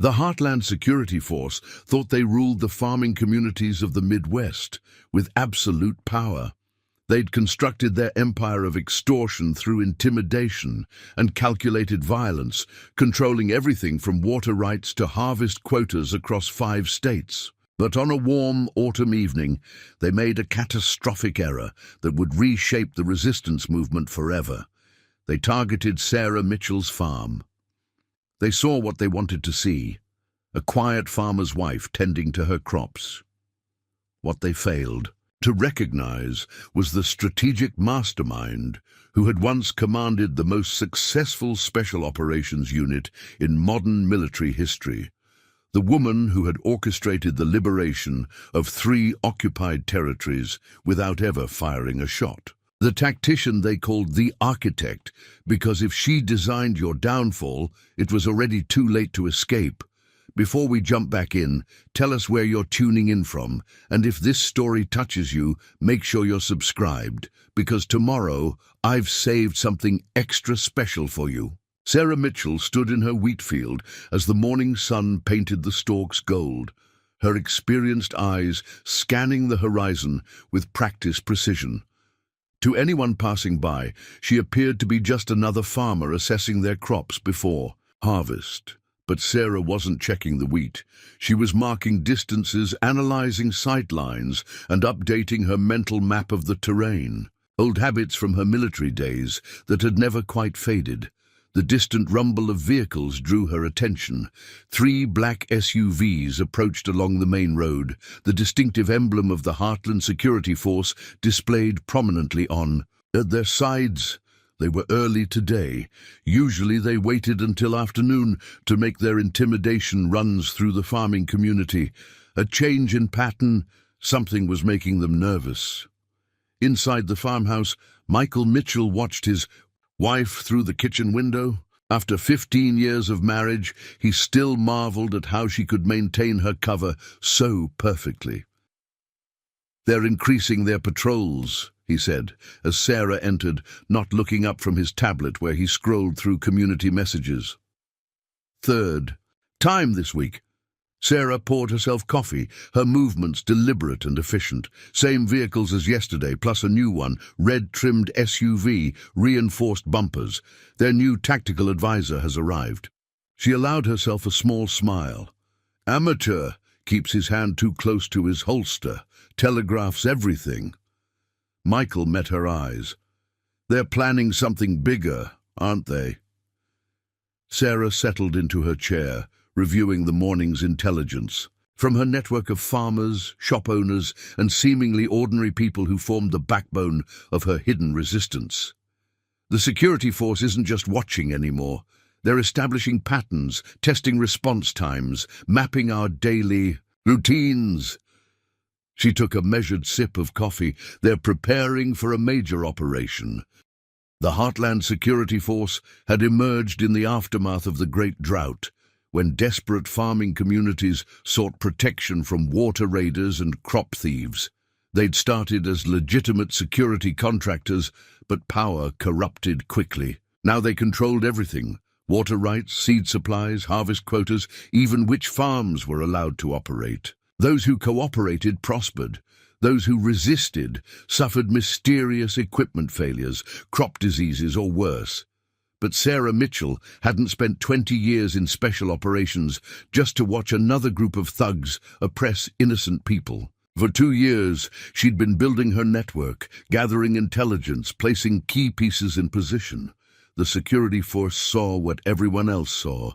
The Heartland Security Force thought they ruled the farming communities of the Midwest with absolute power. They'd constructed their empire of extortion through intimidation and calculated violence, controlling everything from water rights to harvest quotas across 5 states. But on a warm autumn evening, they made a catastrophic error that would reshape the resistance movement forever. They targeted Sarah Mitchell's farm. They saw what they wanted to see, a quiet farmer's wife tending to her crops. What they failed to recognize was the strategic mastermind who had once commanded the most successful special operations unit in modern military history. The woman who had orchestrated the liberation of 3 occupied territories without ever firing a shot. The tactician they called the architect, because if she designed your downfall, it was already too late to escape. Before we jump back in, tell us where you're tuning in from, and if this story touches you, make sure you're subscribed, because tomorrow I've saved something extra special for you. Sarah Mitchell stood in her wheat field as the morning sun painted the stalks gold, her experienced eyes scanning the horizon with practiced precision. To anyone passing by, she appeared to be just another farmer assessing their crops before harvest. But Sarah wasn't checking the wheat. She was marking distances, analyzing sight lines, and updating her mental map of the terrain. Old habits from her military days that had never quite faded. The distant rumble of vehicles drew her attention. 3 black SUVs approached along the main road, the distinctive emblem of the Heartland Security Force displayed prominently on their sides. They were early today. Usually they waited until afternoon to make their intimidation runs through the farming community. A change in pattern, something was making them nervous. Inside the farmhouse, Michael Mitchell watched his wife through the kitchen window. After 15 years of marriage, he still marveled at how she could maintain her cover so perfectly. "They're increasing their patrols," he said, as Sarah entered, not looking up from his tablet where he scrolled through community messages. Third time this week. Sarah poured herself coffee, her movements deliberate and efficient. Same vehicles as yesterday, plus a new one, red-trimmed SUV, reinforced bumpers. Their new tactical advisor has arrived. She allowed herself a small smile. Amateur, keeps his hand too close to his holster, telegraphs everything. Michael met her eyes. They're planning something bigger, aren't they? Sarah settled into her chair, reviewing the morning's intelligence. From her network of farmers, shop owners, and seemingly ordinary people who formed the backbone of her hidden resistance. The security force isn't just watching anymore. They're establishing patterns, testing response times, mapping our daily routines. She took a measured sip of coffee. They're preparing for a major operation. The Heartland Security Force had emerged in the aftermath of the Great Drought, when desperate farming communities sought protection from water raiders and crop thieves. They'd started as legitimate security contractors, but power corrupted quickly. Now they controlled everything: water rights, seed supplies, harvest quotas, even which farms were allowed to operate. Those who cooperated prospered. Those who resisted suffered mysterious equipment failures, crop diseases, or worse. But Sarah Mitchell hadn't spent 20 years in special operations just to watch another group of thugs oppress innocent people. For 2 years, she'd been building her network, gathering intelligence, placing key pieces in position. The security force saw what everyone else saw: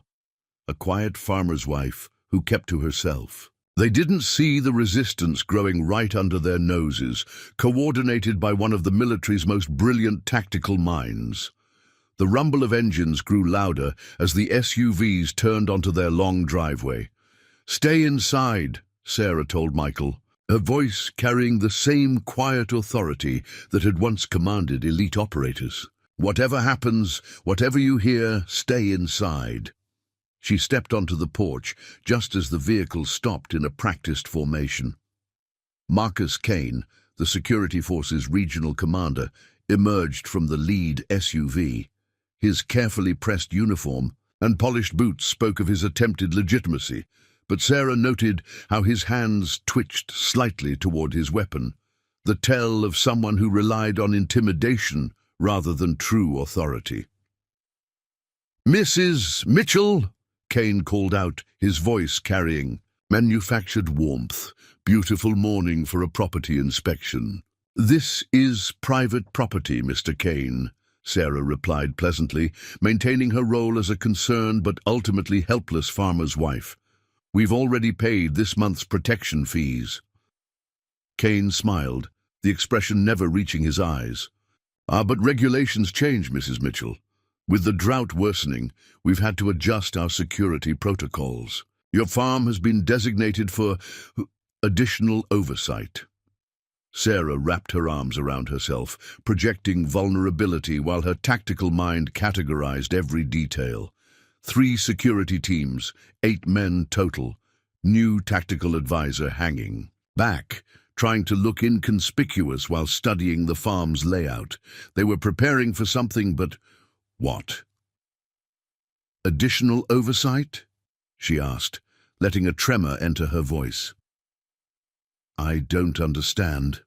a quiet farmer's wife who kept to herself. They didn't see the resistance growing right under their noses, coordinated by one of the military's most brilliant tactical minds. The rumble of engines grew louder as the SUVs turned onto their long driveway. "Stay inside," Sarah told Michael, her voice carrying the same quiet authority that had once commanded elite operators. "Whatever happens, whatever you hear, stay inside." She stepped onto the porch just as the vehicle stopped in a practiced formation. Marcus Kane, the security force's regional commander, emerged from the lead SUV. His carefully pressed uniform, and polished boots spoke of his attempted legitimacy, but Sarah noted how his hands twitched slightly toward his weapon, the tell of someone who relied on intimidation rather than true authority. "Mrs. Mitchell," Kane called out, his voice carrying manufactured warmth. "Beautiful morning for a property inspection." "This is private property, Mr. Kane," Sarah replied pleasantly, maintaining her role as a concerned but ultimately helpless farmer's wife. "We've already paid this month's protection fees." Kane smiled, the expression never reaching his eyes. But regulations change, Mrs. Mitchell. With the drought worsening, we've had to adjust our security protocols. Your farm has been designated for additional oversight." Sarah wrapped her arms around herself, projecting vulnerability while her tactical mind categorized every detail. 3 security teams, 8 men total, new tactical advisor hanging back, trying to look inconspicuous while studying the farm's layout. They were preparing for something, but what? "Additional oversight?" she asked, letting a tremor enter her voice. "I don't understand."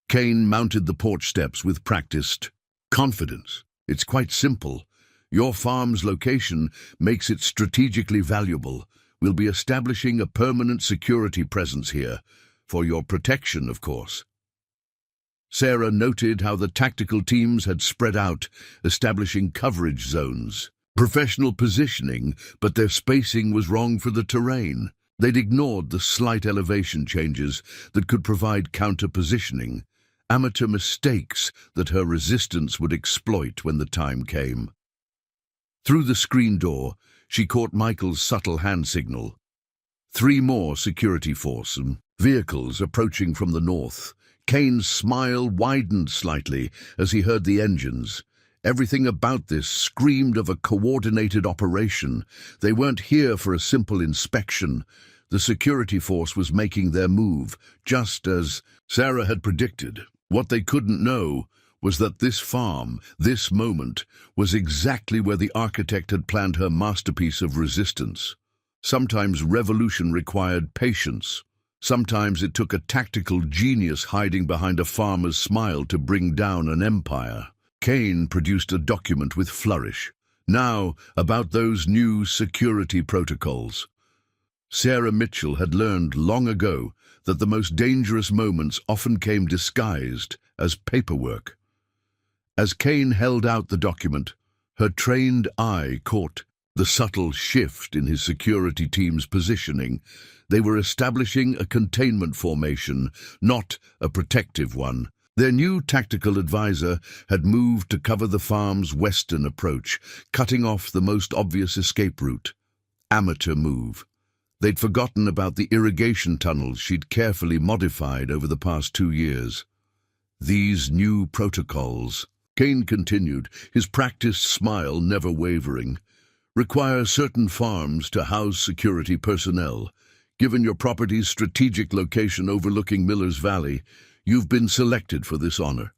Kane mounted the porch steps with practiced confidence. "It's quite simple. Your farm's location makes it strategically valuable. We'll be establishing a permanent security presence here, for your protection, of course." Sarah noted how the tactical teams had spread out, establishing coverage zones. Professional positioning, but their spacing was wrong for the terrain. They'd ignored the slight elevation changes that could provide counter-positioning, amateur mistakes that her resistance would exploit when the time came. Through the screen door, she caught Michael's subtle hand signal. 3 more security force and vehicles approaching from the north. Kane's smile widened slightly as he heard the engines. Everything about this screamed of a coordinated operation. They weren't here for a simple inspection. The security force was making their move, just as Sarah had predicted. What they couldn't know was that this farm, this moment, was exactly where the architect had planned her masterpiece of resistance. Sometimes revolution required patience. Sometimes it took a tactical genius hiding behind a farmer's smile to bring down an empire. Kane produced a document with flourish. Now, about those new security protocols. Sarah Mitchell had learned long ago that the most dangerous moments often came disguised as paperwork. As Kane held out the document, her trained eye caught the subtle shift in his security team's positioning. They were establishing a containment formation, not a protective one. Their new tactical advisor had moved to cover the farm's western approach, cutting off the most obvious escape route. Amateur move. They'd forgotten about the irrigation tunnels she'd carefully modified over the past 2 years. These new protocols, Kane continued, his practiced smile never wavering, require certain farms to house security personnel. Given your property's strategic location overlooking Miller's Valley, you've been selected for this honor.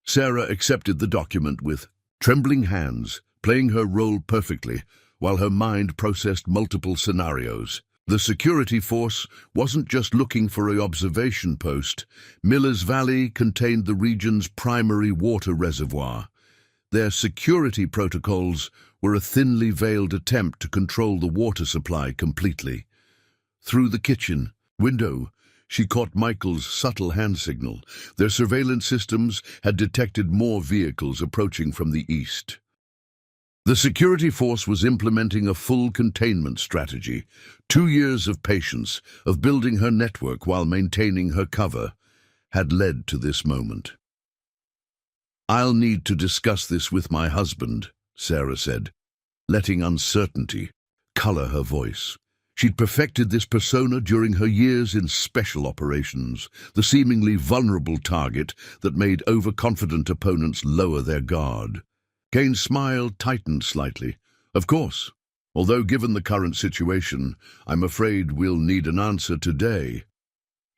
Sarah accepted the document with trembling hands, playing her role perfectly, while her mind processed multiple scenarios. The security force wasn't just looking for an observation post. Miller's Valley contained the region's primary water reservoir. Their security protocols were a thinly veiled attempt to control the water supply completely. Through the kitchen window, she caught Michael's subtle hand signal. Their surveillance systems had detected more vehicles approaching from the east. The security force was implementing a full containment strategy. 2 years of patience, of building her network while maintaining her cover, had led to this moment. "I'll need to discuss this with my husband," Sarah said, letting uncertainty color her voice. She'd perfected this persona during her years in special operations, the seemingly vulnerable target that made overconfident opponents lower their guard. Kane's smile tightened slightly. "Of course, although given the current situation, I'm afraid we'll need an answer today."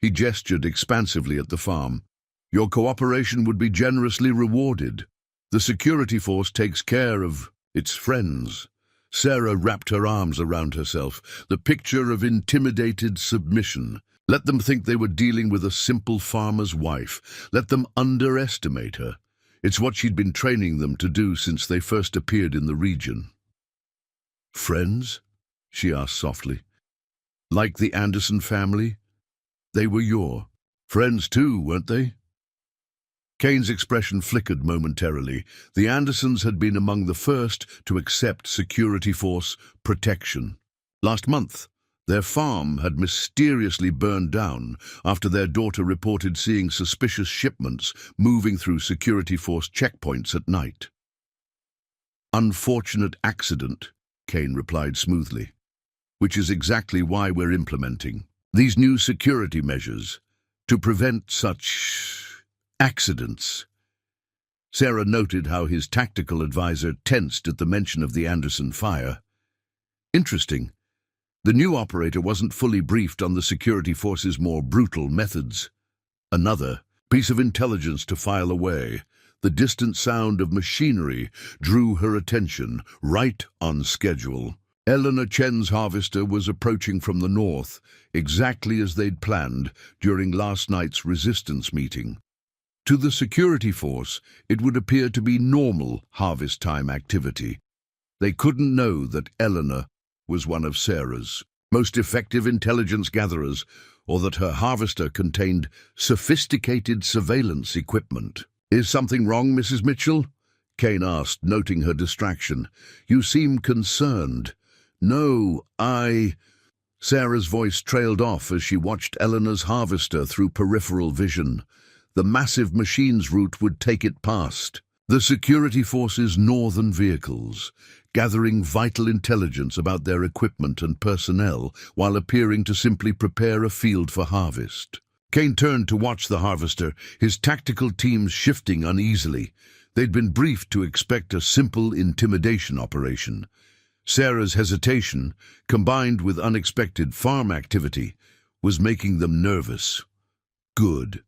He gestured expansively at the farm. "Your cooperation would be generously rewarded. The security force takes care of It's friends. Sarah wrapped her arms around herself, the picture of intimidated submission. Let them think they were dealing with a simple farmer's wife. Let them underestimate her. It's what she'd been training them to do since they first appeared in the region. Friends? She asked softly. Like the Anderson family? They were your friends too, weren't they? Kane's expression flickered momentarily. The Andersons had been among the first to accept security force protection. Last month, their farm had mysteriously burned down after their daughter reported seeing suspicious shipments moving through security force checkpoints at night. Unfortunate accident, Kane replied smoothly, which is exactly why we're implementing these new security measures to prevent such accidents. Sarah noted how his tactical advisor tensed at the mention of the Anderson fire. Interesting. The new operator wasn't fully briefed on the security force's more brutal methods. Another piece of intelligence to file away. The distant sound of machinery drew her attention, right on schedule. Eleanor Chen's harvester was approaching from the north, exactly as they'd planned during last night's resistance meeting. To the security force, it would appear to be normal harvest time activity. They couldn't know that Eleanor was one of Sarah's most effective intelligence gatherers, or that her harvester contained sophisticated surveillance equipment. Is something wrong, Mrs. Mitchell? Kane asked, noting her distraction. You seem concerned. No, Sarah's voice trailed off as she watched Eleanor's harvester through peripheral vision. The massive machine's route would take it past the security force's northern vehicles, gathering vital intelligence about their equipment and personnel while appearing to simply prepare a field for harvest. Kane turned to watch the harvester, his tactical teams shifting uneasily. They'd been briefed to expect a simple intimidation operation. Sarah's hesitation, combined with unexpected farm activity, was making them nervous. Good.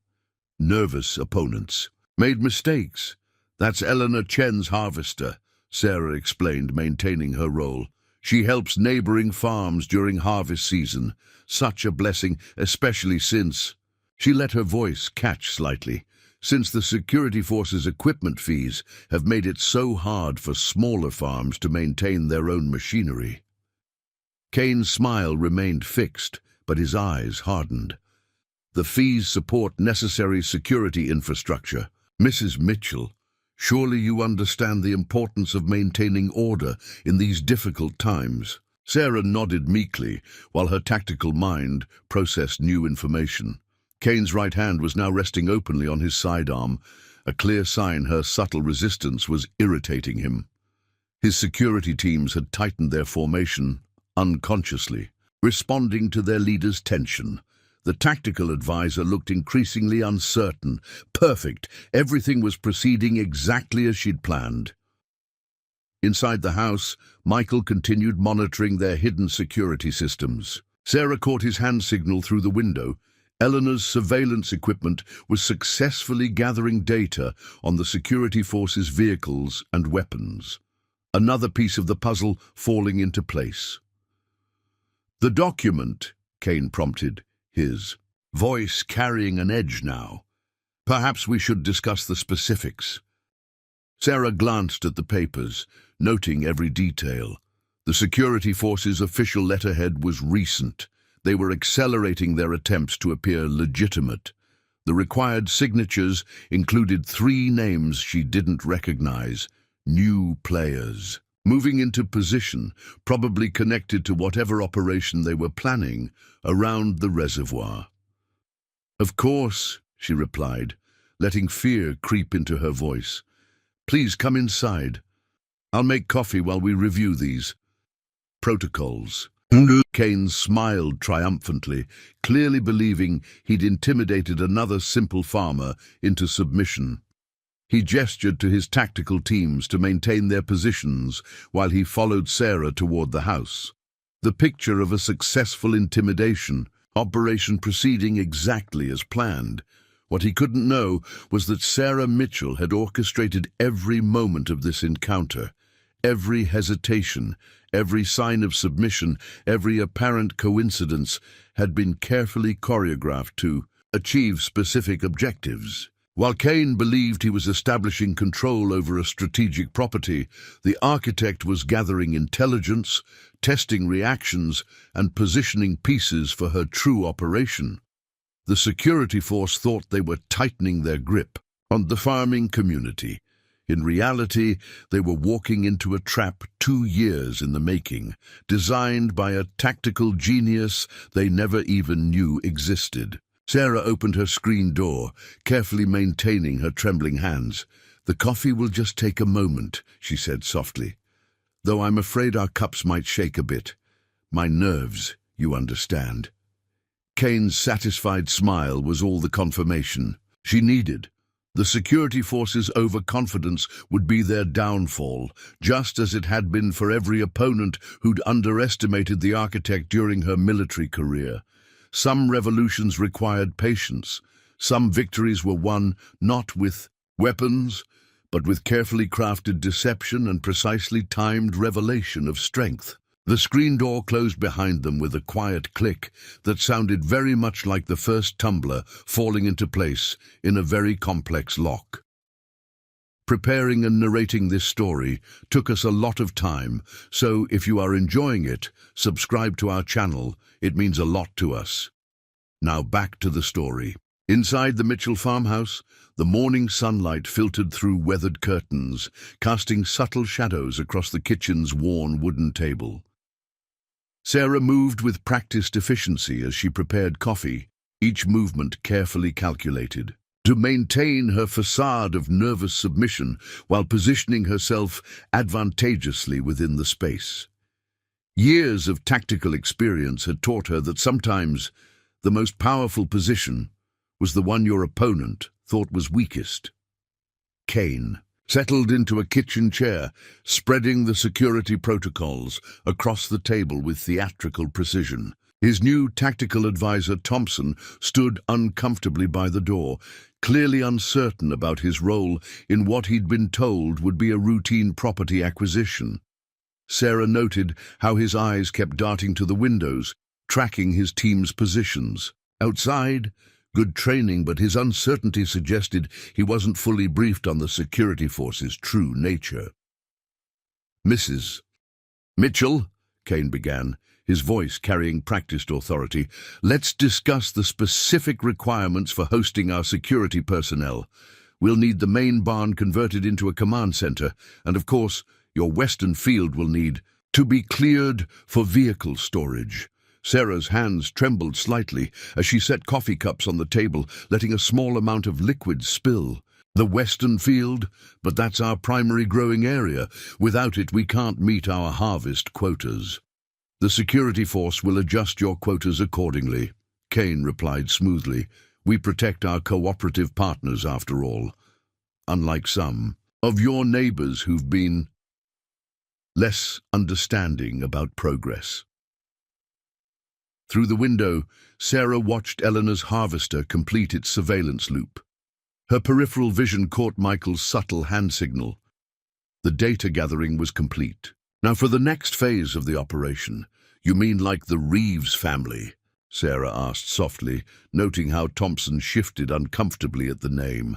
Nervous opponents. Made mistakes. That's Eleanor Chen's harvester, Sarah explained, maintaining her role. She helps neighboring farms during harvest season. Such a blessing, especially since... She let her voice catch slightly. Since the security force's equipment fees have made it so hard for smaller farms to maintain their own machinery. Kane's smile remained fixed, but his eyes hardened. The fees support necessary security infrastructure. Mrs. Mitchell, surely you understand the importance of maintaining order in these difficult times. Sarah nodded meekly while her tactical mind processed new information. Kane's right hand was now resting openly on his sidearm, a clear sign her subtle resistance was irritating him. His security teams had tightened their formation unconsciously, responding to their leader's tension. The tactical advisor looked increasingly uncertain. Perfect. Everything was proceeding exactly as she'd planned. Inside the house, Michael continued monitoring their hidden security systems. Sarah caught his hand signal through the window. Eleanor's surveillance equipment was successfully gathering data on the security force's vehicles and weapons. Another piece of the puzzle falling into place. The document, Kane prompted, his voice carrying an edge now. Perhaps we should discuss the specifics. Sarah glanced at the papers, noting every detail. The security force's official letterhead was recent. They were accelerating their attempts to appear legitimate. The required signatures included 3 names she didn't recognize, new players, moving into position, probably connected to whatever operation they were planning around the reservoir. Of course, she replied, letting fear creep into her voice. Please come inside. I'll make coffee while we review these protocols. Kane smiled triumphantly, clearly believing he'd intimidated another simple farmer into submission. He gestured to his tactical teams to maintain their positions while he followed Sarah toward the house. The picture of a successful intimidation operation proceeding exactly as planned. What he couldn't know was that Sarah Mitchell had orchestrated every moment of this encounter, Every hesitation, every sign of submission, every apparent coincidence had been carefully choreographed to achieve specific objectives. While Kane believed he was establishing control over a strategic property, the architect was gathering intelligence, testing reactions, and positioning pieces for her true operation. The security force thought they were tightening their grip on the farming community. In reality, they were walking into a trap 2 years in the making, designed by a tactical genius they never even knew existed. Sarah opened her screen door, carefully maintaining her trembling hands. "The coffee will just take a moment," she said softly. "Though I'm afraid our cups might shake a bit. My nerves, you understand." Kane's satisfied smile was all the confirmation she needed. The security force's overconfidence would be their downfall, just as it had been for every opponent who'd underestimated the architect during her military career. Some revolutions required patience. Some victories were won not with weapons, but with carefully crafted deception and precisely timed revelation of strength. The screen door closed behind them with a quiet click that sounded very much like the first tumbler falling into place in a very complex lock. Preparing and narrating this story took us a lot of time, so if you are enjoying it, subscribe to our channel. It means a lot to us. Now back to the story. Inside the Mitchell farmhouse, the morning sunlight filtered through weathered curtains, casting subtle shadows across the kitchen's worn wooden table. Sarah moved with practiced efficiency as she prepared coffee, each movement carefully calculated, to maintain her facade of nervous submission while positioning herself advantageously within the space. Years of tactical experience had taught her that sometimes the most powerful position was the one your opponent thought was weakest. Kane settled into a kitchen chair, spreading the security protocols across the table with theatrical precision. His new tactical advisor, Thompson, stood uncomfortably by the door, clearly uncertain about his role in what he'd been told would be a routine property acquisition. Sarah noted how his eyes kept darting to the windows, tracking his team's positions. Outside, good training, but his uncertainty suggested he wasn't fully briefed on the security force's true nature. "Mrs. Mitchell," Kane began, his voice carrying practiced authority, "let's discuss the specific requirements for hosting our security personnel. We'll need the main barn converted into a command center, and of course, your western field will need to be cleared for vehicle storage." Sarah's hands trembled slightly as she set coffee cups on the table, letting a small amount of liquid spill. "The western field? But that's our primary growing area. Without it, we can't meet our harvest quotas." "The security force will adjust your quotas accordingly," Kane replied smoothly. "We protect our cooperative partners, after all. Unlike some of your neighbors who've been less understanding about progress." Through the window, Sarah watched Eleanor's harvester complete its surveillance loop. Her peripheral vision caught Michael's subtle hand signal. The data gathering was complete. "Now for the next phase of the operation, you mean like the Reeves family?" Sarah asked softly, noting how Thompson shifted uncomfortably at the name.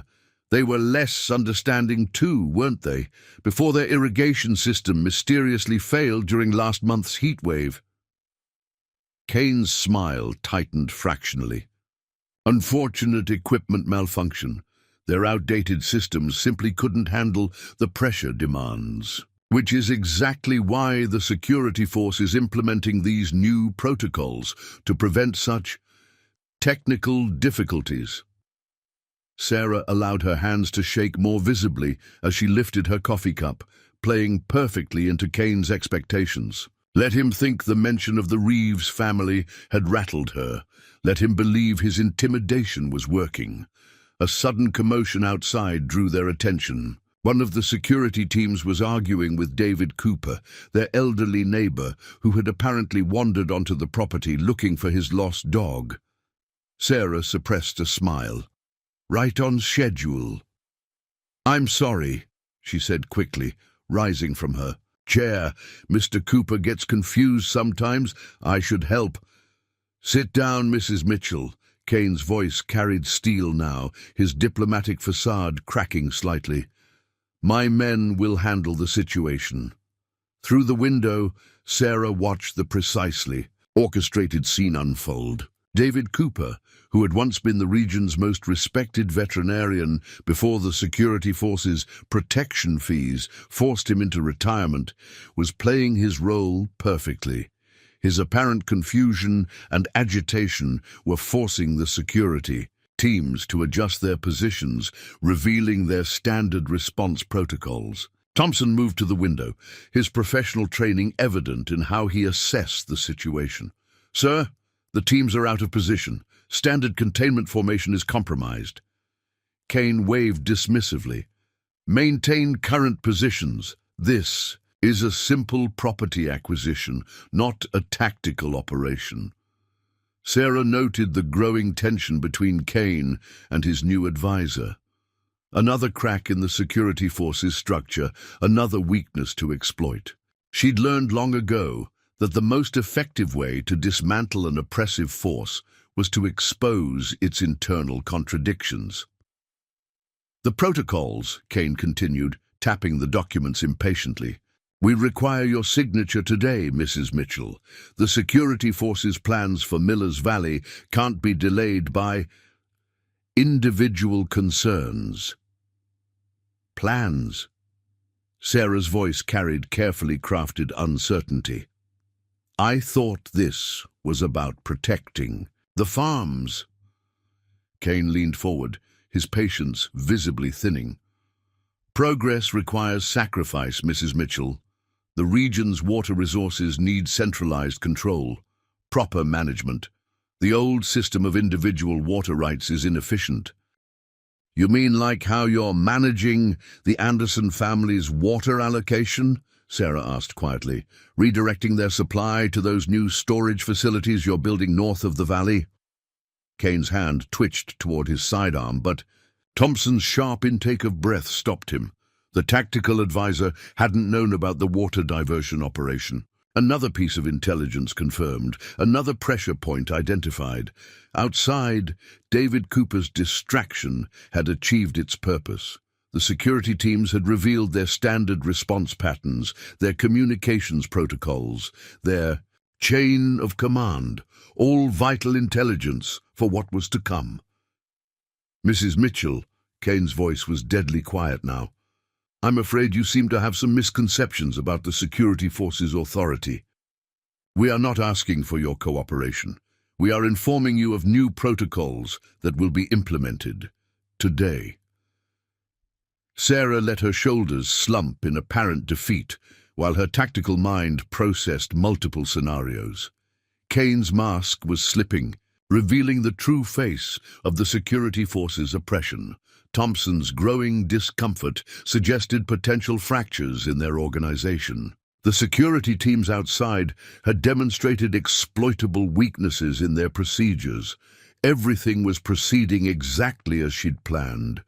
"They were less understanding too, weren't they, before their irrigation system mysteriously failed during last month's heat wave?" Kane's smile tightened fractionally. "Unfortunate equipment malfunction. Their outdated systems simply couldn't handle the pressure demands. Which is exactly why the security force is implementing these new protocols, to prevent such technical difficulties." Sarah allowed her hands to shake more visibly as she lifted her coffee cup, playing perfectly into Kane's expectations. Let him think the mention of the Reeves family had rattled her. Let him believe his intimidation was working. A sudden commotion outside drew their attention. One of the security teams was arguing with David Cooper, their elderly neighbor, who had apparently wandered onto the property looking for his lost dog. Sarah suppressed a smile. "Right on schedule." "I'm sorry," she said quickly, rising from her Chair, Mr. Cooper gets confused sometimes. I should help. Sit down, Mrs. Mitchell. Kane's voice carried steel now, his diplomatic facade cracking slightly. My men will handle the situation. Through the window, Sarah watched the precisely orchestrated scene unfold. David Cooper, who had once been the region's most respected veterinarian before the security force's protection fees forced him into retirement, was playing his role perfectly. His apparent confusion and agitation were forcing the security teams to adjust their positions, revealing their standard response protocols. Thompson moved to the window, his professional training evident in how he assessed the situation. Sir, the teams are out of position. Standard containment formation is compromised. Kane waved dismissively. Maintain current positions. This is a simple property acquisition, not a tactical operation. Sarah noted the growing tension between Kane and his new advisor. Another crack in the security force's structure, another weakness to exploit. She'd learned long ago that the most effective way to dismantle an oppressive force was to expose its internal contradictions. The protocols, Kane continued, tapping the documents impatiently. We require your signature today, Mrs. Mitchell. The security force's plans for Miller's Valley can't be delayed by individual concerns. Plans. Sarah's voice carried carefully crafted uncertainty. I thought this was about protecting the farms. Kane leaned forward, his patience visibly thinning. Progress requires sacrifice, Mrs. Mitchell. The region's water resources need centralized control, proper management. The old system of individual water rights is inefficient. You mean like how you're managing the Anderson family's water allocation? Sarah asked quietly, redirecting their supply to those new storage facilities you're building north of the valley. Kane's hand twitched toward his sidearm, but Thompson's sharp intake of breath stopped him. The tactical advisor hadn't known about the water diversion operation. Another piece of intelligence confirmed, another pressure point identified. Outside, David Cooper's distraction had achieved its purpose. The security teams had revealed their standard response patterns, their communications protocols, their chain of command, all vital intelligence for what was to come. Mrs. Mitchell, Kane's voice was deadly quiet now. I'm afraid you seem to have some misconceptions about the security force's authority. We are not asking for your cooperation. We are informing you of new protocols that will be implemented today. Sarah let her shoulders slump in apparent defeat while her tactical mind processed multiple scenarios. Kane's mask was slipping, revealing the true face of the security force's oppression. Thompson's growing discomfort suggested potential fractures in their organization. The security teams outside had demonstrated exploitable weaknesses in their procedures. Everything was proceeding exactly as she'd planned.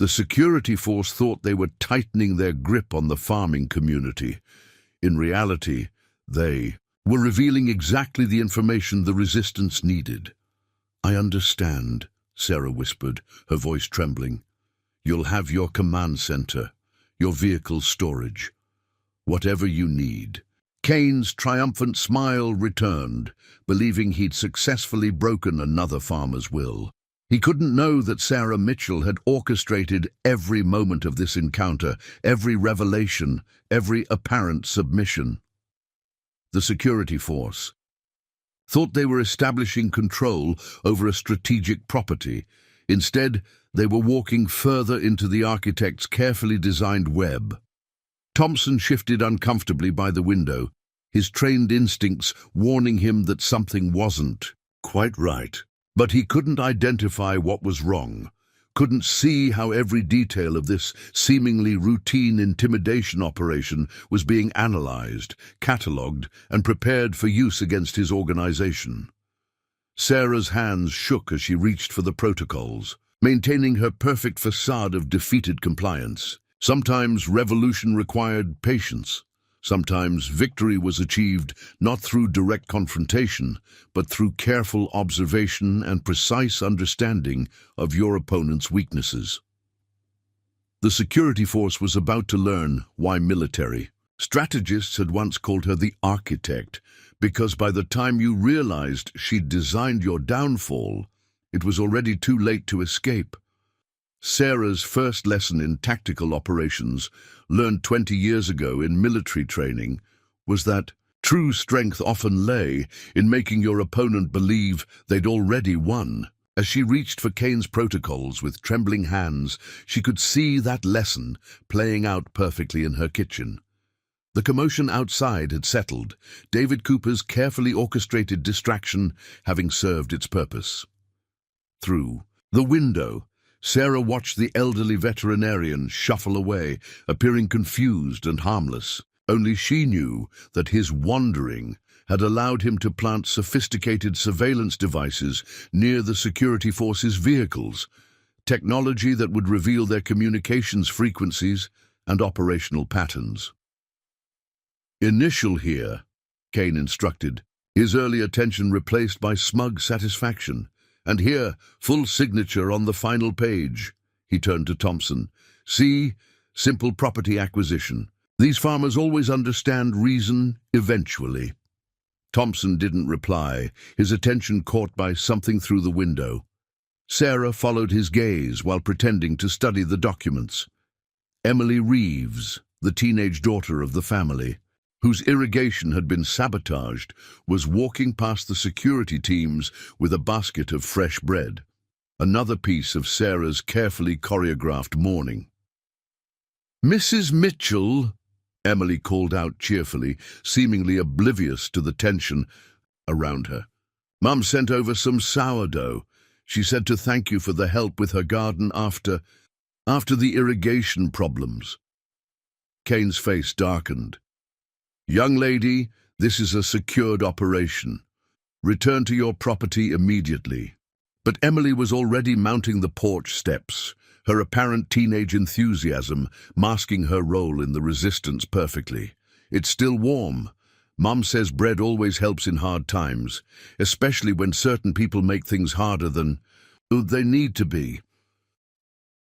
The security force thought they were tightening their grip on the farming community. In reality, they were revealing exactly the information the resistance needed. I understand, Sarah whispered, her voice trembling. You'll have your command center, your vehicle storage, whatever you need. Kane's triumphant smile returned, believing he'd successfully broken another farmer's will. He couldn't know that Sarah Mitchell had orchestrated every moment of this encounter, every revelation, every apparent submission. The security force thought they were establishing control over a strategic property. Instead, they were walking further into the architect's carefully designed web. Thompson shifted uncomfortably by the window, his trained instincts warning him that something wasn't quite right. But he couldn't identify what was wrong, couldn't see how every detail of this seemingly routine intimidation operation was being analyzed, catalogued, and prepared for use against his organization. Sarah's hands shook as she reached for the protocols, maintaining her perfect facade of defeated compliance. Sometimes revolution required patience, Sometimes victory was achieved not through direct confrontation, but through careful observation and precise understanding of your opponent's weaknesses. The security force was about to learn why military. Strategists had once called her the architect, because by the time you realized she'd designed your downfall, it was already too late to escape. Sarah's first lesson in tactical operations, learned 20 years ago in military training, was that true strength often lay in making your opponent believe they'd already won. As she reached for Kane's protocols with trembling hands, she could see that lesson playing out perfectly in her kitchen. The commotion outside had settled, David Cooper's carefully orchestrated distraction having served its purpose. Through the window, Sarah watched the elderly veterinarian shuffle away, appearing confused and harmless. Only she knew that his wandering had allowed him to plant sophisticated surveillance devices near the security force's vehicles, technology that would reveal their communications frequencies and operational patterns. "Initial here," Kane instructed, his early attention replaced by smug satisfaction. "And here, full signature on the final page." He turned to Thompson. "See, simple property acquisition. These farmers always understand reason eventually." Thompson didn't reply, his attention caught by something through the window. Sarah followed his gaze while pretending to study the documents. Emily Reeves, the teenage daughter of the family, whose irrigation had been sabotaged, was walking past the security teams with a basket of fresh bread. Another piece of Sarah's carefully choreographed morning. "Mrs. Mitchell," Emily called out cheerfully, seemingly oblivious to the tension around her. "Mum sent over some sourdough. She said to thank you for the help with her garden after the irrigation problems." Kane's face darkened. "Young lady, this is a secured operation. Return to your property immediately." But Emily was already mounting the porch steps, her apparent teenage enthusiasm masking her role in the resistance perfectly. "It's still warm. Mum says bread always helps in hard times, especially when certain people make things harder than they need to be."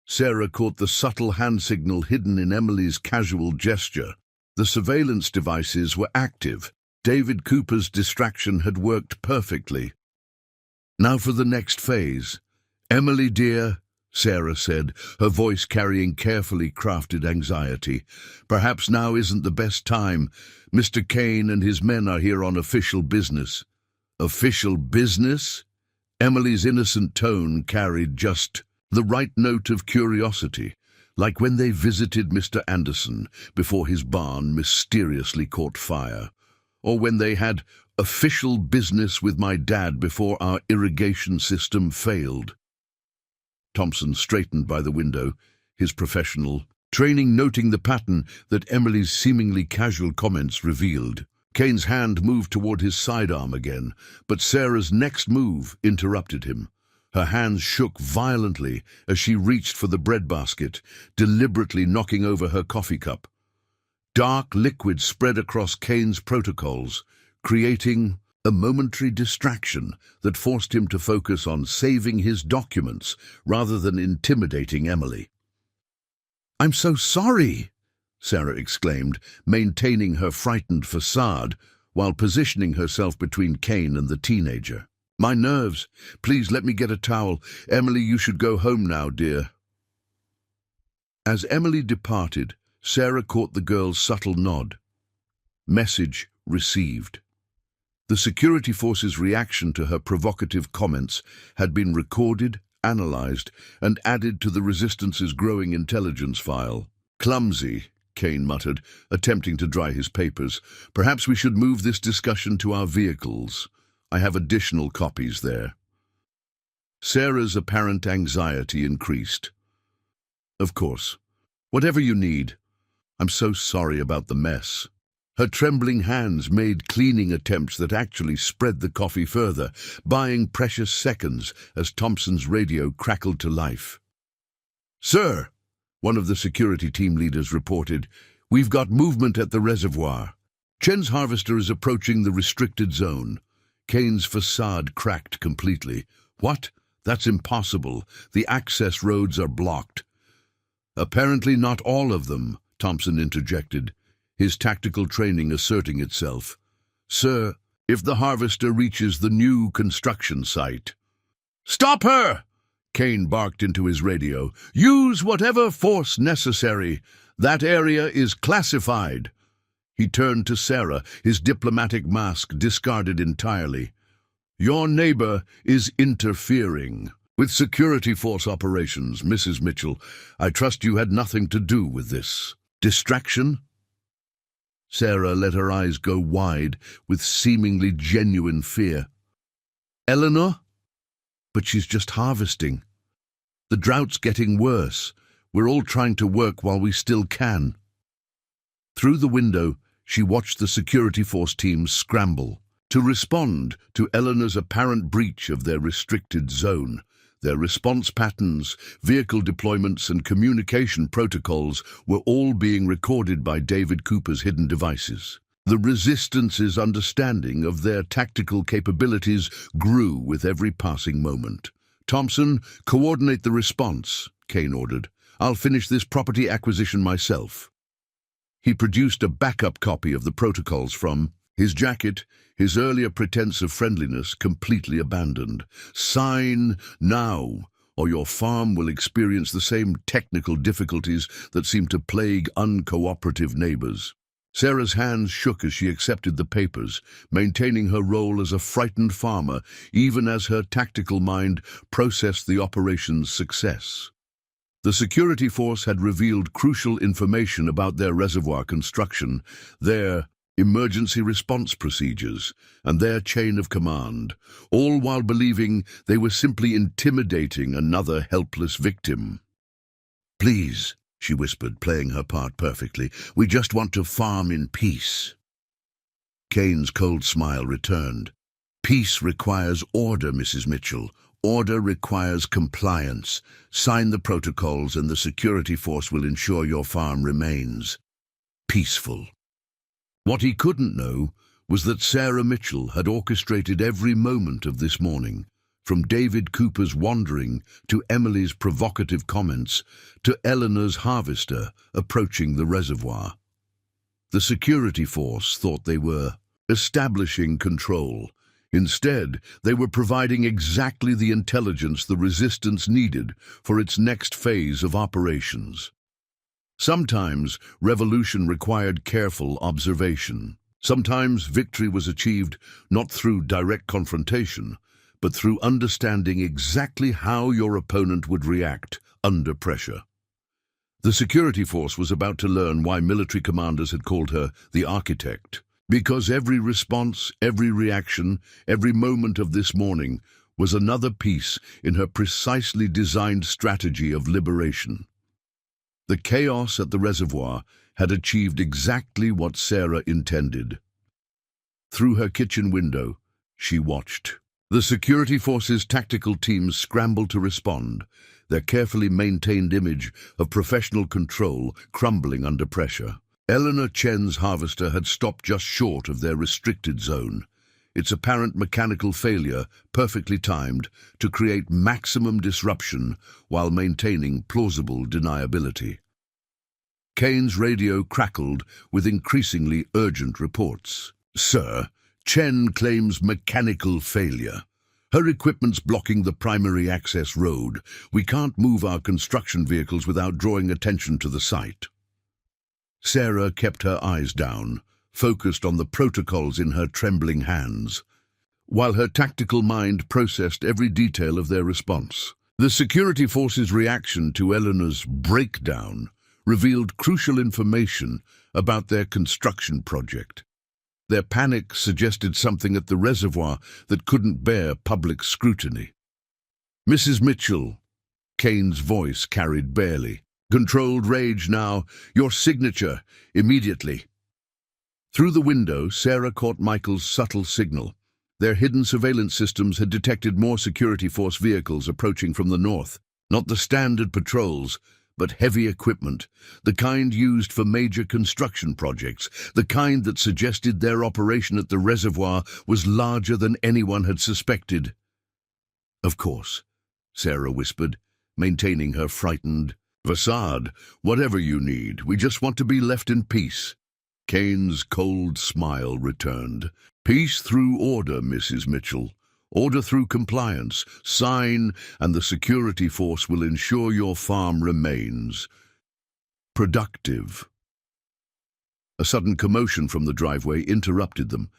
Sarah caught the subtle hand signal hidden in Emily's casual gesture. The surveillance devices were active. David Cooper's distraction had worked perfectly. "Now for the next phase. Emily, dear," Sarah said, her voice carrying carefully crafted anxiety. "Perhaps now isn't the best time. Mr. Kane and his men are here on official business." "Official business?" Emily's innocent tone carried just the right note of curiosity, like when they visited Mr. Anderson before his barn mysteriously caught fire, or when they had official business with my dad before our irrigation system failed. Thompson straightened by the window, his professional training noting the pattern that Emily's seemingly casual comments revealed. Kane's hand moved toward his sidearm again, but Sarah's next move interrupted him. Her hands shook violently as she reached for the breadbasket, deliberately knocking over her coffee cup. Dark liquid spread across Kane's protocols, creating a momentary distraction that forced him to focus on saving his documents rather than intimidating Emily. "I'm so sorry," Sarah exclaimed, maintaining her frightened facade while positioning herself between Kane and the teenager. "My nerves. Please let me get a towel. Emily, you should go home now, dear." As Emily departed, Sarah caught the girl's subtle nod. Message received. The security force's reaction to her provocative comments had been recorded, analyzed, and added to the Resistance's growing intelligence file. "Clumsy," Kane muttered, attempting to dry his papers. "Perhaps we should move this discussion to our vehicles. I have additional copies there." Sarah's apparent anxiety increased. "Of course. Whatever you need. I'm so sorry about the mess." Her trembling hands made cleaning attempts that actually spread the coffee further, buying precious seconds as Thompson's radio crackled to life. "Sir," one of the security team leaders reported, We've got movement at the reservoir. Chen's harvester is approaching the restricted zone. Kane's facade cracked completely. What? That's impossible. The access roads are blocked. Apparently not all of them, Thompson interjected, his tactical training asserting itself. Sir, if the harvester reaches the new construction site... Stop her! Kane barked into his radio. Use whatever force necessary. That area is classified. He turned to Sarah, his diplomatic mask discarded entirely. Your neighbor is interfering with security force operations, Mrs. Mitchell. I trust you had nothing to do with this. Distraction? Sarah let her eyes go wide with seemingly genuine fear. Eleanor? But she's just harvesting. The drought's getting worse. We're all trying to work while we still can. Through the window, she watched the security force teams scramble to respond to Eleanor's apparent breach of their restricted zone. Their response patterns, vehicle deployments, and communication protocols were all being recorded by David Cooper's hidden devices. The Resistance's understanding of their tactical capabilities grew with every passing moment. Thompson, coordinate the response, Kane ordered. I'll finish this property acquisition myself. He produced a backup copy of the protocols from his jacket, his earlier pretense of friendliness completely abandoned. Sign now, or your farm will experience the same technical difficulties that seem to plague uncooperative neighbors. Sarah's hands shook as she accepted the papers, maintaining her role as a frightened farmer, even as her tactical mind processed the operation's success. The security force had revealed crucial information about their reservoir construction, their emergency response procedures, and their chain of command, all while believing they were simply intimidating another helpless victim. Please, she whispered, playing her part perfectly, we just want to farm in peace. Kane's cold smile returned. Peace requires order, Mrs. Mitchell. Order requires compliance. Sign the protocols and the security force will ensure your farm remains peaceful. What he couldn't know was that Sarah Mitchell had orchestrated every moment of this morning, from David Cooper's wandering to Emily's provocative comments to Eleanor's harvester approaching the reservoir. The security force thought they were establishing control. Instead, they were providing exactly the intelligence the Resistance needed for its next phase of operations. Sometimes revolution required careful observation. Sometimes victory was achieved not through direct confrontation, but through understanding exactly how your opponent would react under pressure. The security force was about to learn why military commanders had called her the architect. Because every response, every reaction, every moment of this morning was another piece in her precisely designed strategy of liberation. The chaos at the reservoir had achieved exactly what Sarah intended. Through her kitchen window, she watched. The security force's tactical teams scrambled to respond, their carefully maintained image of professional control crumbling under pressure. Eleanor Chen's harvester had stopped just short of their restricted zone, its apparent mechanical failure perfectly timed to create maximum disruption while maintaining plausible deniability. Kane's radio crackled with increasingly urgent reports. Sir, Chen claims mechanical failure. Her equipment's blocking the primary access road. We can't move our construction vehicles without drawing attention to the site. Sarah kept her eyes down, focused on the protocols in her trembling hands, while her tactical mind processed every detail of their response. The security force's reaction to Eleanor's breakdown revealed crucial information about their construction project. Their panic suggested something at the reservoir that couldn't bear public scrutiny. Mrs. Mitchell, Kane's voice carried barely. Controlled rage now. Your signature, immediately. Through the window, Sarah caught Michael's subtle signal. Their hidden surveillance systems had detected more security force vehicles approaching from the north. Not the standard patrols, but heavy equipment, the kind used for major construction projects, the kind that suggested their operation at the reservoir was larger than anyone had suspected. "Of course," Sarah whispered, maintaining her frightened facade. "Whatever you need, we just want to be left in peace." Kane's cold smile returned. "Peace through order, Mrs. Mitchell. Order through compliance. Sign, and the security force will ensure your farm remains productive." A sudden commotion from the driveway interrupted them.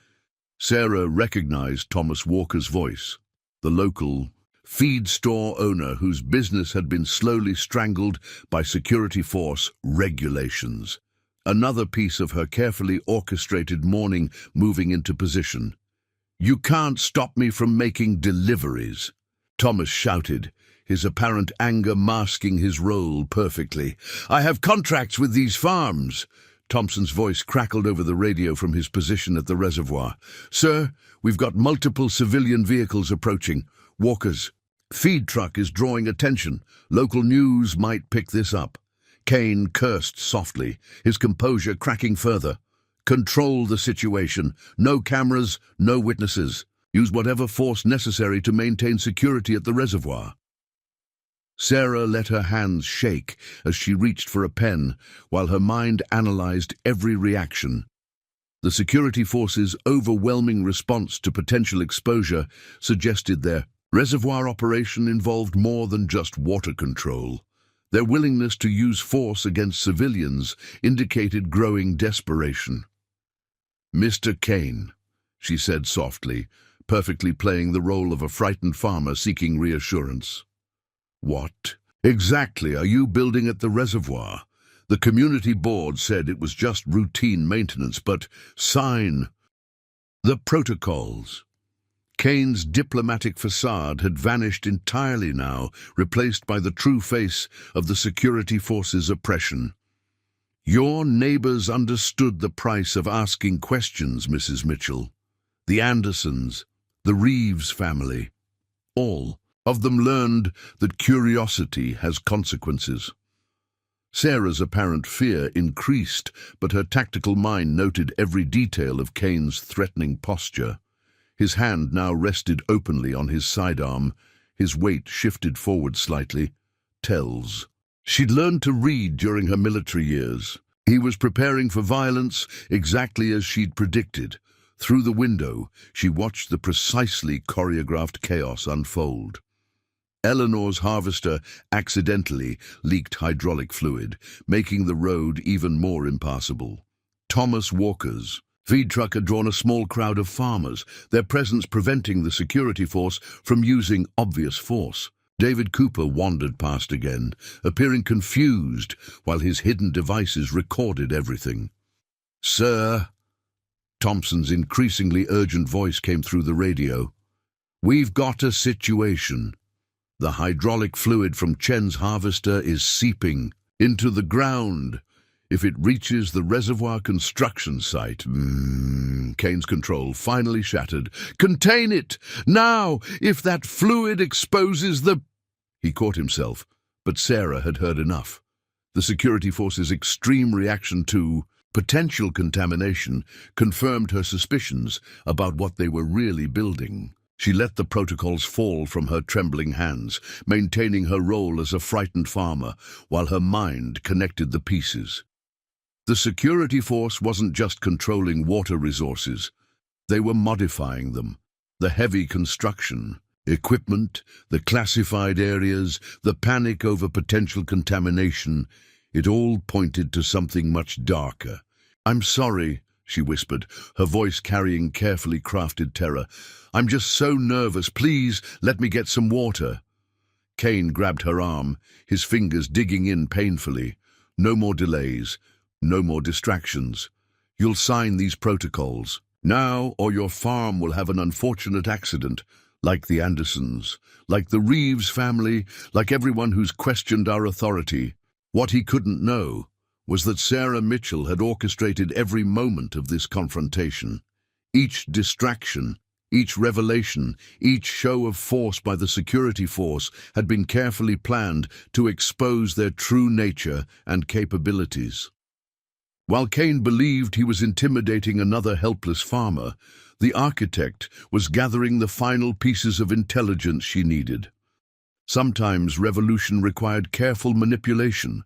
Sarah recognized Thomas Walker's voice, the local feed store owner whose business had been slowly strangled by security force regulations. Another piece of her carefully orchestrated morning moving into position. "You can't stop me from making deliveries," Thomas shouted, his apparent anger masking his role perfectly. "I have contracts with these farms." Thompson's voice crackled over the radio from his position at the reservoir. "Sir, we've got multiple civilian vehicles approaching. Walker's feed truck is drawing attention. Local news might pick this up." Kane cursed softly, his composure cracking further. "Control the situation. No cameras, no witnesses. Use whatever force necessary to maintain security at the reservoir." Sarah let her hands shake as she reached for a pen, while her mind analyzed every reaction. The security force's overwhelming response to potential exposure suggested their reservoir operation involved more than just water control. Their willingness to use force against civilians indicated growing desperation. "Mr. Kane," she said softly, perfectly playing the role of a frightened farmer seeking reassurance. "What exactly are you building at the reservoir? The community board said it was just routine maintenance, but sign the protocols." Kane's diplomatic facade had vanished entirely now, replaced by the true face of the security force's oppression. "Your neighbors understood the price of asking questions, Mrs. Mitchell. The Andersons, the Reeves family, all of them learned that curiosity has consequences." Sarah's apparent fear increased, but her tactical mind noted every detail of Kane's threatening posture. His hand now rested openly on his sidearm, his weight shifted forward slightly. Tells. She'd learned to read during her military years. He was preparing for violence exactly as she'd predicted. Through the window, she watched the precisely choreographed chaos unfold. Eleanor's harvester accidentally leaked hydraulic fluid, making the road even more impassable. Thomas Walker's feed truck had drawn a small crowd of farmers, their presence preventing the security force from using obvious force. David Cooper wandered past again, appearing confused while his hidden devices recorded everything. "Sir," Thompson's increasingly urgent voice came through the radio. "We've got a situation. The hydraulic fluid from Chen's harvester is seeping into the ground. If it reaches the reservoir construction site..." Kane's control finally shattered. "Contain it! Now! If that fluid exposes the..." He caught himself, but Sarah had heard enough. The security force's extreme reaction to potential contamination confirmed her suspicions about what they were really building. She let the protocols fall from her trembling hands, maintaining her role as a frightened farmer, while her mind connected the pieces. The security force wasn't just controlling water resources. They were modifying them. The heavy construction, equipment, the classified areas, the panic over potential contamination, it all pointed to something much darker. "I'm sorry," she whispered, her voice carrying carefully crafted terror. "I'm just so nervous. Please, let me get some water." Kane grabbed her arm, his fingers digging in painfully. "No more delays. No more distractions. You'll sign these protocols now, or your farm will have an unfortunate accident, like the Andersons, like the Reeves family, like everyone who's questioned our authority." What he couldn't know was that Sarah Mitchell had orchestrated every moment of this confrontation. Each distraction, Each revelation, each show of force by the security force had been carefully planned to expose their true nature and capabilities. While Kane believed he was intimidating another helpless farmer, the architect was gathering the final pieces of intelligence she needed. Sometimes revolution required careful manipulation.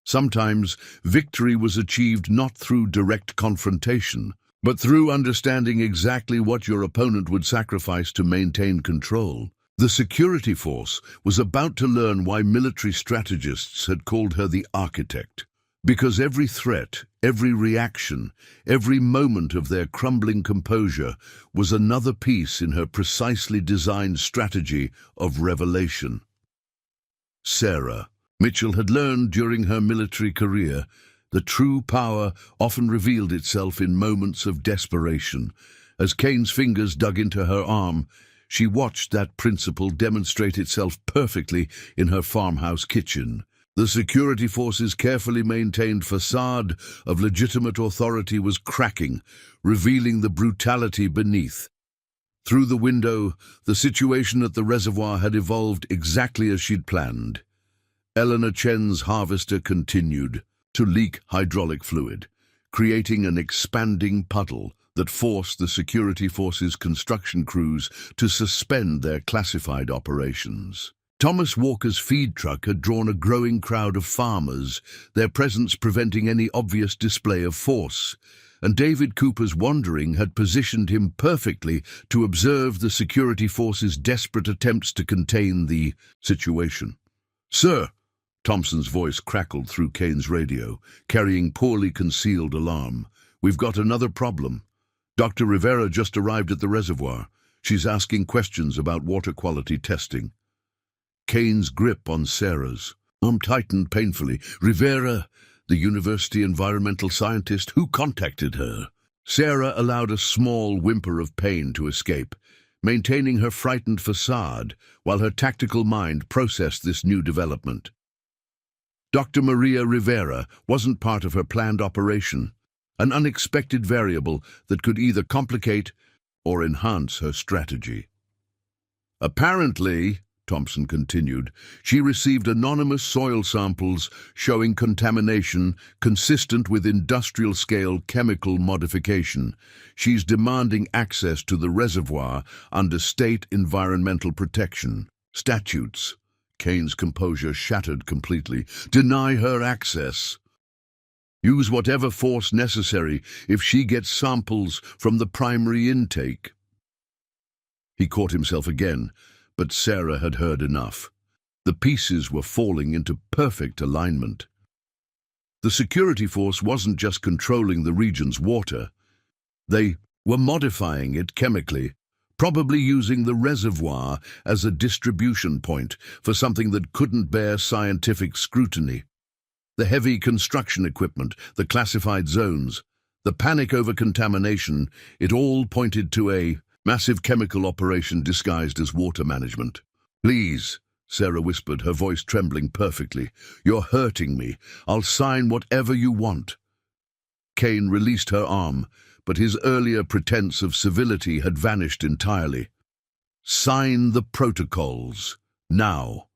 Sometimes victory was achieved not through direct confrontation, but through understanding exactly what your opponent would sacrifice to maintain control. The security force was about to learn why military strategists had called her the architect. Because every threat, every reaction, every moment of their crumbling composure was another piece in her precisely designed strategy of revelation. Sarah. Mitchell had learned during her military career that true power often revealed itself in moments of desperation. As Kane's fingers dug into her arm, she watched that principle demonstrate itself perfectly in her farmhouse kitchen. The security force's carefully maintained facade of legitimate authority was cracking, revealing the brutality beneath. Through the window, the situation at the reservoir had evolved exactly as she'd planned. Eleanor Chen's harvester continued to leak hydraulic fluid, creating an expanding puddle that forced the security force's construction crews to suspend their classified operations. Thomas Walker's feed truck had drawn a growing crowd of farmers, their presence preventing any obvious display of force, and David Cooper's wandering had positioned him perfectly to observe the security force's desperate attempts to contain the situation. "Sir," Thompson's voice crackled through Kane's radio, carrying poorly concealed alarm. "We've got another problem. Dr. Rivera just arrived at the reservoir. She's asking questions about water quality testing." Kane's grip on Sarah's arm tightened painfully. "Rivera, the university environmental scientist, who contacted her?" Sarah allowed a small whimper of pain to escape, maintaining her frightened facade while her tactical mind processed this new development. Dr. Maria Rivera wasn't part of her planned operation, an unexpected variable that could either complicate or enhance her strategy. "Apparently," Thompson continued, "she received anonymous soil samples showing contamination consistent with industrial-scale chemical modification. She's demanding access to the reservoir under state environmental protection statutes." Kane's composure shattered completely. "Deny her access. Use whatever force necessary if she gets samples from the primary intake." He caught himself again, but Sarah had heard enough. The pieces were falling into perfect alignment. The security force wasn't just controlling the region's water. They were modifying it chemically, probably using the reservoir as a distribution point for something that couldn't bear scientific scrutiny. The heavy construction equipment, the classified zones, the panic over contamination, it all pointed to a massive chemical operation disguised as water management. "Please," Sarah whispered, her voice trembling perfectly. "You're hurting me. I'll sign whatever you want." Kane released her arm, but his earlier pretense of civility had vanished entirely. "Sign the protocols, now,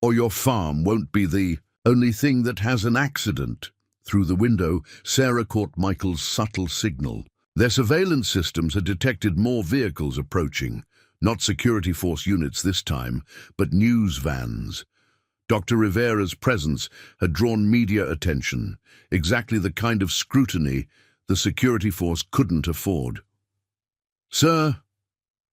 or your farm won't be the only thing that has an accident." Through the window, Sarah caught Michael's subtle signal. Their surveillance systems had detected more vehicles approaching, not security force units this time, but news vans. Dr. Rivera's presence had drawn media attention, exactly the kind of scrutiny the security force couldn't afford. "Sir,"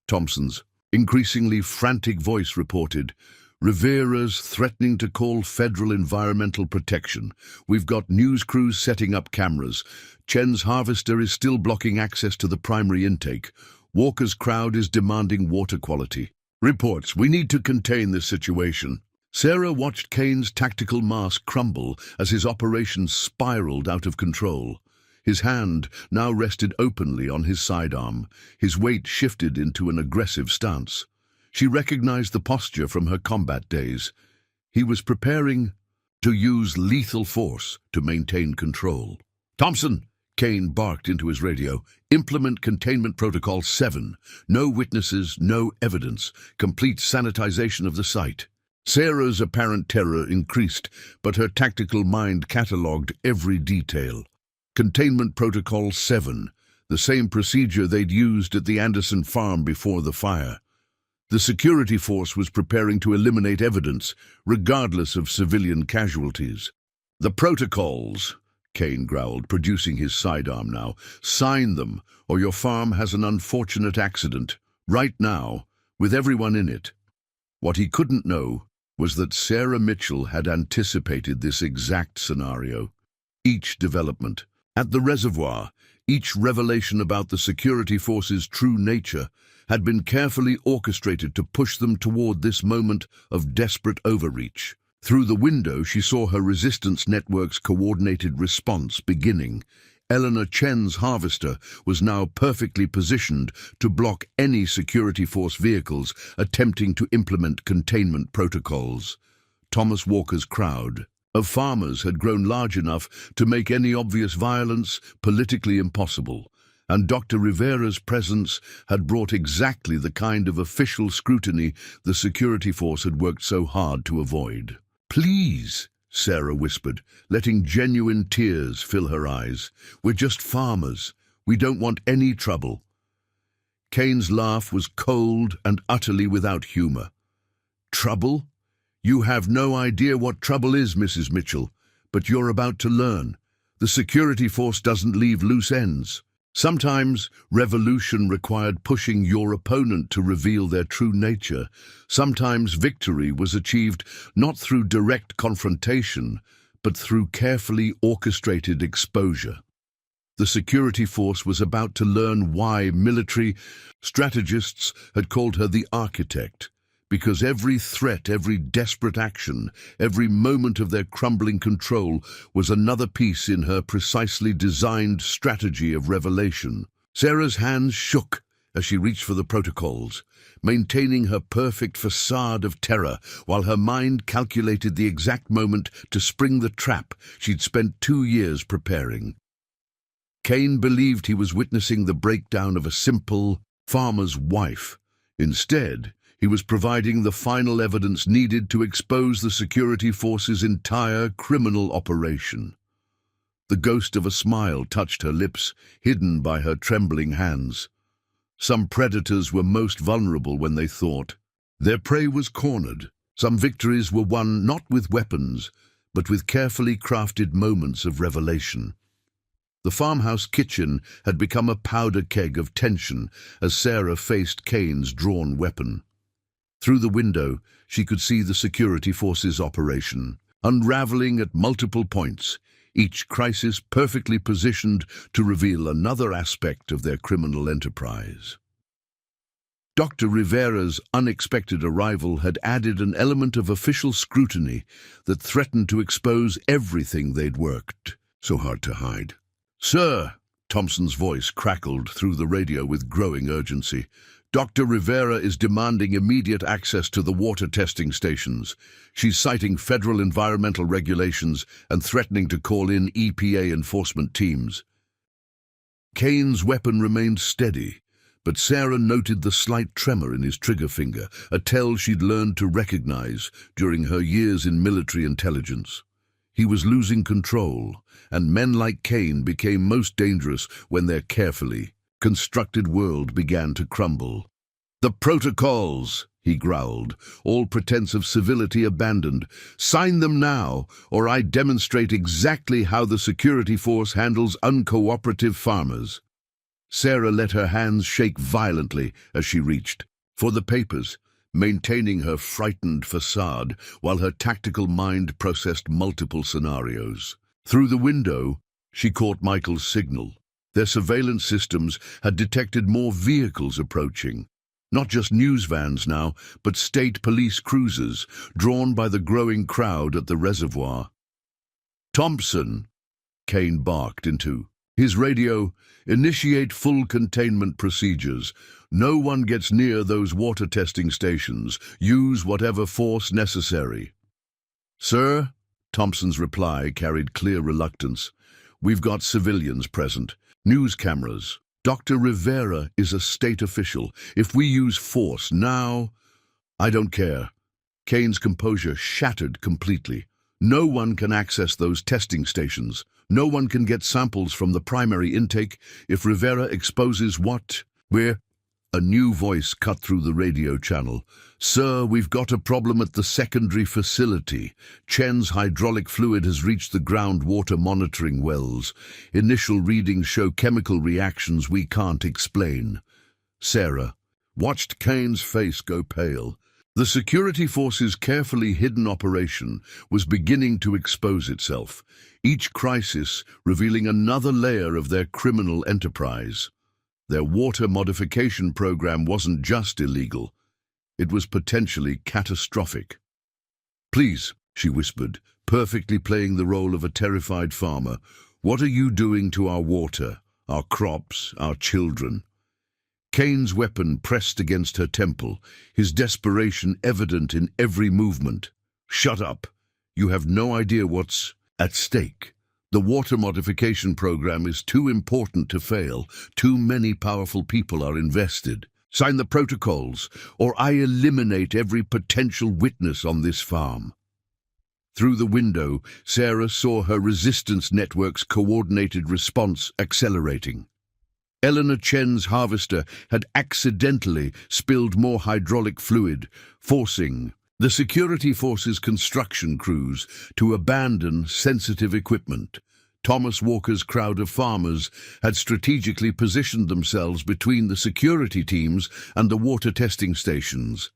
Thompson's increasingly frantic voice reported, "Rivera's threatening to call federal environmental protection. We've got news crews setting up cameras. Chen's harvester is still blocking access to the primary intake. Walker's crowd is demanding water quality. Reports, we need to contain this situation." Sarah watched Kane's tactical mask crumble as his operation spiraled out of control. His hand now rested openly on his sidearm. His weight shifted into an aggressive stance. She recognized the posture from her combat days. He was preparing to use lethal force to maintain control. "Thompson!" Kane barked into his radio. Implement Containment Protocol 7. No witnesses, no evidence. Complete sanitization of the site. Sarah's apparent terror increased, but her tactical mind catalogued every detail. Containment Protocol 7. The same procedure they'd used at the Anderson farm before the fire. The security force was preparing to eliminate evidence, regardless of civilian casualties. "The protocols," Kane growled, producing his sidearm now. "Sign them, or your farm has an unfortunate accident. Right now, with everyone in it." What he couldn't know was that Sarah Mitchell had anticipated this exact scenario. Each development, at the reservoir, each revelation about the security force's true nature had been carefully orchestrated to push them toward this moment of desperate overreach. Through the window, she saw her resistance network's coordinated response beginning. Eleanor Chen's harvester was now perfectly positioned to block any security force vehicles attempting to implement containment protocols. Thomas Walker's crowd of farmers had grown large enough to make any obvious violence politically impossible, and Dr. Rivera's presence had brought exactly the kind of official scrutiny the security force had worked so hard to avoid. "Please," Sarah whispered, letting genuine tears fill her eyes. "We're just farmers. We don't want any trouble." Kane's laugh was cold and utterly without humor. "Trouble? You have no idea what trouble is, Mrs. Mitchell, but you're about to learn. The security force doesn't leave loose ends. Sometimes revolution required pushing your opponent to reveal their true nature. Sometimes victory was achieved not through direct confrontation, but through carefully orchestrated exposure." The security force was about to learn why military strategists had called her the architect, because every threat, every desperate action, every moment of their crumbling control was another piece in her precisely designed strategy of revelation. Sarah's hands shook as she reached for the protocols, maintaining her perfect facade of terror while her mind calculated the exact moment to spring the trap she'd spent 2 years preparing. Kane believed he was witnessing the breakdown of a simple farmer's wife. Instead, he was providing the final evidence needed to expose the security force's entire criminal operation. The ghost of a smile touched her lips, hidden by her trembling hands. Some predators were most vulnerable when they thought. Their prey was cornered. Some victories were won not with weapons, but with carefully crafted moments of revelation. The farmhouse kitchen had become a powder keg of tension as Sarah faced Kane's drawn weapon. Through the window, she could see the security force's operation, unraveling at multiple points, each crisis perfectly positioned to reveal another aspect of their criminal enterprise. Dr. Rivera's unexpected arrival had added an element of official scrutiny that threatened to expose everything they'd worked so hard to hide. "Sir," Thompson's voice crackled through the radio with growing urgency, "Dr. Rivera is demanding immediate access to the water testing stations. She's citing federal environmental regulations and threatening to call in EPA enforcement teams." Kane's weapon remained steady, but Sarah noted the slight tremor in his trigger finger, a tell she'd learned to recognize during her years in military intelligence. He was losing control, and men like Kane became most dangerous when their carefully constructed world began to crumble. "The protocols," he growled, all pretense of civility abandoned. "Sign them now, or I demonstrate exactly how the security force handles uncooperative farmers." Sarah let her hands shake violently as she reached for the papers, maintaining her frightened facade while her tactical mind processed multiple scenarios. Through the window, she caught Michael's signal. Their surveillance systems had detected more vehicles approaching. Not just news vans now, but state police cruisers, drawn by the growing crowd at the reservoir. "Thompson," Kane barked into his radio, "initiate full containment procedures. No one gets near those water testing stations. Use whatever force necessary." "Sir," Thompson's reply carried clear reluctance, We've got civilians present, news cameras. Dr. Rivera is a state official. If we use force now, I don't care. Kane's composure shattered completely. No one can access those testing stations. No one can get samples from the primary intake if Rivera exposes what we're... A new voice cut through the radio channel. Sir, we've got a problem at the secondary facility. Chen's hydraulic fluid has reached the groundwater monitoring wells. Initial readings show chemical reactions we can't explain. Sarah watched Kane's face go pale. The security force's carefully hidden operation was beginning to expose itself, each crisis revealing another layer of their criminal enterprise. Their water modification program wasn't just illegal, it was potentially catastrophic. Please, she whispered, perfectly playing the role of a terrified farmer, what are you doing to our water, our crops, our children? Kane's weapon pressed against her temple, his desperation evident in every movement. Shut up. You have no idea what's at stake. The water modification program is too important to fail. Too many powerful people are invested. Sign the protocols, or I eliminate every potential witness on this farm. Through the window, Sarah saw her resistance network's coordinated response accelerating. Eleanor Chen's harvester had accidentally spilled more hydraulic fluid, forcing the security force's construction crews to abandon sensitive equipment. Thomas Walker's crowd of farmers had strategically positioned themselves between the security teams and the water testing stations.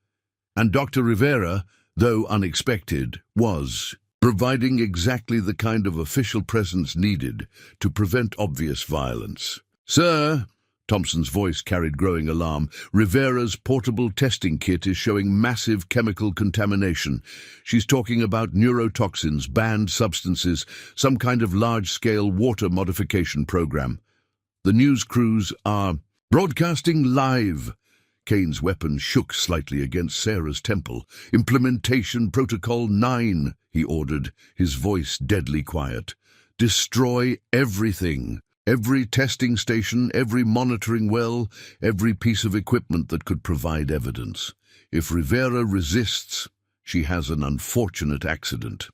And Dr. Rivera, though unexpected, was providing exactly the kind of official presence needed to prevent obvious violence. Sir, Thompson's voice carried growing alarm, Rivera's portable testing kit is showing massive chemical contamination. She's talking about neurotoxins, banned substances, some kind of large-scale water modification program. The news crews are broadcasting live. Kane's weapon shook slightly against Sarah's temple. Implementation Protocol 9, he ordered, his voice deadly quiet. Destroy everything. Every testing station, every monitoring well, every piece of equipment that could provide evidence. If Rivera resists, she has an unfortunate accident.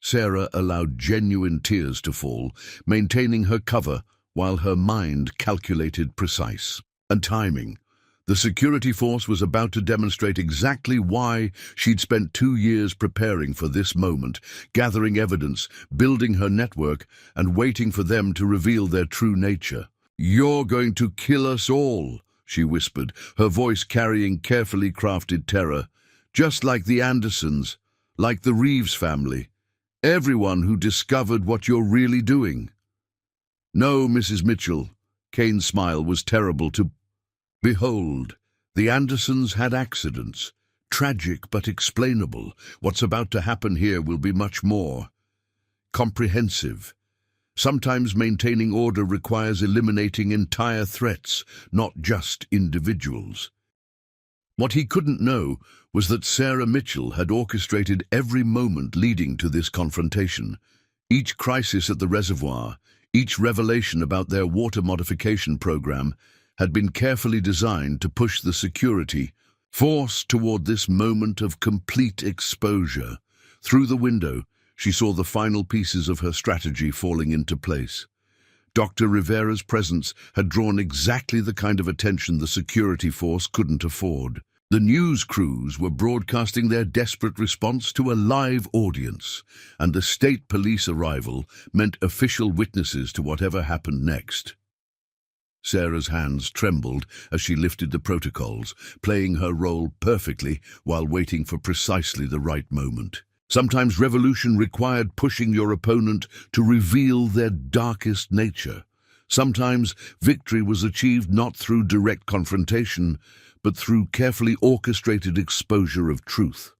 Sarah allowed genuine tears to fall, maintaining her cover while her mind calculated precise and timing. The security force was about to demonstrate exactly why she'd spent 2 years preparing for this moment, gathering evidence, building her network, and waiting for them to reveal their true nature. "You're going to kill us all," she whispered, her voice carrying carefully crafted terror. "Just like the Andersons, like the Reeves family. Everyone who discovered what you're really doing." "No, Mrs. Mitchell." Kane's smile was terrible to behold. The Andersons had accidents, tragic but explainable. What's about to happen here will be much more comprehensive. Sometimes maintaining order requires eliminating entire threats, not just individuals. What he couldn't know was that Sarah Mitchell had orchestrated every moment leading to this confrontation. Each crisis at the reservoir, each revelation about their water modification program had been carefully designed to push the security force toward this moment of complete exposure. Through the window, she saw the final pieces of her strategy falling into place. Dr. Rivera's presence had drawn exactly the kind of attention the security force couldn't afford. The news crews were broadcasting their desperate response to a live audience, and the state police arrival meant official witnesses to whatever happened next. Sarah's hands trembled as she lifted the protocols, playing her role perfectly while waiting for precisely the right moment. Sometimes revolution required pushing your opponent to reveal their darkest nature. Sometimes victory was achieved not through direct confrontation, but through carefully orchestrated exposure of truth.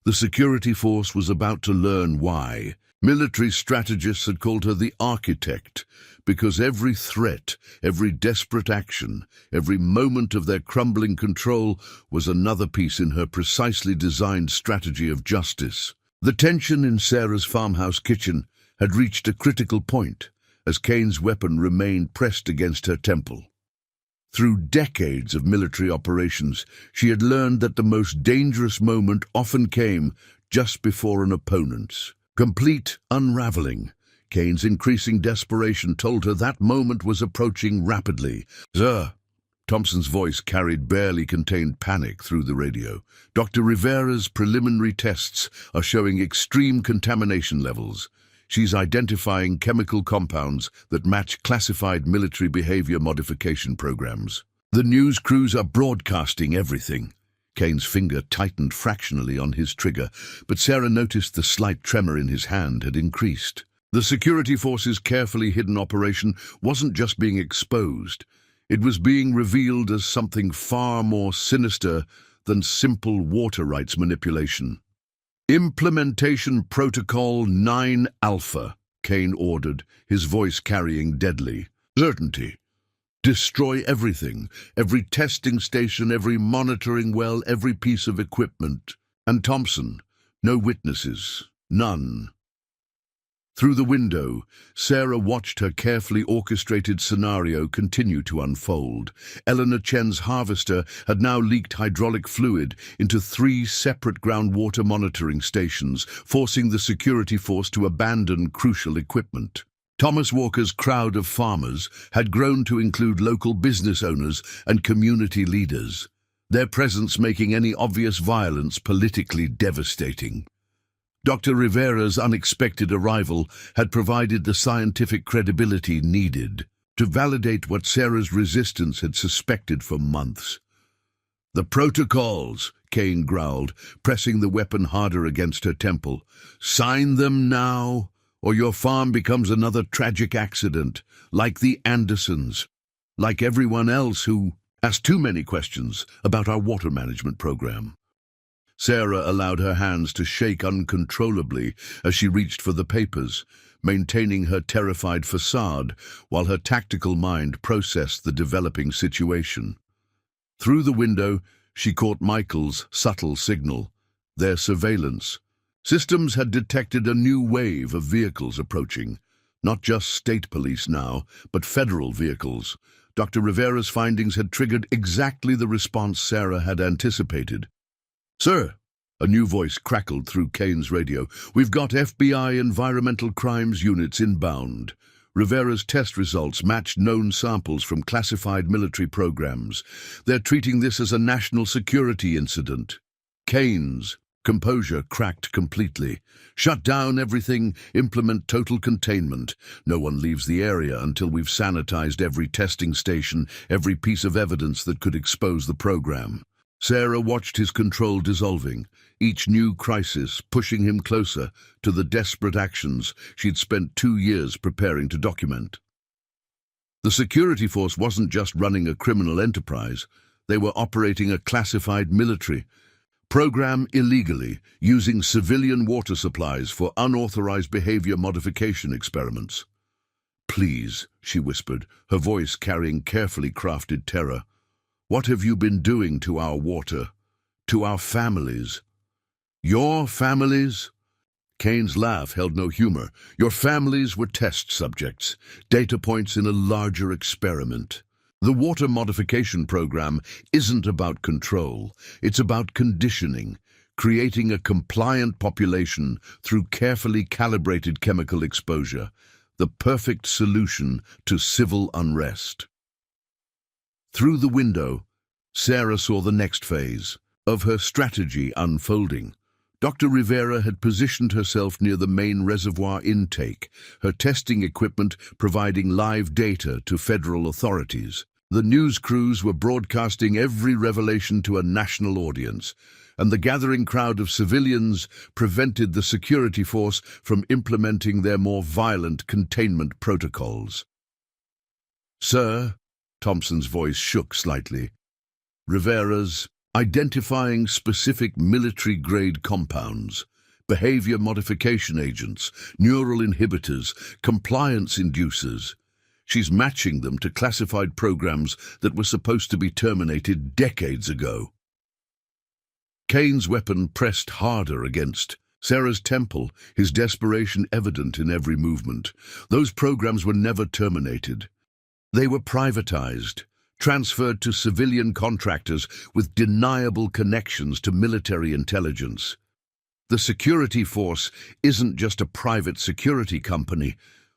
The security force was about to learn why. Military strategists had called her the architect, because every threat, every desperate action, every moment of their crumbling control was another piece in her precisely designed strategy of justice. The tension in Sarah's farmhouse kitchen had reached a critical point. as Kane's weapon remained pressed against her temple. Through decades of military operations, she had learned that the most dangerous moment often came just before an opponent's complete unraveling. Kane's increasing desperation told her that moment was approaching rapidly. "Sir," Thompson's voice carried barely contained panic through the radio. "Dr. Rivera's preliminary tests are showing extreme contamination levels. She's identifying chemical compounds that match classified military behavior modification programs. The news crews are broadcasting everything." Kane's finger tightened fractionally on his trigger, but Sarah noticed the slight tremor in his hand had increased. The security force's carefully hidden operation wasn't just being exposed. It was being revealed as something far more sinister than simple water rights manipulation. "Implementation Protocol 9 Alpha, Kane ordered, his voice carrying deadly certainty. "Destroy everything, every testing station, every monitoring well, every piece of equipment. And Thompson, no witnesses, none." Through the window, Sarah watched her carefully orchestrated scenario continue to unfold. Eleanor Chen's harvester had now leaked hydraulic fluid into 3 separate groundwater monitoring stations, forcing the security force to abandon crucial equipment. Thomas Walker's crowd of farmers had grown to include local business owners and community leaders, their presence making any obvious violence politically devastating. Dr. Rivera's unexpected arrival had provided the scientific credibility needed to validate what Sarah's resistance had suspected for months. "The protocols," Kane growled, pressing the weapon harder against her temple. "Sign them now, or your farm becomes another tragic accident, like the Andersons, like everyone else who asked too many questions about our water management program." Sarah allowed her hands to shake uncontrollably as she reached for the papers, maintaining her terrified facade while her tactical mind processed the developing situation. Through the window, she caught Michael's subtle signal, their surveillance. Systems had detected a new wave of vehicles approaching, not just state police now, but federal vehicles. Dr. Rivera's findings had triggered exactly the response Sarah had anticipated. "Sir," a new voice crackled through Kane's radio, "we've got FBI environmental crimes units inbound. Rivera's test results matched known samples from classified military programs. They're treating this as a national security incident." Kane's composure cracked completely. "Shut down everything, implement total containment. No one leaves the area until we've sanitized every testing station, every piece of evidence that could expose the program." Sarah watched his control dissolving, each new crisis pushing him closer to the desperate actions she'd spent 2 years preparing to document. The security force wasn't just running a criminal enterprise, they were operating a classified military program illegally, using civilian water supplies for unauthorized behavior modification experiments. "Please," she whispered, her voice carrying carefully crafted terror. "What have you been doing to our water, to our families?" "Your families?" Kane's laugh held no humor. "Your families were test subjects, data points in a larger experiment. The water modification program isn't about control, it's about conditioning, creating a compliant population through carefully calibrated chemical exposure, the perfect solution to civil unrest." Through the window, Sarah saw the next phase of her strategy unfolding. Dr. Rivera had positioned herself near the main reservoir intake, her testing equipment providing live data to federal authorities. The news crews were broadcasting every revelation to a national audience, and the gathering crowd of civilians prevented the security force from implementing their more violent containment protocols. "Sir," Thompson's voice shook slightly, "Rivera's identifying specific military-grade compounds, behavior modification agents, neural inhibitors, compliance inducers. She's matching them to classified programs that were supposed to be terminated decades ago." Kane's weapon pressed harder against Sarah's temple, his desperation evident in every movement. Those programs were never terminated. They were privatized, transferred to civilian contractors with deniable connections to military intelligence. The security force isn't just a private security company.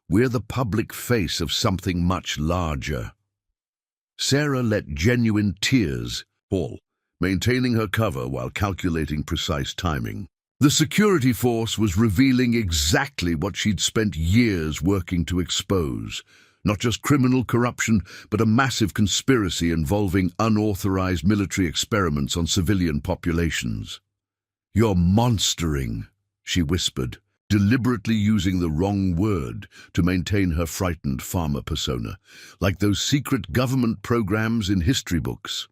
We're the public face of something much larger. Sarah let genuine tears fall, maintaining her cover while calculating precise timing. The security force was revealing exactly what she'd spent years working to expose. Not just criminal corruption, but a massive conspiracy involving unauthorized military experiments on civilian populations. "You're monstering," she whispered, deliberately using the wrong word to maintain her frightened farmer persona, like those secret government programs in history books.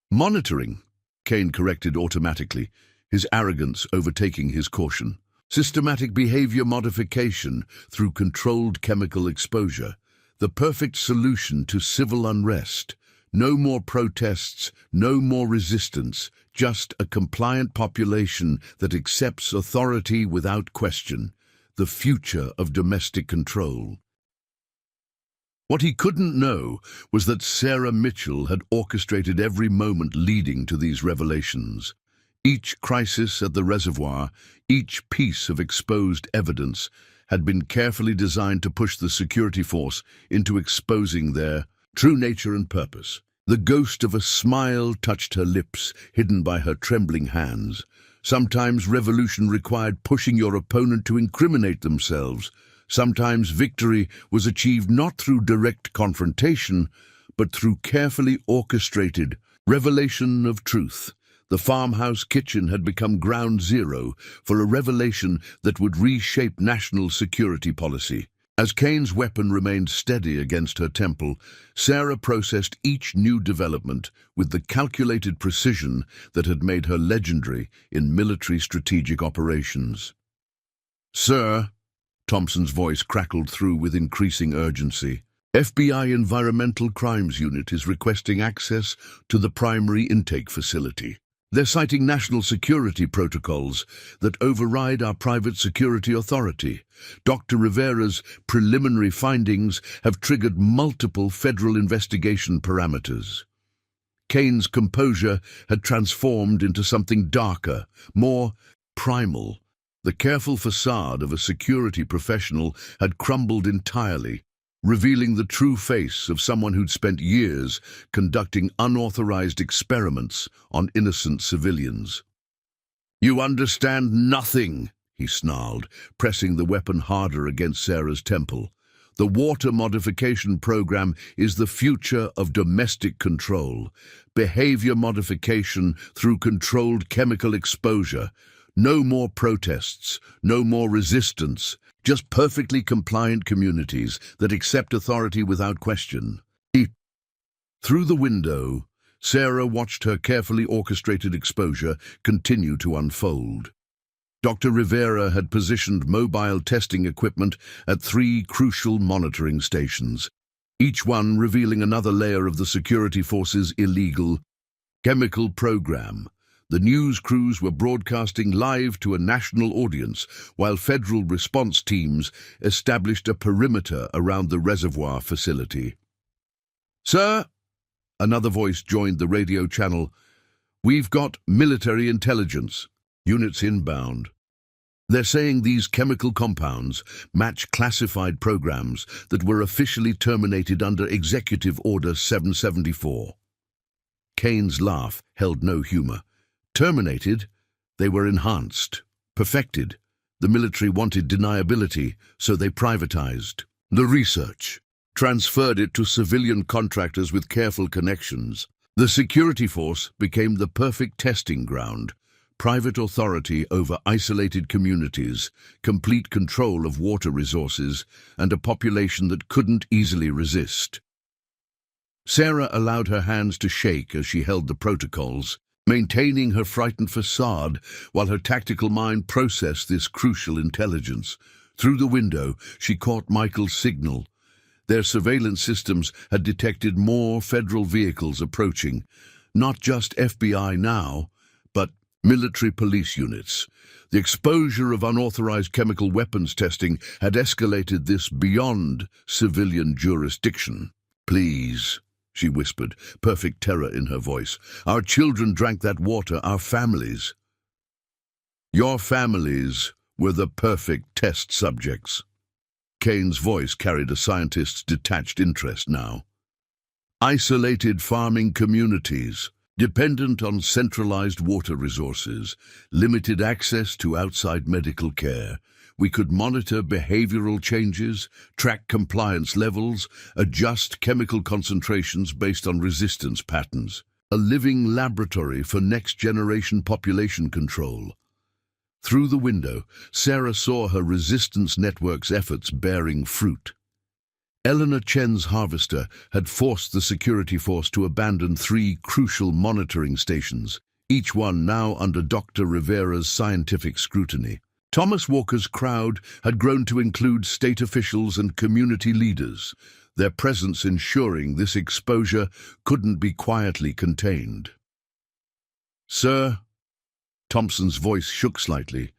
"Monitoring," Kane corrected automatically, his arrogance overtaking his caution. "Systematic behavior modification through controlled chemical exposure. The perfect solution to civil unrest. No more protests, no more resistance, just a compliant population that accepts authority without question. The future of domestic control." What he couldn't know was that Sarah Mitchell had orchestrated every moment leading to these revelations. Each crisis at the reservoir, each piece of exposed evidence, had been carefully designed to push the security force into exposing their true nature and purpose. The ghost of a smile touched her lips, hidden by her trembling hands. Sometimes revolution required pushing your opponent to incriminate themselves. Sometimes victory was achieved not through direct confrontation, but through carefully orchestrated revelation of truth. The farmhouse kitchen had become ground zero for a revelation that would reshape national security policy. As Kane's weapon remained steady against her temple, Sarah processed each new development with the calculated precision that had made her legendary in military strategic operations. "Sir," Thompson's voice crackled through with increasing urgency, "FBI Environmental Crimes Unit is requesting access to the primary intake facility. They're citing national security protocols that override our private security authority. Dr. Rivera's preliminary findings have triggered multiple federal investigation parameters." Kane's composure had transformed into something darker, more primal. The careful facade of a security professional had crumbled entirely, revealing the true face of someone who'd spent years conducting unauthorized experiments on innocent civilians. "You understand nothing," he snarled, pressing the weapon harder against Sarah's temple. "The water modification program is the future of domestic control. Behavior modification through controlled chemical exposure. No more protests, no more resistance. Just perfectly compliant communities that accept authority without question." Through the window, Sarah watched her carefully orchestrated exposure continue to unfold. Dr. Rivera had positioned mobile testing equipment at 3 crucial monitoring stations, each one revealing another layer of the security force's illegal chemical program. The news crews were broadcasting live to a national audience, while federal response teams established a perimeter around the reservoir facility. "Sir," another voice joined the radio channel, "we've got military intelligence. Units inbound. They're saying these chemical compounds match classified programs that were officially terminated under Executive Order 774. Kane's laugh held no humor. Terminated? They were enhanced, perfected. The military wanted deniability, so they privatized the research, transferred it to civilian contractors with careful connections. The security force became the perfect testing ground. Private authority over isolated communities, complete control of water resources, and a population that couldn't easily resist. Sarah allowed her hands to shake as she held the protocols, maintaining her frightened facade while her tactical mind processed this crucial intelligence. Through the window, she caught Michael's signal. Their surveillance systems had detected more federal vehicles approaching. Not just FBI now, but military police units. The exposure of unauthorized chemical weapons testing had escalated this beyond civilian jurisdiction. "Please," she whispered, perfect terror in her voice. "Our children drank that water, our families." "Your families were the perfect test subjects." Kane's voice carried a scientist's detached interest now. "Isolated farming communities, dependent on centralized water resources, limited access to outside medical care. We could monitor behavioral changes, track compliance levels, adjust chemical concentrations based on resistance patterns. A living laboratory for next-generation population control." Through the window, Sarah saw her resistance network's efforts bearing fruit. Eleanor Chen's harvester had forced the security force to abandon 3 crucial monitoring stations, each one now under Dr. Rivera's scientific scrutiny. Thomas Walker's crowd had grown to include state officials and community leaders, their presence ensuring this exposure couldn't be quietly contained. "Sir," Thompson's voice shook slightly,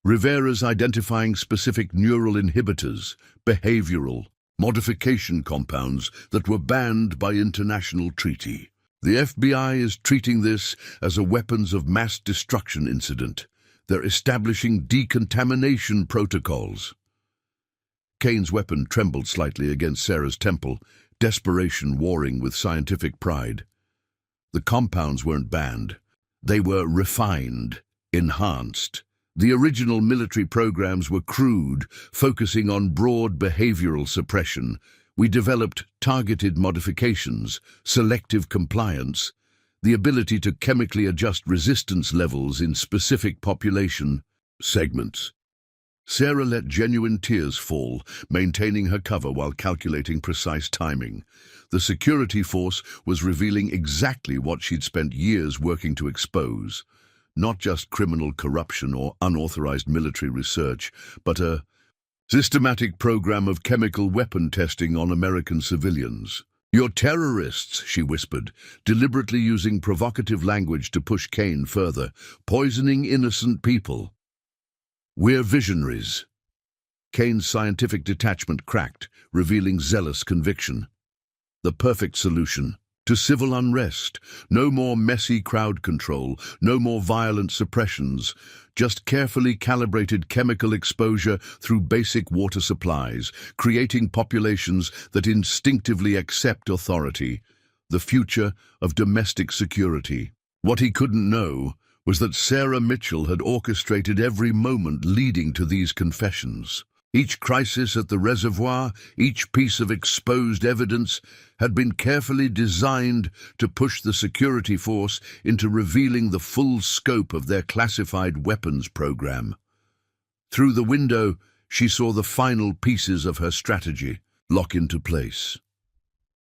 "Rivera's identifying specific neural inhibitors, behavioral modification compounds that were banned by international treaty. The FBI is treating this as a weapons of mass destruction incident. They're establishing decontamination protocols." Kane's weapon trembled slightly against Sarah's temple, desperation warring with scientific pride. The compounds weren't banned. They were refined, enhanced. The original military programs were crude, focusing on broad behavioral suppression. We developed targeted modifications, selective compliance, the ability to chemically adjust resistance levels in specific population segments. Sarah let genuine tears fall, maintaining her cover while calculating precise timing. The security force was revealing exactly what she'd spent years working to expose. Not just criminal corruption or unauthorized military research, but a systematic program of chemical weapon testing on American civilians. "You're terrorists," she whispered, deliberately using provocative language to push Kane further, "poisoning innocent people." "We're visionaries." Kane's scientific detachment cracked, revealing zealous conviction. The perfect solution to civil unrest. No more messy crowd control, no more violent suppressions, just carefully calibrated chemical exposure through basic water supplies, creating populations that instinctively accept authority. The future of domestic security. What he couldn't know was that Sarah Mitchell had orchestrated every moment leading to these confessions. Each crisis at the reservoir, each piece of exposed evidence, had been carefully designed to push the security force into revealing the full scope of their classified weapons program. Through the window, she saw the final pieces of her strategy lock into place.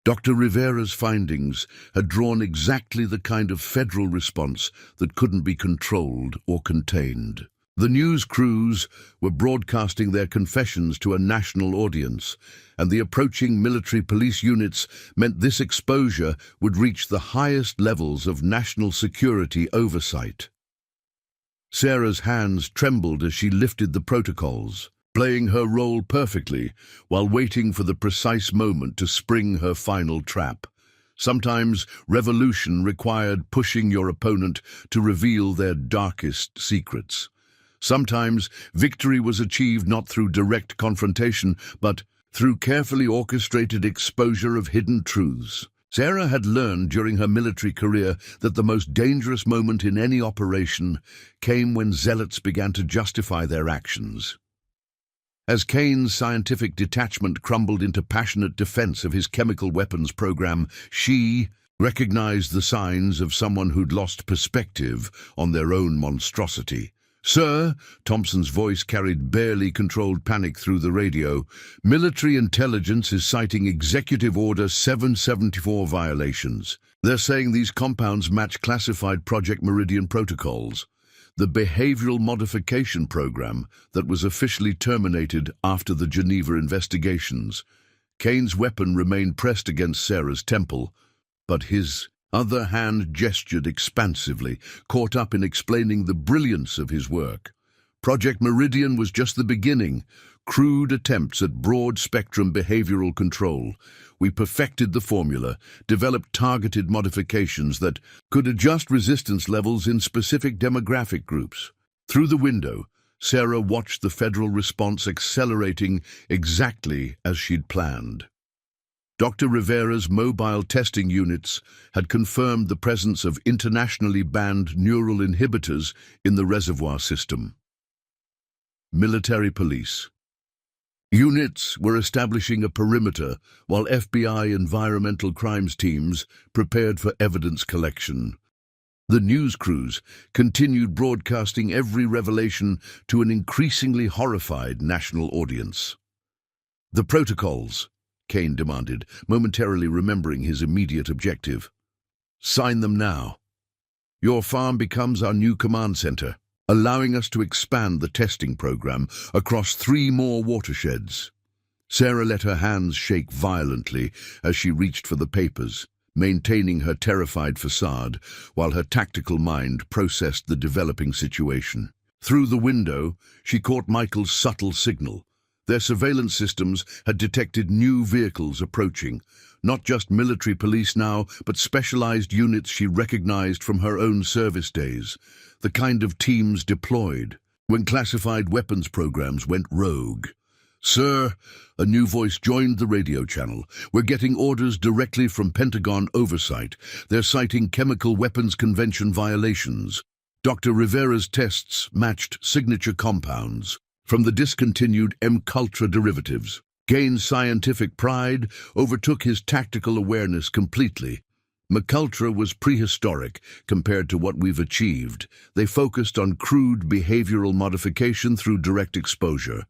Dr. Rivera's findings had drawn exactly the kind of federal response that couldn't be controlled or contained. The news crews were broadcasting their confessions to a national audience, and the approaching military police units meant this exposure would reach the highest levels of national security oversight. Sarah's hands trembled as she lifted the protocols, playing her role perfectly while waiting for the precise moment to spring her final trap. Sometimes revolution required pushing your opponent to reveal their darkest secrets. Sometimes victory was achieved not through direct confrontation, but through carefully orchestrated exposure of hidden truths. Sarah had learned during her military career that the most dangerous moment in any operation came when zealots began to justify their actions. As Kane's scientific detachment crumbled into passionate defense of his chemical weapons program, she recognized the signs of someone who'd lost perspective on their own monstrosity. "Sir," Thompson's voice carried barely controlled panic through the radio, "military intelligence is citing Executive Order 774 violations. They're saying these compounds match classified Project Meridian protocols, the behavioral modification program that was officially terminated after the Geneva investigations." Kane's weapon remained pressed against Sarah's temple, but his Other hand gestured expansively, caught up in explaining the brilliance of his work. Project Meridian was just the beginning, crude attempts at broad-spectrum behavioral control. We perfected the formula, developed targeted modifications that could adjust resistance levels in specific demographic groups. Through the window, Sarah watched the federal response accelerating exactly as she'd planned. Dr. Rivera's mobile testing units had confirmed the presence of internationally banned neural inhibitors in the reservoir system. Military police. Units were establishing a perimeter while FBI environmental crimes teams prepared for evidence collection. The news crews continued broadcasting every revelation to an increasingly horrified national audience. "The protocols," Kane demanded, momentarily remembering his immediate objective. "Sign them now. Your farm becomes our new command center, allowing us to expand the testing program across 3 more watersheds." Sarah let her hands shake violently as she reached for the papers, maintaining her terrified facade while her tactical mind processed the developing situation. Through the window, she caught Michael's subtle signal. Their surveillance systems had detected new vehicles approaching, not just military police now, but specialized units she recognized from her own service days, the kind of teams deployed when classified weapons programs went rogue. "Sir," a new voice joined the radio channel. "We're getting orders directly from Pentagon oversight. They're citing chemical weapons convention violations. Dr. Rivera's tests matched signature compounds from the discontinued M-cultra derivatives. Kane's scientific pride overtook his tactical awareness completely. M-cultra was prehistoric compared to what we've achieved. They focused on crude behavioral modification through direct exposure.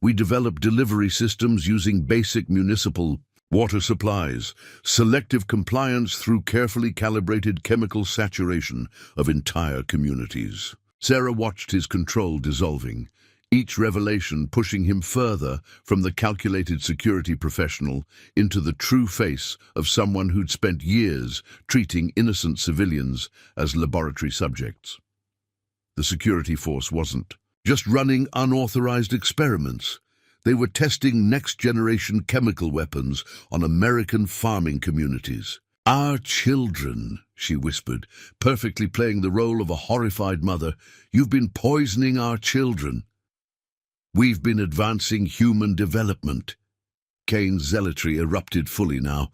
We developed delivery systems using basic municipal water supplies, selective compliance through carefully calibrated chemical saturation of entire communities." Sarah watched his control dissolving, each revelation pushing him further from the calculated security professional into the true face of someone who'd spent years treating innocent civilians as laboratory subjects. The security force wasn't just running unauthorized experiments. They were testing next-generation chemical weapons on American farming communities. "Our children," she whispered, perfectly playing the role of a horrified mother. "You've been poisoning our children." "We've been advancing human development." Kane's zealotry erupted fully now.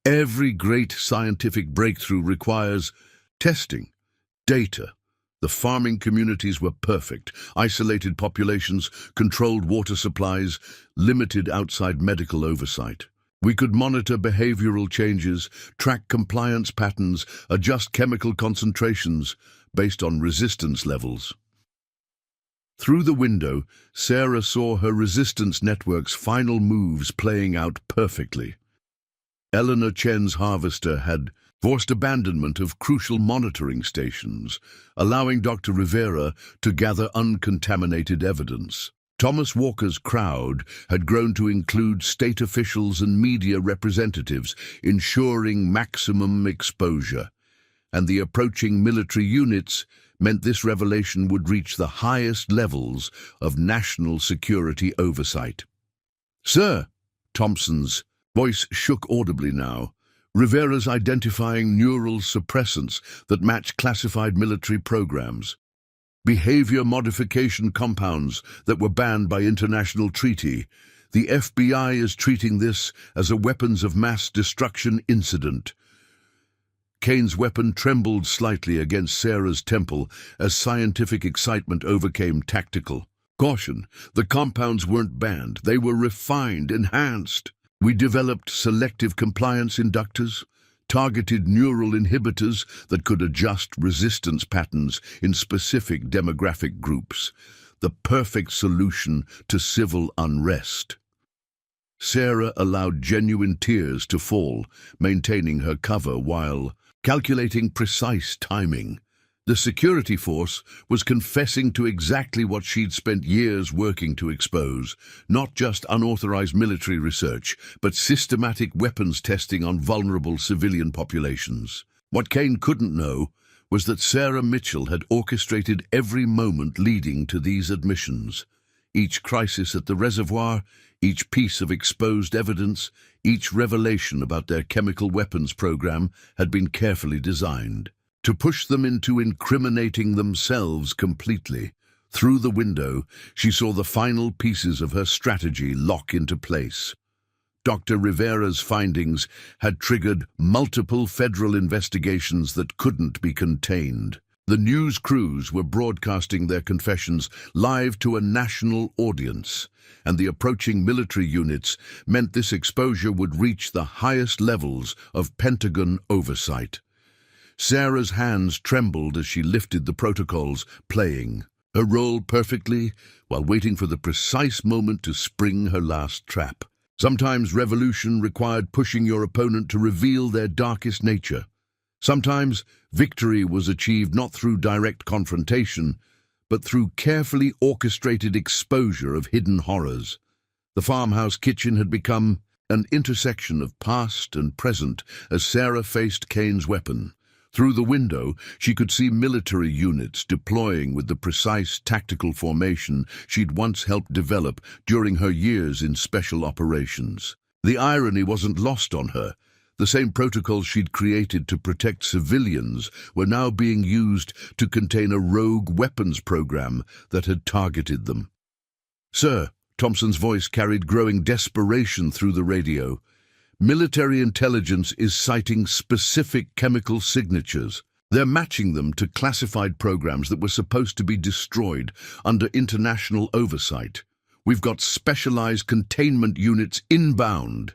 "Every great scientific breakthrough requires testing, data." The farming communities were perfect. Isolated populations, controlled water supplies, limited outside medical oversight. We could monitor behavioral changes, track compliance patterns, adjust chemical concentrations based on resistance levels. Through the window, Sarah saw her resistance network's final moves playing out perfectly. Eleanor Chen's harvester had forced abandonment of crucial monitoring stations, allowing Dr. Rivera to gather uncontaminated evidence. Thomas Walker's crowd had grown to include state officials and media representatives, ensuring maximum exposure. And the approaching military units meant this revelation would reach the highest levels of national security oversight. "Sir," Thompson's voice shook audibly now, "Rivera's identifying neural suppressants that match classified military programs. Behavior modification compounds that were banned by international treaty. The FBI is treating this as a weapons of mass destruction incident." Kane's weapon trembled slightly against Sarah's temple as scientific excitement overcame tactical caution. The compounds weren't banned. They were refined, enhanced. We developed selective compliance inductors, targeted neural inhibitors that could adjust resistance patterns in specific demographic groups. The perfect solution to civil unrest. Sarah allowed genuine tears to fall, maintaining her cover while calculating precise timing. The security force was confessing to exactly what she'd spent years working to expose, not just unauthorized military research, but systematic weapons testing on vulnerable civilian populations. What Kane couldn't know was that Sarah Mitchell had orchestrated every moment leading to these admissions. Each crisis at the reservoir, each piece of exposed evidence, each revelation about their chemical weapons program had been carefully designed to push them into incriminating themselves completely. Through the window, she saw the final pieces of her strategy lock into place. Dr. Rivera's findings had triggered multiple federal investigations that couldn't be contained. The news crews were broadcasting their confessions live to a national audience, and the approaching military units meant this exposure would reach the highest levels of Pentagon oversight. Sarah's hands trembled as she lifted the protocols, playing her role perfectly while waiting for the precise moment to spring her last trap. Sometimes revolution required pushing your opponent to reveal their darkest nature. Sometimes victory was achieved not through direct confrontation, but through carefully orchestrated exposure of hidden horrors. The farmhouse kitchen had become an intersection of past and present as Sarah faced Kane's weapon. Through the window, she could see military units deploying with the precise tactical formation she'd once helped develop during her years in special operations. The irony wasn't lost on her. The same protocols she'd created to protect civilians were now being used to contain a rogue weapons program that had targeted them. "Sir," Thompson's voice carried growing desperation through the radio. "Military intelligence is citing specific chemical signatures. They're matching them to classified programs that were supposed to be destroyed under international oversight. We've got specialized containment units inbound."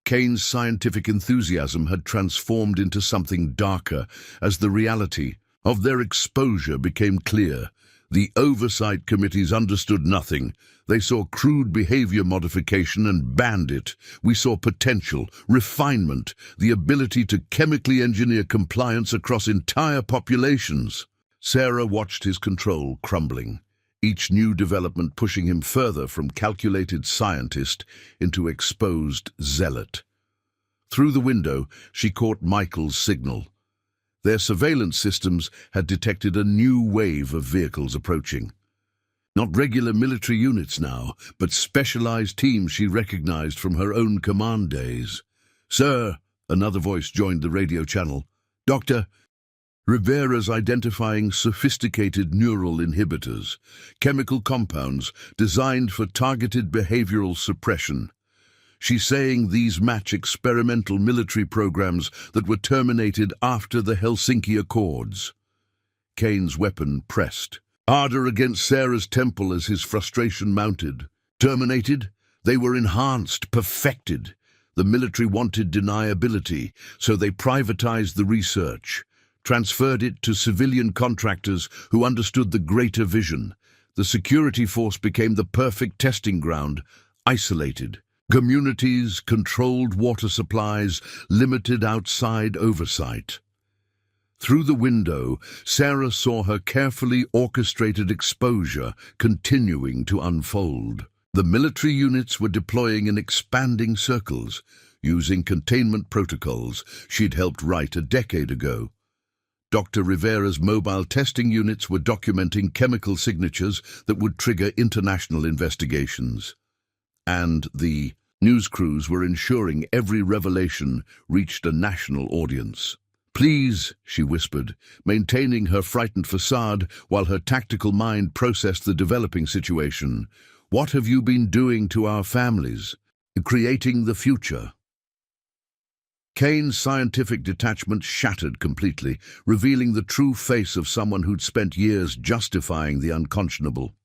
Kane's scientific enthusiasm had transformed into something darker as the reality of their exposure became clear. The oversight committees understood nothing. They saw crude behavior modification and banned it. We saw potential, refinement, the ability to chemically engineer compliance across entire populations. Sarah watched his control crumbling, each new development pushing him further from calculated scientist into exposed zealot. Through the window, she caught Michael's signal. Their surveillance systems had detected a new wave of vehicles approaching. Not regular military units now, but specialized teams she recognized from her own command days. "Sir," another voice joined the radio channel. "Dr. Rivera's identifying sophisticated neural inhibitors, chemical compounds designed for targeted behavioral suppression. She's saying these match experimental military programs that were terminated after the Helsinki Accords." Kane's weapon pressed harder against Sarah's temple as his frustration mounted. Terminated? They were enhanced, perfected. The military wanted deniability, so they privatized the research, transferred it to civilian contractors who understood the greater vision. The security force became the perfect testing ground, isolated. Communities, controlled water supplies, limited outside oversight. Through the window, Sarah saw her carefully orchestrated exposure continuing to unfold. The military units were deploying in expanding circles, using containment protocols she'd helped write a decade ago. Dr. Rivera's mobile testing units were documenting chemical signatures that would trigger international investigations. And the news crews were ensuring every revelation reached a national audience. "Please," she whispered, maintaining her frightened facade while her tactical mind processed the developing situation. "What have you been doing to our families? Creating the future?" Kane's scientific detachment shattered completely, revealing the true face of someone who'd spent years justifying the unconscionable.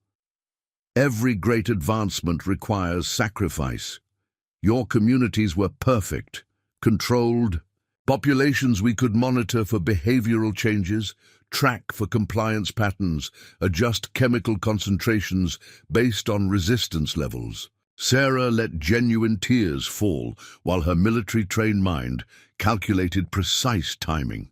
"Every great advancement requires sacrifice. Your communities were perfect, controlled, populations we could monitor for behavioral changes, track for compliance patterns, adjust chemical concentrations based on resistance levels." Sarah let genuine tears fall while her military-trained mind calculated precise timing.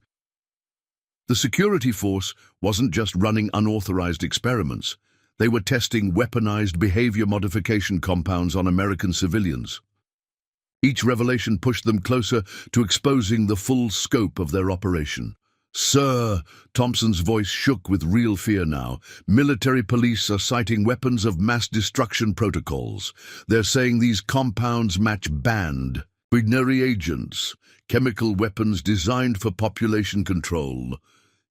The security force wasn't just running unauthorized experiments. They were testing weaponized behavior modification compounds on American civilians. Each revelation pushed them closer to exposing the full scope of their operation. "Sir," Thompson's voice shook with real fear now, "military police are citing weapons of mass destruction protocols. They're saying these compounds match banned, binary agents, chemical weapons designed for population control."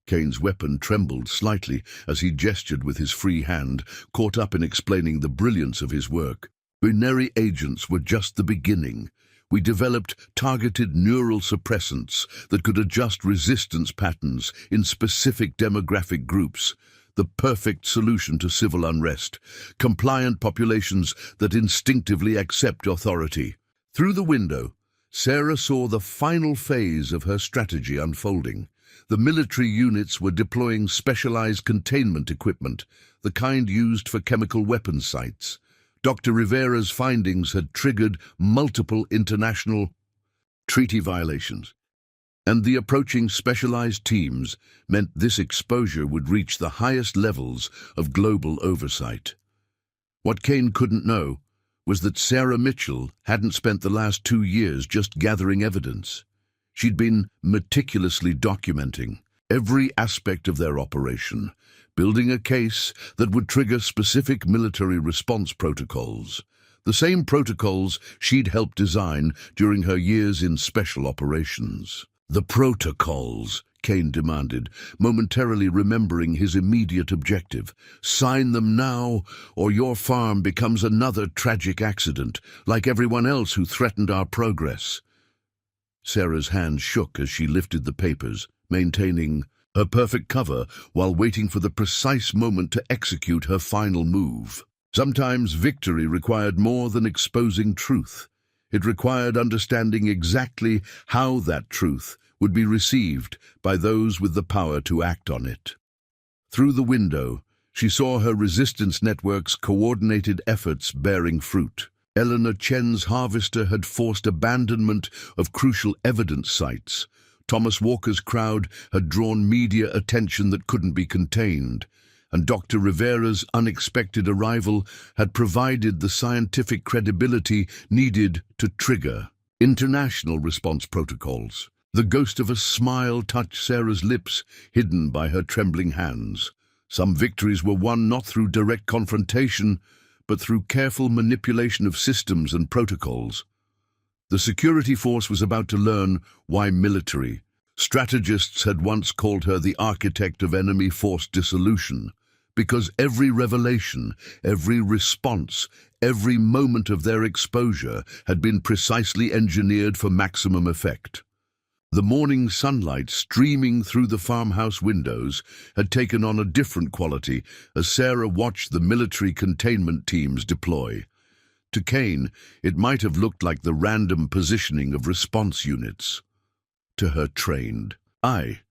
Kane's weapon trembled slightly as he gestured with his free hand, caught up in explaining the brilliance of his work. "Binary agents were just the beginning. We developed targeted neural suppressants that could adjust resistance patterns in specific demographic groups, the perfect solution to civil unrest, compliant populations that instinctively accept authority." Through the window, Sarah saw the final phase of her strategy unfolding. The military units were deploying specialized containment equipment, the kind used for chemical weapons sites. Dr. Rivera's findings had triggered multiple international treaty violations, and the approaching specialized teams meant this exposure would reach the highest levels of global oversight. What Kane couldn't know was that Sarah Mitchell hadn't spent the last 2 years just gathering evidence. She'd been meticulously documenting every aspect of their operation, building a case that would trigger specific military response protocols, the same protocols she'd helped design during her years in special operations. "The protocols," Kane demanded, momentarily remembering his immediate objective. "Sign them now, or your farm becomes another tragic accident, like everyone else who threatened our progress." Sarah's hand shook as she lifted the papers, maintaining her perfect cover while waiting for the precise moment to execute her final move. Sometimes victory required more than exposing truth. It required understanding exactly how that truth would be received by those with the power to act on it. Through the window, she saw her resistance network's coordinated efforts bearing fruit. Eleanor Chen's harvester had forced abandonment of crucial evidence sites. Thomas Walker's crowd had drawn media attention that couldn't be contained, and Dr. Rivera's unexpected arrival had provided the scientific credibility needed to trigger international response protocols. The ghost of a smile touched Sarah's lips, hidden by her trembling hands. Some victories were won not through direct confrontation, but through careful manipulation of systems and protocols. The security force was about to learn why military strategists had once called her the architect of enemy force dissolution, because every revelation, every response, every moment of their exposure had been precisely engineered for maximum effect. The morning sunlight streaming through the farmhouse windows had taken on a different quality as Sarah watched the military containment teams deploy. To Kane, it might have looked like the random positioning of response units. To her trained eye,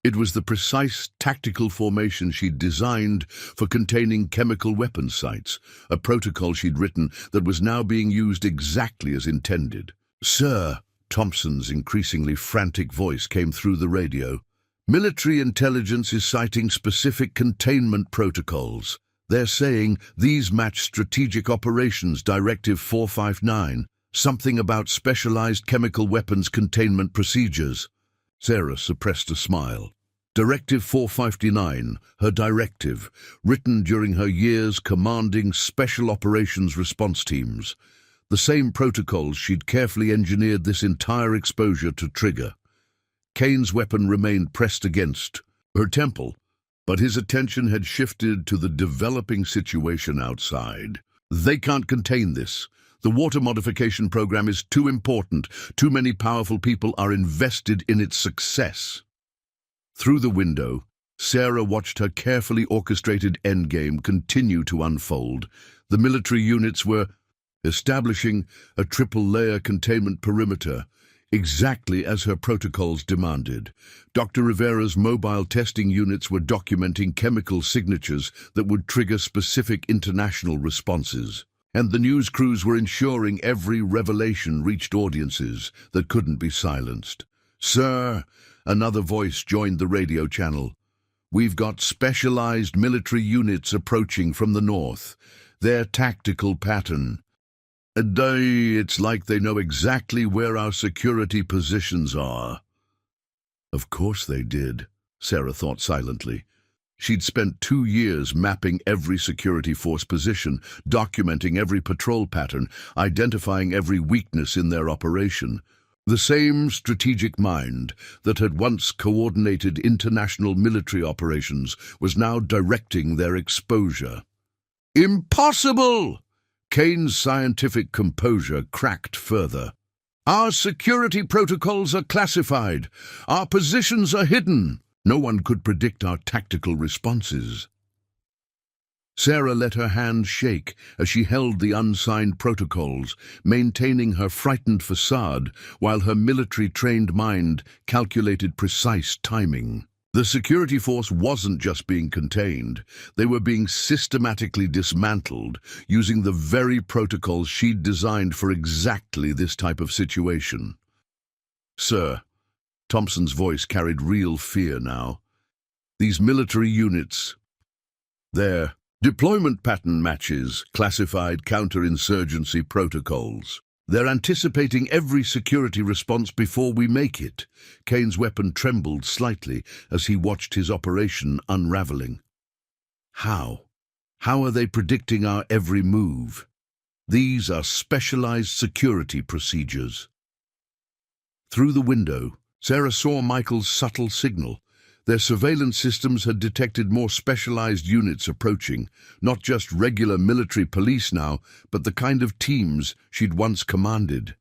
it was the precise tactical formation she'd designed for containing chemical weapons sites, a protocol she'd written that was now being used exactly as intended. "Sir," Thompson's increasingly frantic voice came through the radio, "military intelligence is citing specific containment protocols. They're saying these match Strategic Operations Directive 459, something about specialized chemical weapons containment procedures." Sarah suppressed a smile. Directive 459, her directive, written during her years commanding Special Operations Response Teams. The same protocols she'd carefully engineered this entire exposure to trigger. Kane's weapon remained pressed against her temple, but his attention had shifted to the developing situation outside. "They can't contain this. The water modification program is too important. Too many powerful people are invested in its success." Through the window, Sarah watched her carefully orchestrated endgame continue to unfold. The military units were establishing a triple-layer containment perimeter, exactly as her protocols demanded. Dr. Rivera's mobile testing units were documenting chemical signatures that would trigger specific international responses. And the news crews were ensuring every revelation reached audiences that couldn't be silenced. "Sir," another voice joined the radio channel, "we've got specialized military units approaching from the north. Their tactical pattern It's like they know exactly where our security positions are. Of course they did, Sarah thought silently. She'd spent 2 years mapping every security force position, documenting every patrol pattern, identifying every weakness in their operation. The same strategic mind that had once coordinated international military operations was now directing their exposure. Impossible! Kane's scientific composure cracked further. Our security protocols are classified. Our positions are hidden. No one could predict our tactical responses. Sarah let her hand shake as she held the unsigned protocols, maintaining her frightened facade while her military-trained mind calculated precise timing. The security force wasn't just being contained, they were being systematically dismantled using the very protocols she'd designed for exactly this type of situation. "Sir," Thompson's voice carried real fear now. "These military units, their deployment pattern matches classified counterinsurgency protocols. They're anticipating every security response before we make it." Kane's weapon trembled slightly as he watched his operation unraveling. How? How are they predicting our every move? These are specialized security procedures. Through the window, Sarah saw Michael's subtle signal. Their surveillance systems had detected more specialized units approaching, not just regular military police now, but the kind of teams she'd once commanded.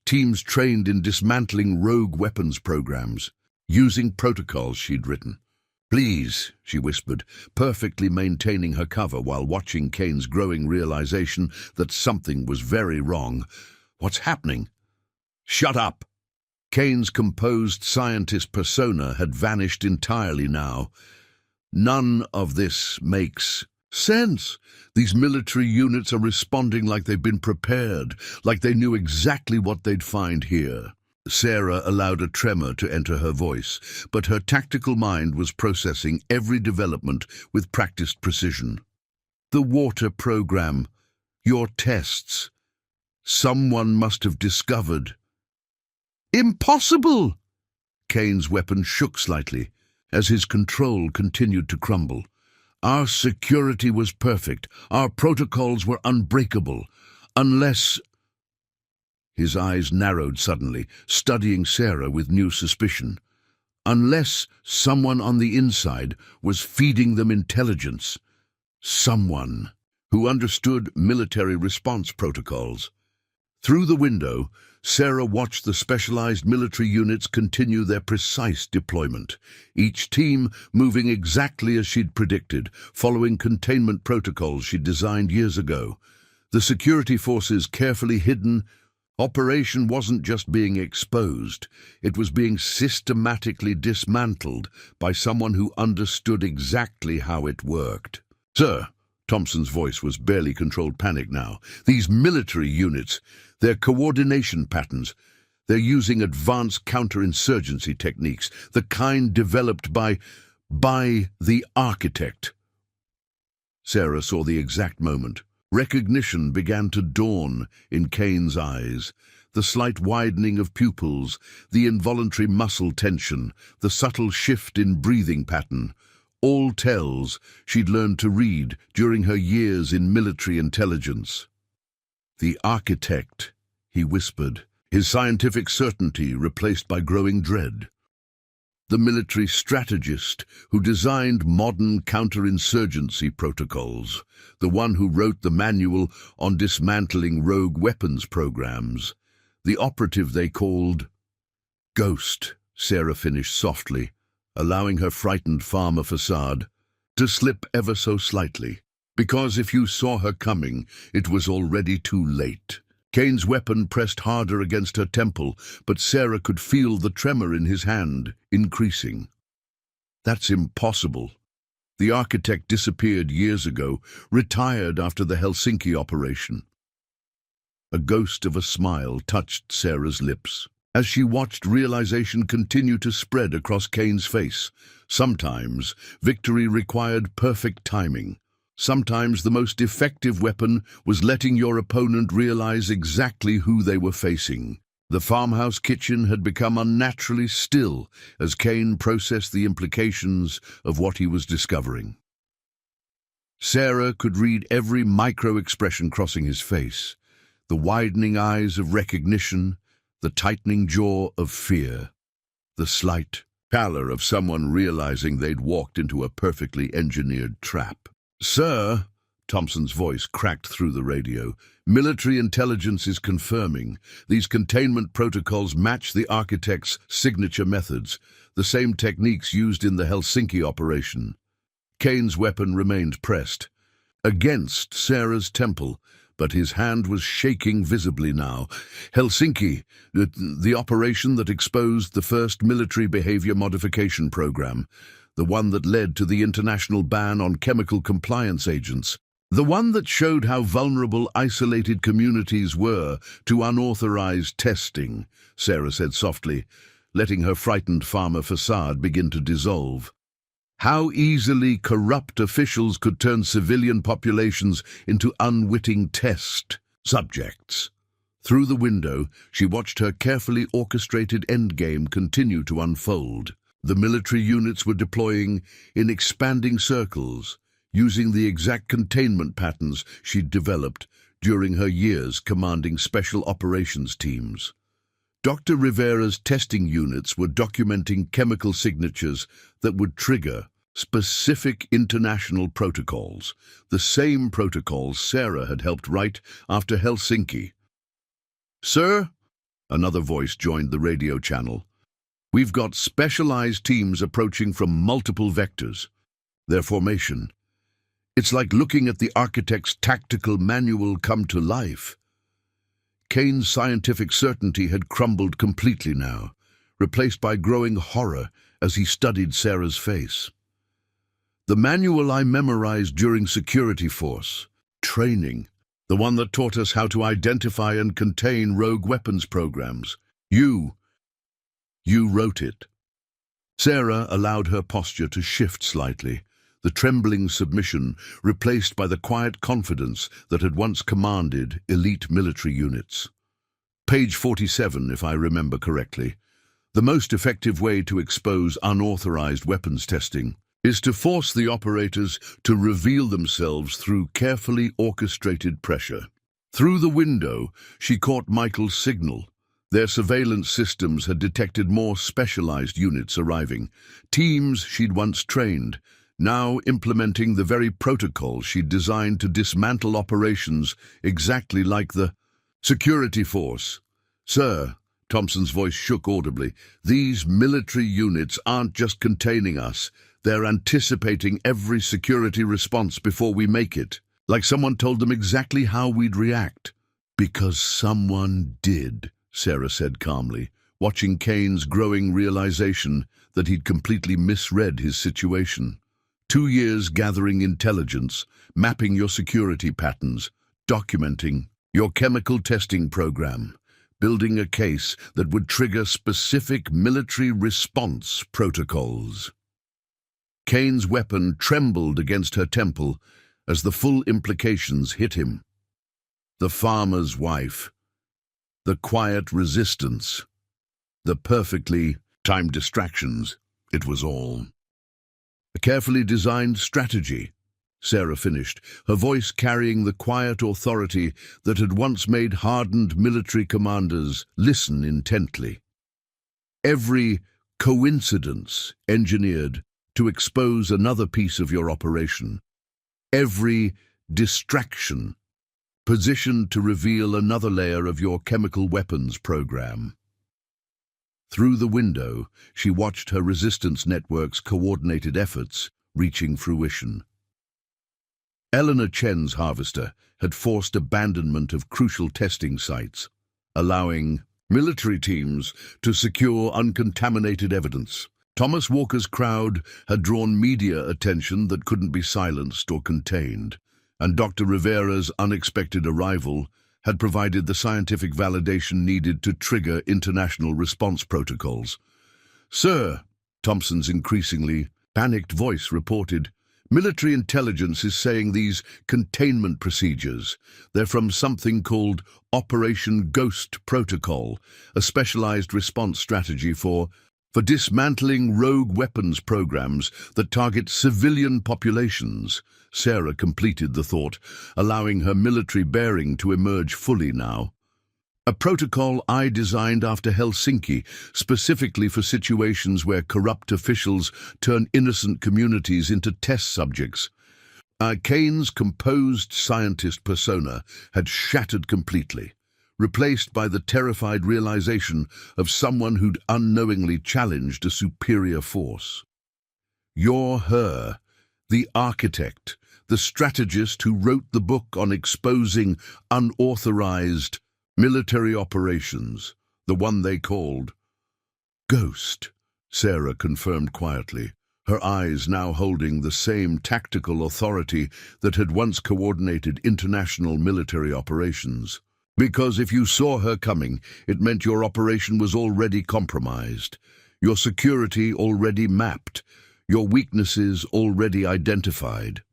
Teams trained in dismantling rogue weapons programs, using protocols she'd written. "Please," she whispered, perfectly maintaining her cover while watching Kane's growing realization that something was very wrong. "What's happening?" "Shut up!" Kane's composed scientist persona had vanished entirely now. "None of this makes sense. These military units are responding like they've been prepared, like they knew exactly what they'd find here." Sarah allowed a tremor to enter her voice, but her tactical mind was processing every development with practiced precision. "The water program, your tests. Someone must have discovered." "Impossible!" Kane's weapon shook slightly as his control continued to crumble. "Our security was perfect. Our protocols were unbreakable. Unless—" His eyes narrowed suddenly, studying Sarah with new suspicion. "Unless someone on the inside was feeding them intelligence. Someone who understood military response protocols." Through the window, Sarah watched the specialized military units continue their precise deployment, each team moving exactly as she'd predicted, following containment protocols she'd designed years ago. The security force's carefully hidden operation wasn't just being exposed, it was being systematically dismantled by someone who understood exactly how it worked. "Sir," Thompson's voice was barely controlled panic now. "These military units, their coordination patterns, they're using advanced counterinsurgency techniques, the kind developed by the architect." Sarah saw the exact moment. Recognition began to dawn in Kane's eyes. The slight widening of pupils, the involuntary muscle tension, the subtle shift in breathing pattern. All tells she'd learned to read during her years in military intelligence. "The architect," he whispered, his scientific certainty replaced by growing dread. "The military strategist who designed modern counterinsurgency protocols, the one who wrote the manual on dismantling rogue weapons programs, the operative they called Ghost," Sarah finished softly, allowing her frightened farmer facade to slip ever so slightly. "Because if you saw her coming, it was already too late." Kane's weapon pressed harder against her temple, but Sarah could feel the tremor in his hand increasing. "That's impossible. The architect disappeared years ago, retired after the Helsinki operation." A ghost of a smile touched Sarah's lips as she watched realization continue to spread across Kane's face. Sometimes victory required perfect timing. Sometimes the most effective weapon was letting your opponent realize exactly who they were facing. The farmhouse kitchen had become unnaturally still as Kane processed the implications of what he was discovering. Sarah could read every micro-expression crossing his face, the widening eyes of recognition, the tightening jaw of fear, the slight pallor of someone realizing they'd walked into a perfectly engineered trap. "Sir," Thompson's voice cracked through the radio, "military intelligence is confirming these containment protocols match the architect's signature methods, the same techniques used in the Helsinki operation." Kane's weapon remained pressed against Sarah's temple, but his hand was shaking visibly now. Helsinki, the operation that exposed the first military behavior modification program, the one that led to the international ban on chemical compliance agents, the one that showed how vulnerable isolated communities were to unauthorized testing, Sarah said softly, letting her frightened farmer facade begin to dissolve. How easily corrupt officials could turn civilian populations into unwitting test subjects. Through the window, she watched her carefully orchestrated endgame continue to unfold. The military units were deploying in expanding circles, using the exact containment patterns she'd developed during her years commanding special operations teams. Dr. Rivera's testing units were documenting chemical signatures that would trigger specific international protocols, the same protocols Sarah had helped write after Helsinki. "Sir," another voice joined the radio channel, "we've got specialized teams approaching from multiple vectors. Their formation, it's like looking at the architect's tactical manual come to life." Kane's scientific certainty had crumbled completely now, replaced by growing horror as he studied Sarah's face. "The manual I memorized during Security Force training, the one that taught us how to identify and contain rogue weapons programs. You wrote it." Sarah allowed her posture to shift slightly, the trembling submission replaced by the quiet confidence that had once commanded elite military units. Page 47, if I remember correctly. "The most effective way to expose unauthorized weapons testing is to force the operators to reveal themselves through carefully orchestrated pressure." Through the window, she caught Michael's signal. Their surveillance systems had detected more specialized units arriving, teams she'd once trained, now implementing the very protocol she'd designed to dismantle operations exactly like the Security Force. "Sir," Thompson's voice shook audibly, "these military units aren't just containing us, they're anticipating every security response before we make it, like someone told them exactly how we'd react." "Because someone did," Sarah said calmly, watching Kane's growing realization that he'd completely misread his situation. 2 years gathering intelligence, mapping your security patterns, documenting your chemical testing program, building a case that would trigger specific military response protocols. Kane's weapon trembled against her temple as the full implications hit him. The farmer's wife, the quiet resistance, the perfectly timed distractions, it was all a carefully designed strategy, Sarah finished, her voice carrying the quiet authority that had once made hardened military commanders listen intently. Every coincidence engineered to expose another piece of your operation. Every distraction positioned to reveal another layer of your chemical weapons program. Through the window, she watched her resistance network's coordinated efforts reaching fruition. Eleanor Chen's harvester had forced abandonment of crucial testing sites, allowing military teams to secure uncontaminated evidence. Thomas Walker's crowd had drawn media attention that couldn't be silenced or contained, and Dr. Rivera's unexpected arrival had provided the scientific validation needed to trigger international response protocols. "Sir," Thompson's increasingly panicked voice reported, Military intelligence is saying these containment procedures, they're from something called Operation Ghost Protocol, a specialized response strategy for dismantling rogue weapons programs that target civilian populations. Sarah completed the thought, allowing her military bearing to emerge fully now. A protocol I designed after Helsinki, specifically for situations where corrupt officials turn innocent communities into test subjects. Kane's composed scientist persona had shattered completely, replaced by the terrified realization of someone who'd unknowingly challenged a superior force. You're her, the architect, the strategist who wrote the book on exposing unauthorized military operations, the one they called Ghost, Sarah confirmed quietly, her eyes now holding the same tactical authority that had once coordinated international military operations. Because if you saw her coming, it meant your operation was already compromised, your security already mapped, your weaknesses already identified.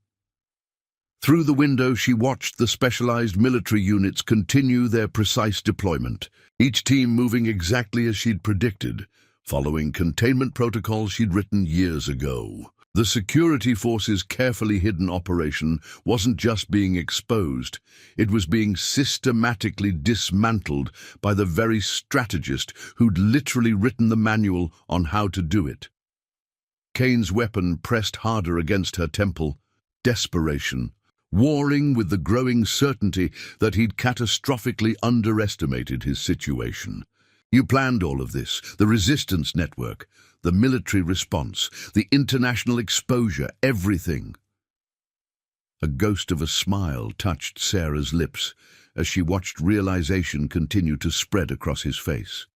Through the window, she watched the specialized military units continue their precise deployment, each team moving exactly as she'd predicted, following containment protocols she'd written years ago. The security force's carefully hidden operation wasn't just being exposed, it was being systematically dismantled by the very strategist who'd literally written the manual on how to do it. Kane's weapon pressed harder against her temple, desperation, warring with the growing certainty that he'd catastrophically underestimated his situation. You planned all of this, the resistance network, the military response, the international exposure, everything. A ghost of a smile touched Sarah's lips as she watched realization continue to spread across his face.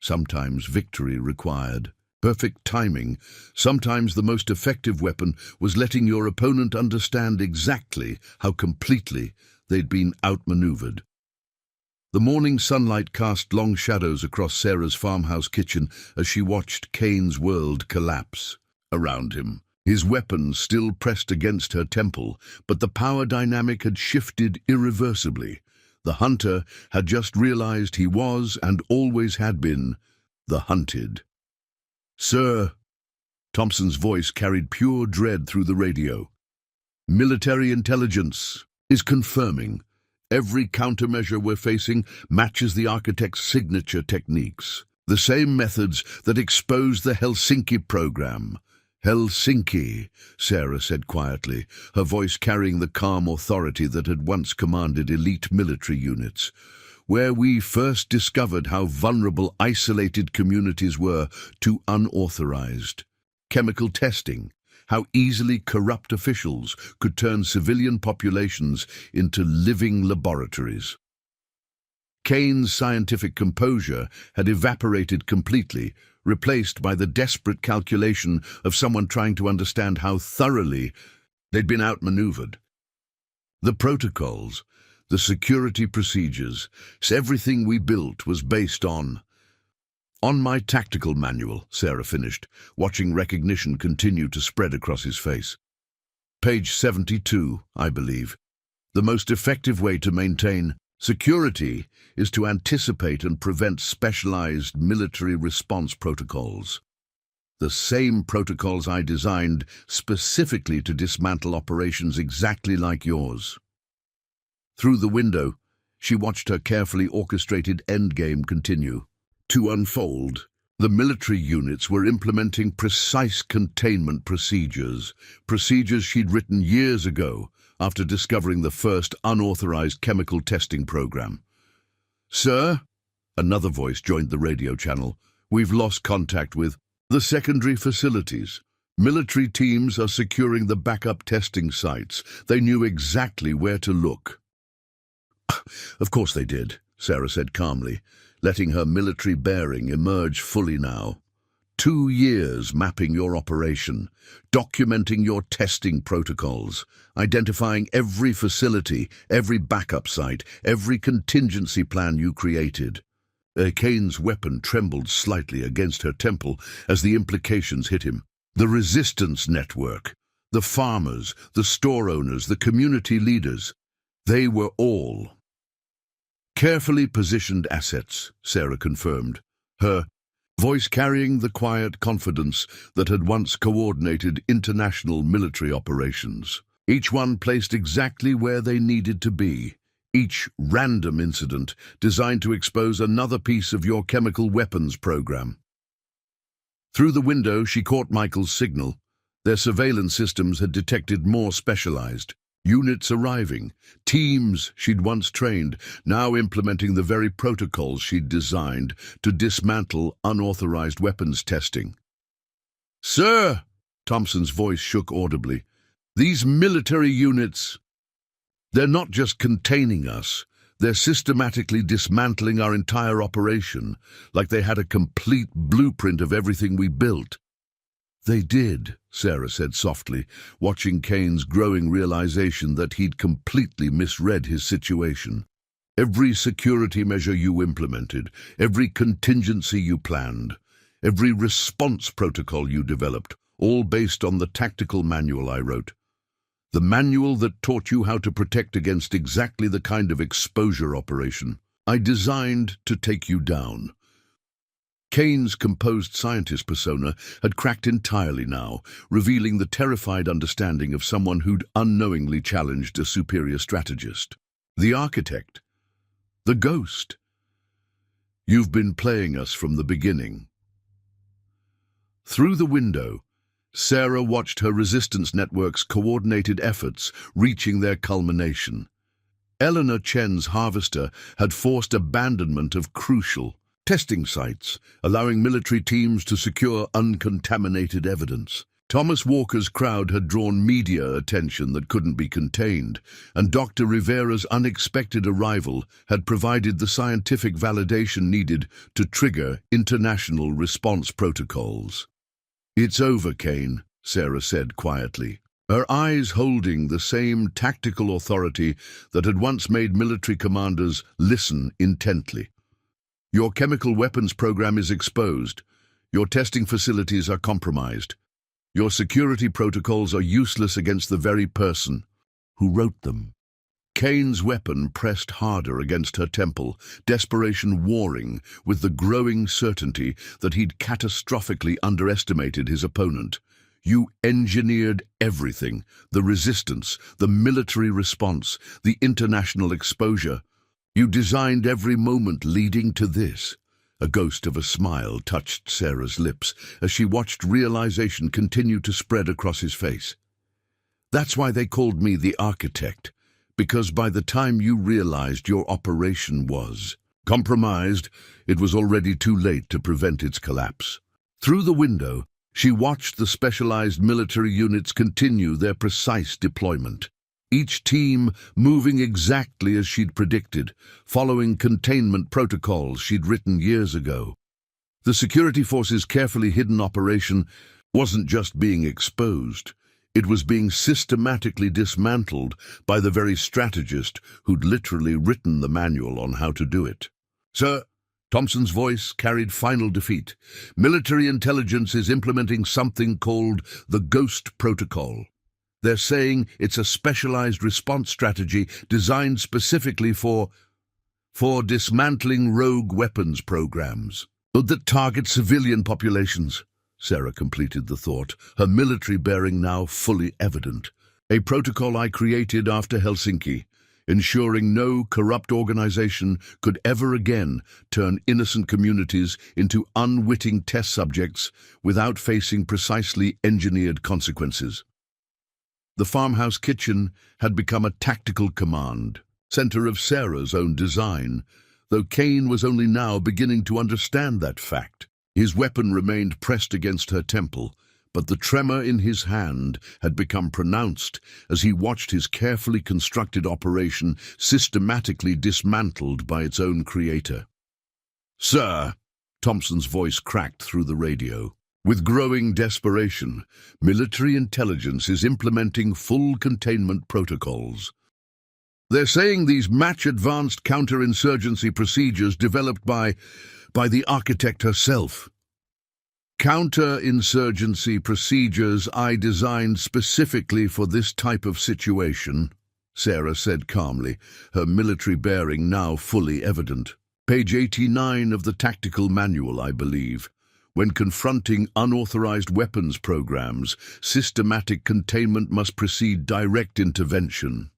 Sometimes victory required perfect timing. Sometimes the most effective weapon was letting your opponent understand exactly how completely they'd been outmaneuvered. The morning sunlight cast long shadows across Sarah's farmhouse kitchen as she watched Kane's world collapse around him. His weapon still pressed against her temple, but the power dynamic had shifted irreversibly. The hunter had just realized he was, and always had been, the hunted. "Sir," Thompson's voice carried pure dread through the radio. "Military intelligence is confirming. Every countermeasure we're facing matches the architect's signature techniques. The same methods that exposed the Helsinki program." "Helsinki," Sarah said quietly, her voice carrying the calm authority that had once commanded elite military units. "Where we first discovered how vulnerable isolated communities were to unauthorized chemical testing, how easily corrupt officials could turn civilian populations into living laboratories." Kane's scientific composure had evaporated completely, replaced by the desperate calculation of someone trying to understand how thoroughly they'd been outmaneuvered. The protocols, the security procedures, everything we built was based on my tactical manual, Sarah finished, watching recognition continue to spread across his face. "Page 72, I believe. The most effective way to maintain security is to anticipate and prevent specialized military response protocols. The same protocols I designed specifically to dismantle operations exactly like yours." Through the window, she watched her carefully orchestrated endgame continue to unfold. The military units were implementing precise containment procedures she'd written years ago after discovering the first unauthorized chemical testing program. "Sir," another voice joined the radio channel, "we've lost contact with the secondary facilities. Military teams are securing the backup testing sites. They knew exactly where to look." "Of course they did," Sarah said calmly, letting her military bearing emerge fully now. 2 years mapping your operation, documenting your testing protocols, identifying every facility, every backup site, every contingency plan you created. Kane's weapon trembled slightly against her temple as the implications hit him. The resistance network, The farmers, the store owners, the community leaders. They were all carefully positioned assets, Sarah confirmed, her voice carrying the quiet confidence that had once coordinated international military operations. Each one placed exactly where they needed to be. Each random incident designed to expose another piece of your chemical weapons program. Through the window, she caught Michael's signal. Their surveillance systems had detected more specialized units arriving, teams she'd once trained, now implementing the very protocols she'd designed to dismantle unauthorized weapons testing. "Sir," Thompson's voice shook audibly, "these military units, they're not just containing us, they're systematically dismantling our entire operation, like they had a complete blueprint of everything we built." "They did," Sarah said softly, watching Kane's growing realization that he'd completely misread his situation. "Every security measure you implemented, every contingency you planned, every response protocol you developed, all based on the tactical manual I wrote. The manual that taught you how to protect against exactly the kind of exposure operation I designed to take you down." Kane's composed scientist persona had cracked entirely now, revealing the terrified understanding of someone who'd unknowingly challenged a superior strategist. "The architect. The ghost. You've been playing us from the beginning." Through the window, Sarah watched her resistance network's coordinated efforts reaching their culmination. Eleanor Chen's harvester had forced abandonment of crucial testing sites, allowing military teams to secure uncontaminated evidence. Thomas Walker's crowd had drawn media attention that couldn't be contained, and Dr. Rivera's unexpected arrival had provided the scientific validation needed to trigger international response protocols. "It's over, Kane," Sarah said quietly, her eyes holding the same tactical authority that had once made military commanders listen intently. "Your chemical weapons program is exposed. Your testing facilities are compromised. Your security protocols are useless against the very person who wrote them." Kane's weapon pressed harder against her temple, desperation warring with the growing certainty that he'd catastrophically underestimated his opponent. "You engineered everything, the resistance, the military response, the international exposure. You designed every moment leading to this." A ghost of a smile touched Sarah's lips as she watched realization continue to spread across his face. "That's why they called me the architect, because by the time you realized your operation was compromised, it was already too late to prevent its collapse." Through the window, she watched the specialized military units continue their precise deployment. Each team moving exactly as she'd predicted, following containment protocols she'd written years ago. The security force's carefully hidden operation wasn't just being exposed, it was being systematically dismantled by the very strategist who'd literally written the manual on how to do it. "Sir," Thompson's voice carried final defeat, "military intelligence is implementing something called the Ghost Protocol. They're saying it's a specialized response strategy designed specifically for dismantling rogue weapons programs that target civilian populations." Sarah completed the thought, her military bearing now fully evident. "A protocol I created after Helsinki, ensuring no corrupt organization could ever again turn innocent communities into unwitting test subjects without facing precisely engineered consequences." The farmhouse kitchen had become a tactical command center of Sarah's own design, though Kane was only now beginning to understand that fact. His weapon remained pressed against her temple, but the tremor in his hand had become pronounced as he watched his carefully constructed operation systematically dismantled by its own creator. "Sir," Thompson's voice cracked through the radio. "With growing desperation, military intelligence is implementing full containment protocols. They're saying these match-advanced counterinsurgency procedures developed by the architect herself Counter-insurgency procedures I designed specifically for this type of situation, Sarah said calmly, her military bearing now fully evident. Page 89 of the tactical manual, I believe. When confronting unauthorized weapons programs, systematic containment must precede direct intervention.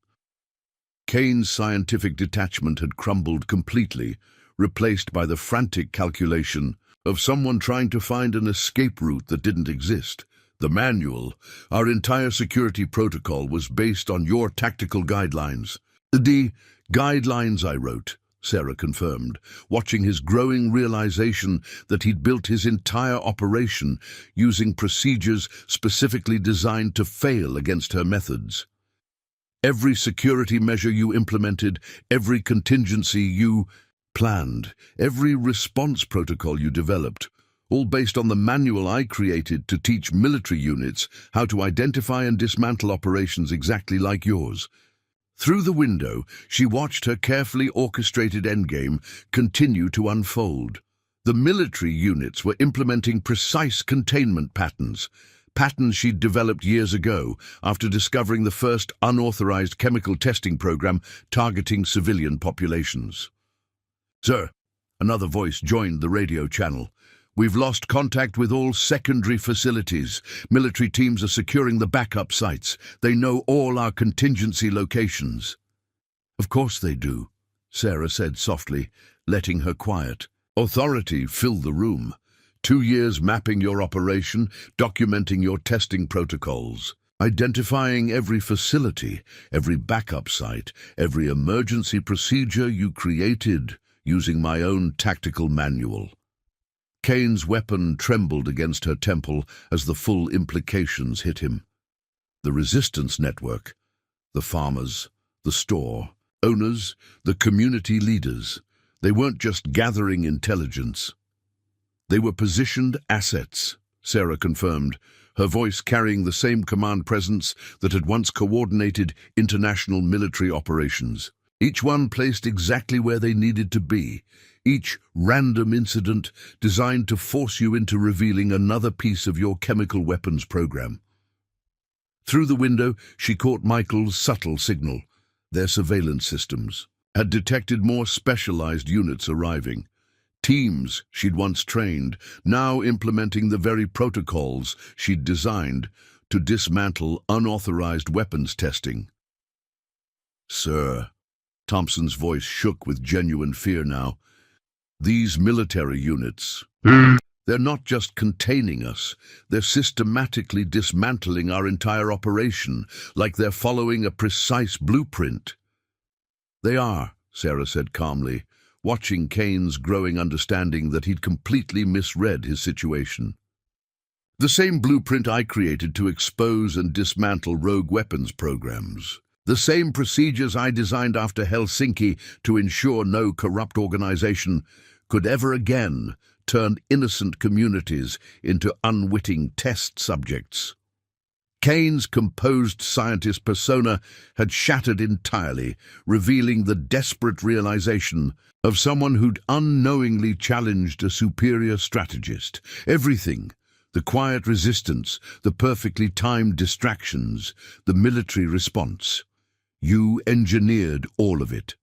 Kane's scientific detachment had crumbled completely, replaced by the frantic calculation of someone trying to find an escape route that didn't exist. The manual, our entire security protocol, was based on your tactical guidelines. The guidelines I wrote, Sarah confirmed, watching his growing realization that he'd built his entire operation using procedures specifically designed to fail against her methods. Every security measure you implemented, every contingency you planned, every response protocol you developed, all based on the manual I created to teach military units how to identify and dismantle operations exactly like yours. Through the window, she watched her carefully orchestrated endgame continue to unfold. The military units were implementing precise containment patterns she'd developed years ago after discovering the first unauthorized chemical testing program targeting civilian populations. "Sir," another voice joined the radio channel. "We've lost contact with all secondary facilities. Military teams are securing the backup sites. They know all our contingency locations." "Of course they do," Sarah said softly, letting her quiet. Authority filled the room. 2 years mapping your operation, documenting your testing protocols, identifying every facility, every backup site, every emergency procedure you created using my own tactical manual. Kane's weapon trembled against her temple as the full implications hit him. The resistance network, the farmers, the store, owners, the community leaders, they weren't just gathering intelligence. They were positioned assets, Sarah confirmed, her voice carrying the same command presence that had once coordinated international military operations. Each one placed exactly where they needed to be, each random incident designed to force you into revealing another piece of your chemical weapons program. Through the window, she caught Michael's subtle signal. Their surveillance systems had detected more specialized units arriving. Teams she'd once trained, now implementing the very protocols she'd designed to dismantle unauthorized weapons testing. "Sir," Thompson's voice shook with genuine fear now, "these military units, they're not just containing us, they're systematically dismantling our entire operation, like they're following a precise blueprint." "They are," Sarah said calmly, watching Kane's growing understanding that he'd completely misread his situation. "The same blueprint I created to expose and dismantle rogue weapons programs. The same procedures I designed after Helsinki to ensure no corrupt organization could ever again turn innocent communities into unwitting test subjects." Kane's composed scientist persona had shattered entirely, revealing the desperate realization of someone who'd unknowingly challenged a superior strategist. Everything, the quiet resistance, the perfectly timed distractions, the military response. You engineered all of it.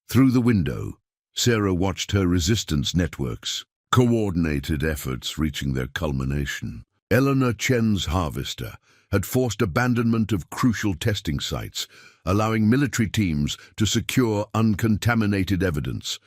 Through the window, Sarah watched her resistance networks, coordinated efforts reaching their culmination. Eleanor Chen's harvester had forced abandonment of crucial testing sites, allowing military teams to secure uncontaminated evidence.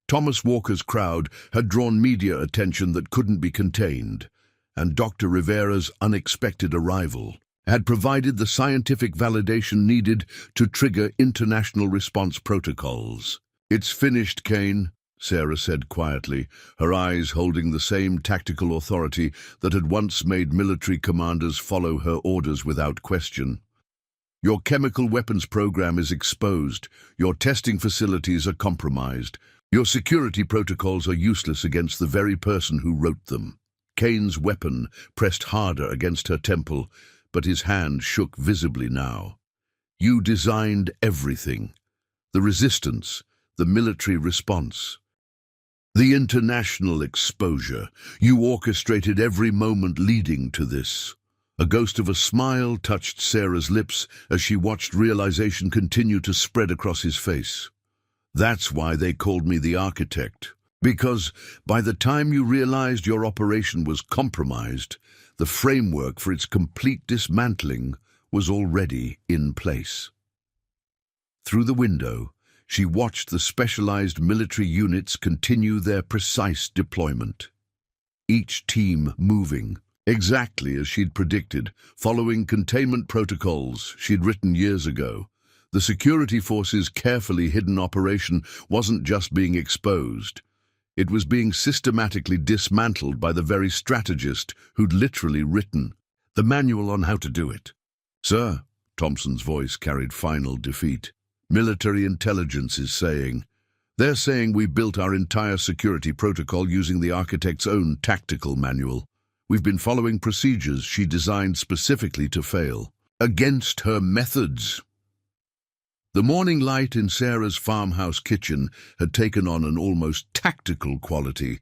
Thomas Walker's crowd had drawn media attention that couldn't be contained, and Dr. Rivera's unexpected arrival had provided the scientific validation needed to trigger international response protocols. "It's finished, Kane," Sarah said quietly, her eyes holding the same tactical authority that had once made military commanders follow her orders without question. "Your chemical weapons program is exposed, your testing facilities are compromised, your security protocols are useless against the very person who wrote them." Kane's weapon pressed harder against her temple, but his hand shook visibly now. "You designed everything. The resistance, the military response. The international exposure. You orchestrated every moment leading to this. A ghost of a smile touched Sarah's lips as she watched realization continue to spread across his face. That's why they called me the architect. Because by the time you realized your operation was compromised, the framework for its complete dismantling was already in place. Through the window, she watched the specialized military units continue their precise deployment. Each team moving, exactly as she'd predicted, following containment protocols she'd written years ago. The security force's carefully hidden operation wasn't just being exposed. It was being systematically dismantled by the very strategist who'd literally written the manual on how to do it. "Sir," Thompson's voice carried final defeat. "Military intelligence is saying. They're saying we built our entire security protocol using the architect's own tactical manual. We've been following procedures she designed specifically to fail. Against her methods." The morning light in Sarah's farmhouse kitchen had taken on an almost tactical quality,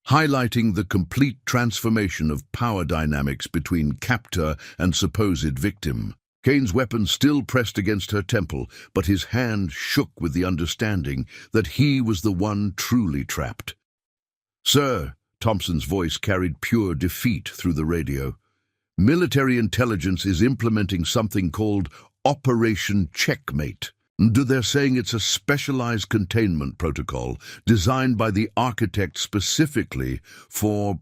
highlighting the complete transformation of power dynamics between captor and supposed victim. Kane's weapon still pressed against her temple, but his hand shook with the understanding that he was the one truly trapped. "Sir," Thompson's voice carried pure defeat through the radio. "Military intelligence is implementing something called Operation Checkmate. They're saying it's a specialized containment protocol designed by the architect specifically for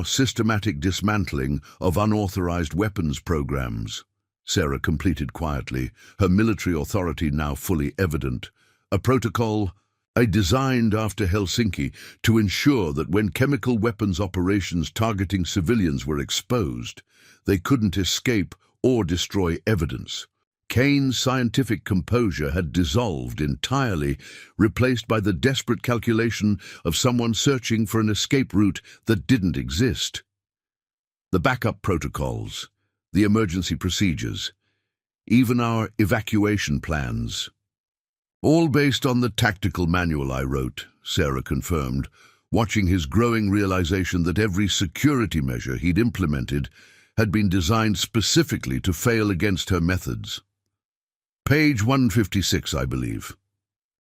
systematic dismantling of unauthorized weapons programs." Sarah completed quietly, her military authority now fully evident. "A protocol designed after Helsinki to ensure that when chemical weapons operations targeting civilians were exposed, they couldn't escape or destroy evidence." Kane's scientific composure had dissolved entirely, replaced by the desperate calculation of someone searching for an escape route that didn't exist. The backup protocols, the emergency procedures, even our evacuation plans. "All based on the tactical manual I wrote," Sarah confirmed, watching his growing realization that every security measure he'd implemented had been designed specifically to fail against her methods. Page 156, I believe.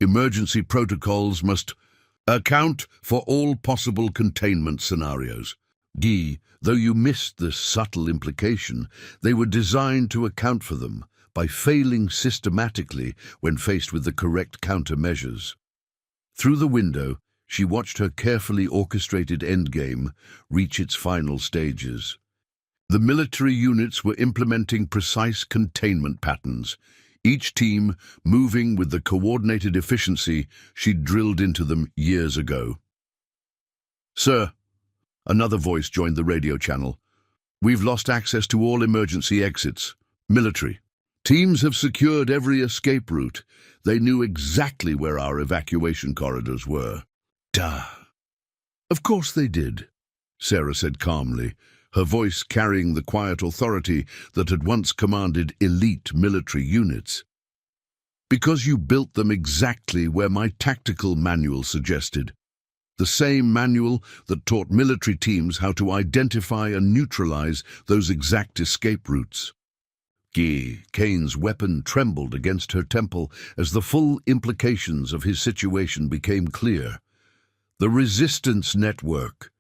"Emergency protocols must account for all possible containment scenarios. Though you missed the subtle implication, they were designed to account for them by failing systematically when faced with the correct countermeasures." Through the window, she watched her carefully orchestrated endgame reach its final stages. The military units were implementing precise containment patterns, each team moving with the coordinated efficiency she'd drilled into them years ago. "Sir," another voice joined the radio channel, "we've lost access to all emergency exits. Military. Teams have secured every escape route. They knew exactly where our evacuation corridors were." "Duh." "Of course they did," Sarah said calmly, her voice carrying the quiet authority that had once commanded elite military units. "Because you built them exactly where my tactical manual suggested. The same manual that taught military teams how to identify and neutralize those exact escape routes." Kane's weapon trembled against her temple as the full implications of his situation became clear. The resistance network,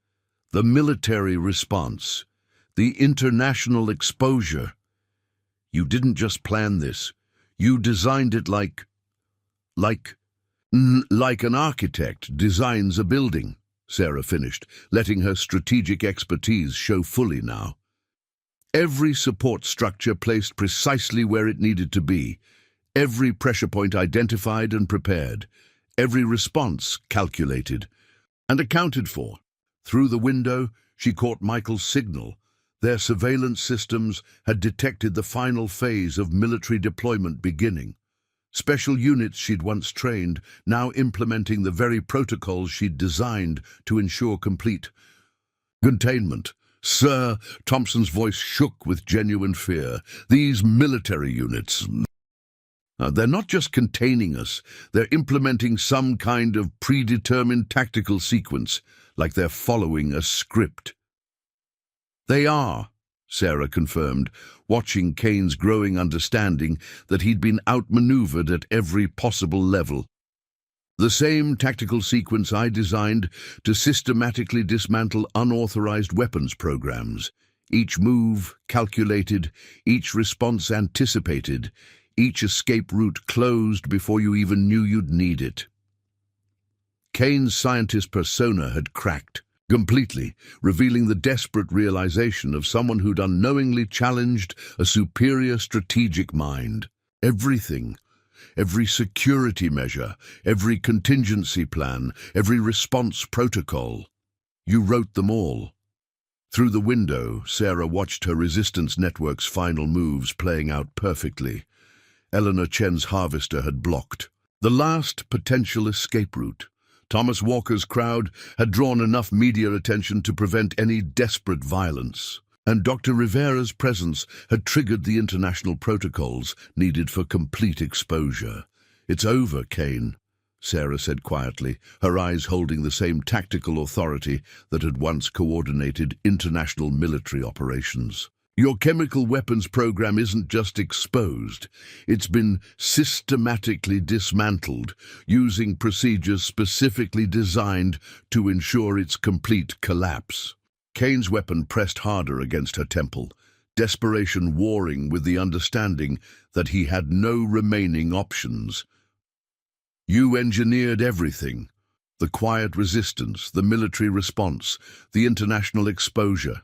the military response, the international exposure. You didn't just plan this. You designed it like an architect designs a building, Sarah finished, letting her strategic expertise show fully now. Every support structure placed precisely where it needed to be, every pressure point identified and prepared, every response calculated and accounted for. Through the window, she caught Michael's signal. Their surveillance systems had detected the final phase of military deployment beginning. Special units she'd once trained, now implementing the very protocols she'd designed to ensure complete containment. "Sir," Thompson's voice shook with genuine fear, "these military units, They're not just containing us, they're implementing some kind of predetermined tactical sequence, like they're following a script. They are, Sarah confirmed, watching Kane's growing understanding that he'd been outmaneuvered at every possible level. The same tactical sequence I designed to systematically dismantle unauthorized weapons programs. Each move calculated, each response anticipated, each escape route closed before you even knew you'd need it. Kane's scientist persona had cracked completely, revealing the desperate realization of someone who'd unknowingly challenged a superior strategic mind. Everything, every security measure, every contingency plan, every response protocol. You wrote them all. Through the window, Sarah watched her resistance network's final moves playing out perfectly. Eleanor Chen's harvester had blocked the last potential escape route. Thomas Walker's crowd had drawn enough media attention to prevent any desperate violence, and Dr. Rivera's presence had triggered the international protocols needed for complete exposure. "It's over, Kane," Sarah said quietly, her eyes holding the same tactical authority that had once coordinated international military operations. "Your chemical weapons program isn't just exposed, it's been systematically dismantled, using procedures specifically designed to ensure its complete collapse." Kane's weapon pressed harder against her temple, desperation warring with the understanding that he had no remaining options. "You engineered everything. The quiet resistance, the military response, the international exposure.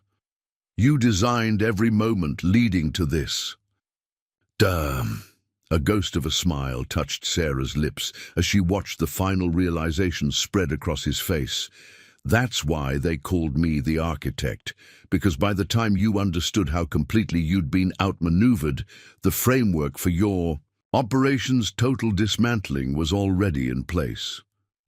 You designed every moment leading to this." Damn. A ghost of a smile touched Sarah's lips as she watched the final realization spread across his face. "That's why they called me the architect, because by the time you understood how completely you'd been outmaneuvered, the framework for your operation's total dismantling was already in place."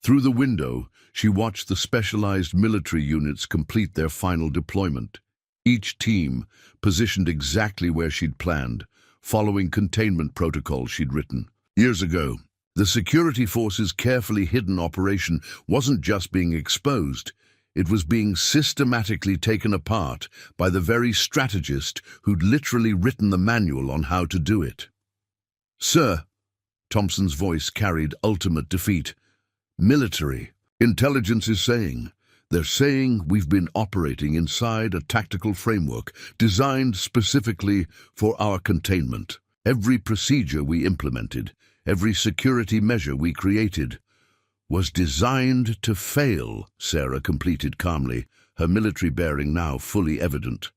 Through the window, she watched the specialized military units complete their final deployment. Each team positioned exactly where she'd planned, following containment protocols she'd written. Years ago, the security force's carefully hidden operation wasn't just being exposed, it was being systematically taken apart by the very strategist who'd literally written the manual on how to do it. "Sir," Thompson's voice carried ultimate defeat. "Military intelligence is saying. They're saying we've been operating inside a tactical framework designed specifically for our containment. Every procedure we implemented, every security measure we created, was designed to fail," Sarah completed calmly, her military bearing now fully evident.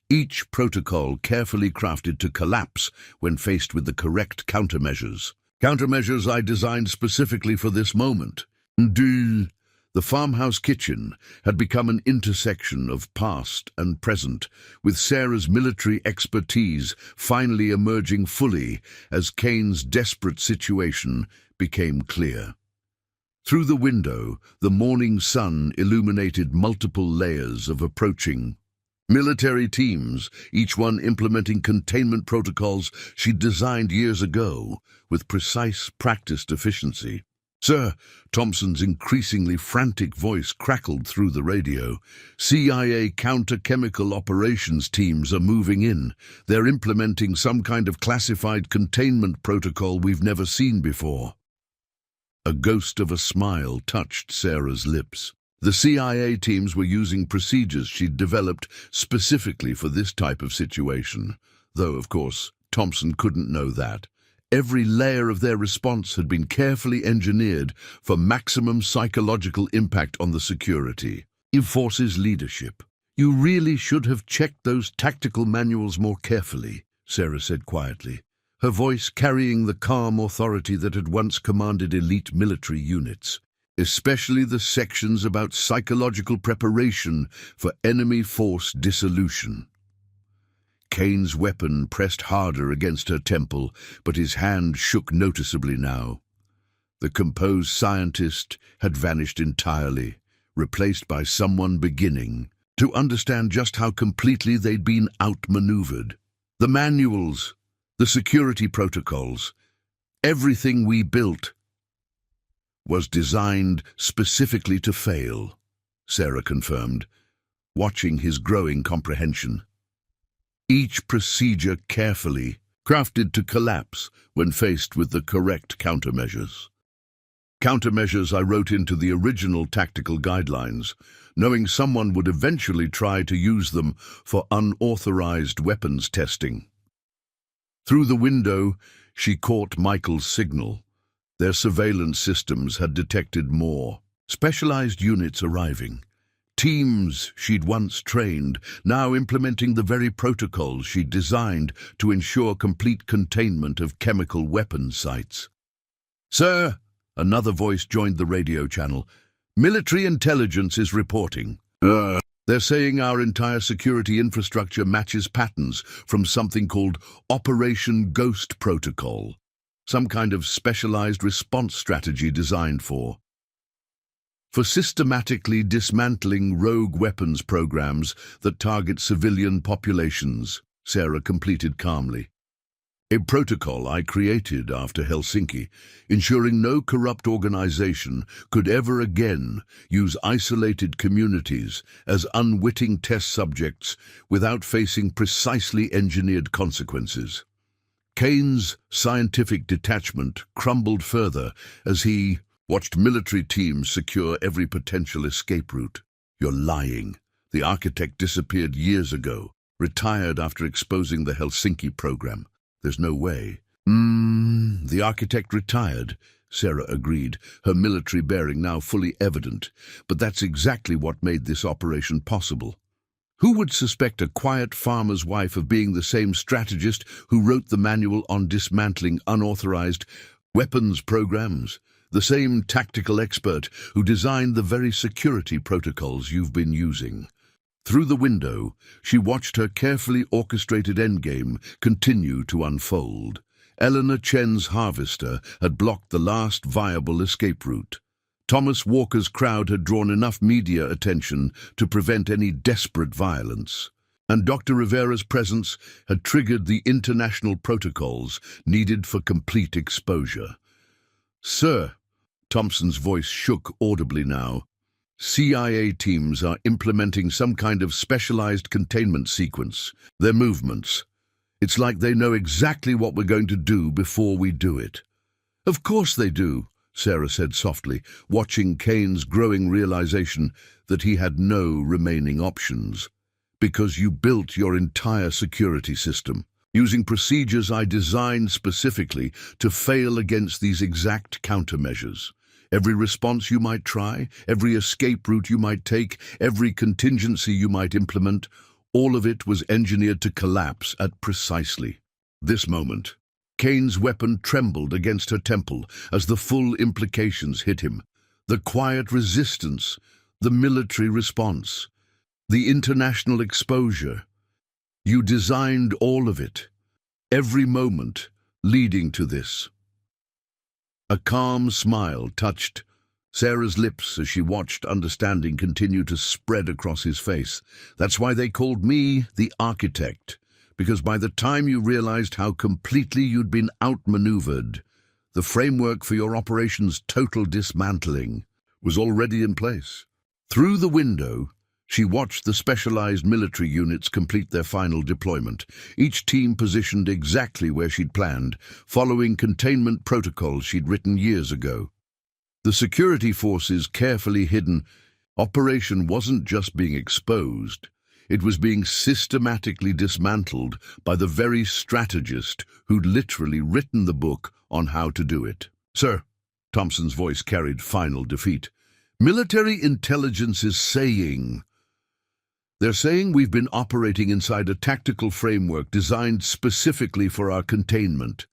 "Each protocol carefully crafted to collapse when faced with the correct countermeasures. Countermeasures I designed specifically for this moment. The farmhouse kitchen had become an intersection of past and present, with Sarah's military expertise finally emerging fully as Kane's desperate situation became clear. Through the window, the morning sun illuminated multiple layers of approaching military teams, each one implementing containment protocols she'd designed years ago with precise, practiced efficiency. "Sir," Thompson's increasingly frantic voice crackled through the radio, "CIA counter-chemical operations teams are moving in. They're implementing some kind of classified containment protocol we've never seen before." A ghost of a smile touched Sarah's lips. The CIA teams were using procedures she'd developed specifically for this type of situation, though, of course, Thompson couldn't know that. Every layer of their response had been carefully engineered for maximum psychological impact on the security force's leadership. "You really should have checked those tactical manuals more carefully," Sarah said quietly, her voice carrying the calm authority that had once commanded elite military units, "especially the sections about psychological preparation for enemy force dissolution." Kane's weapon pressed harder against her temple, but his hand shook noticeably now. The composed scientist had vanished entirely, replaced by someone beginning to understand just how completely they'd been outmaneuvered. The manuals, the security protocols, Everything we built was designed specifically to fail, Sarah confirmed, watching his growing comprehension. Each procedure carefully crafted to collapse when faced with the correct countermeasures. Countermeasures I wrote into the original tactical guidelines, knowing someone would eventually try to use them for unauthorized weapons testing. Through the window, she caught Michael's signal. Their surveillance systems had detected more specialized units arriving. Teams she'd once trained, now implementing the very protocols she'd designed to ensure complete containment of chemical weapons sites. "Sir," another voice joined the radio channel, "military intelligence is reporting. They're saying our entire security infrastructure matches patterns from something called Operation Ghost Protocol, some kind of specialized response strategy designed for systematically dismantling rogue weapons programs that target civilian populations," Sarah completed calmly. "A protocol I created after Helsinki, ensuring no corrupt organization could ever again use isolated communities as unwitting test subjects without facing precisely engineered consequences." Kane's scientific detachment crumbled further as he watched military teams secure every potential escape route. "You're lying. The architect disappeared years ago, retired after exposing the Helsinki program. There's no way." The architect retired," Sarah agreed, her military bearing now fully evident. "But that's exactly what made this operation possible. Who would suspect a quiet farmer's wife of being the same strategist who wrote the manual on dismantling unauthorized weapons programs? The same tactical expert who designed the very security protocols you've been using." Through the window, she watched her carefully orchestrated endgame continue to unfold. Eleanor Chen's harvester had blocked the last viable escape route. Thomas Walker's crowd had drawn enough media attention to prevent any desperate violence. And Dr. Rivera's presence had triggered the international protocols needed for complete exposure. "Sir," Thompson's voice shook audibly now, "CIA teams are implementing some kind of specialized containment sequence. Their movements. It's like they know exactly what we're going to do before we do it." "Of course they do," Sarah said softly, watching Kane's growing realization that he had no remaining options. "Because you built your entire security system, using procedures I designed specifically to fail against these exact countermeasures. Every response you might try, every escape route you might take, every contingency you might implement, all of it was engineered to collapse at precisely this moment." Kane's weapon trembled against her temple as the full implications hit him. The quiet resistance, the military response, the international exposure. You designed all of it, every moment leading to this. A calm smile touched Sarah's lips as she watched understanding continue to spread across his face. "That's why they called me the architect, because by the time you realized how completely you'd been outmaneuvered, the framework for your operation's total dismantling was already in place." Through the window, she watched the specialized military units complete their final deployment, each team positioned exactly where she'd planned, following containment protocols she'd written years ago. The security forces carefully hidden. Operation wasn't just being exposed, it was being systematically dismantled by the very strategist who'd literally written the book on how to do it. "Sir," Thompson's voice carried final defeat, "military intelligence is saying... They're saying we've been operating inside a tactical framework designed specifically for our containment.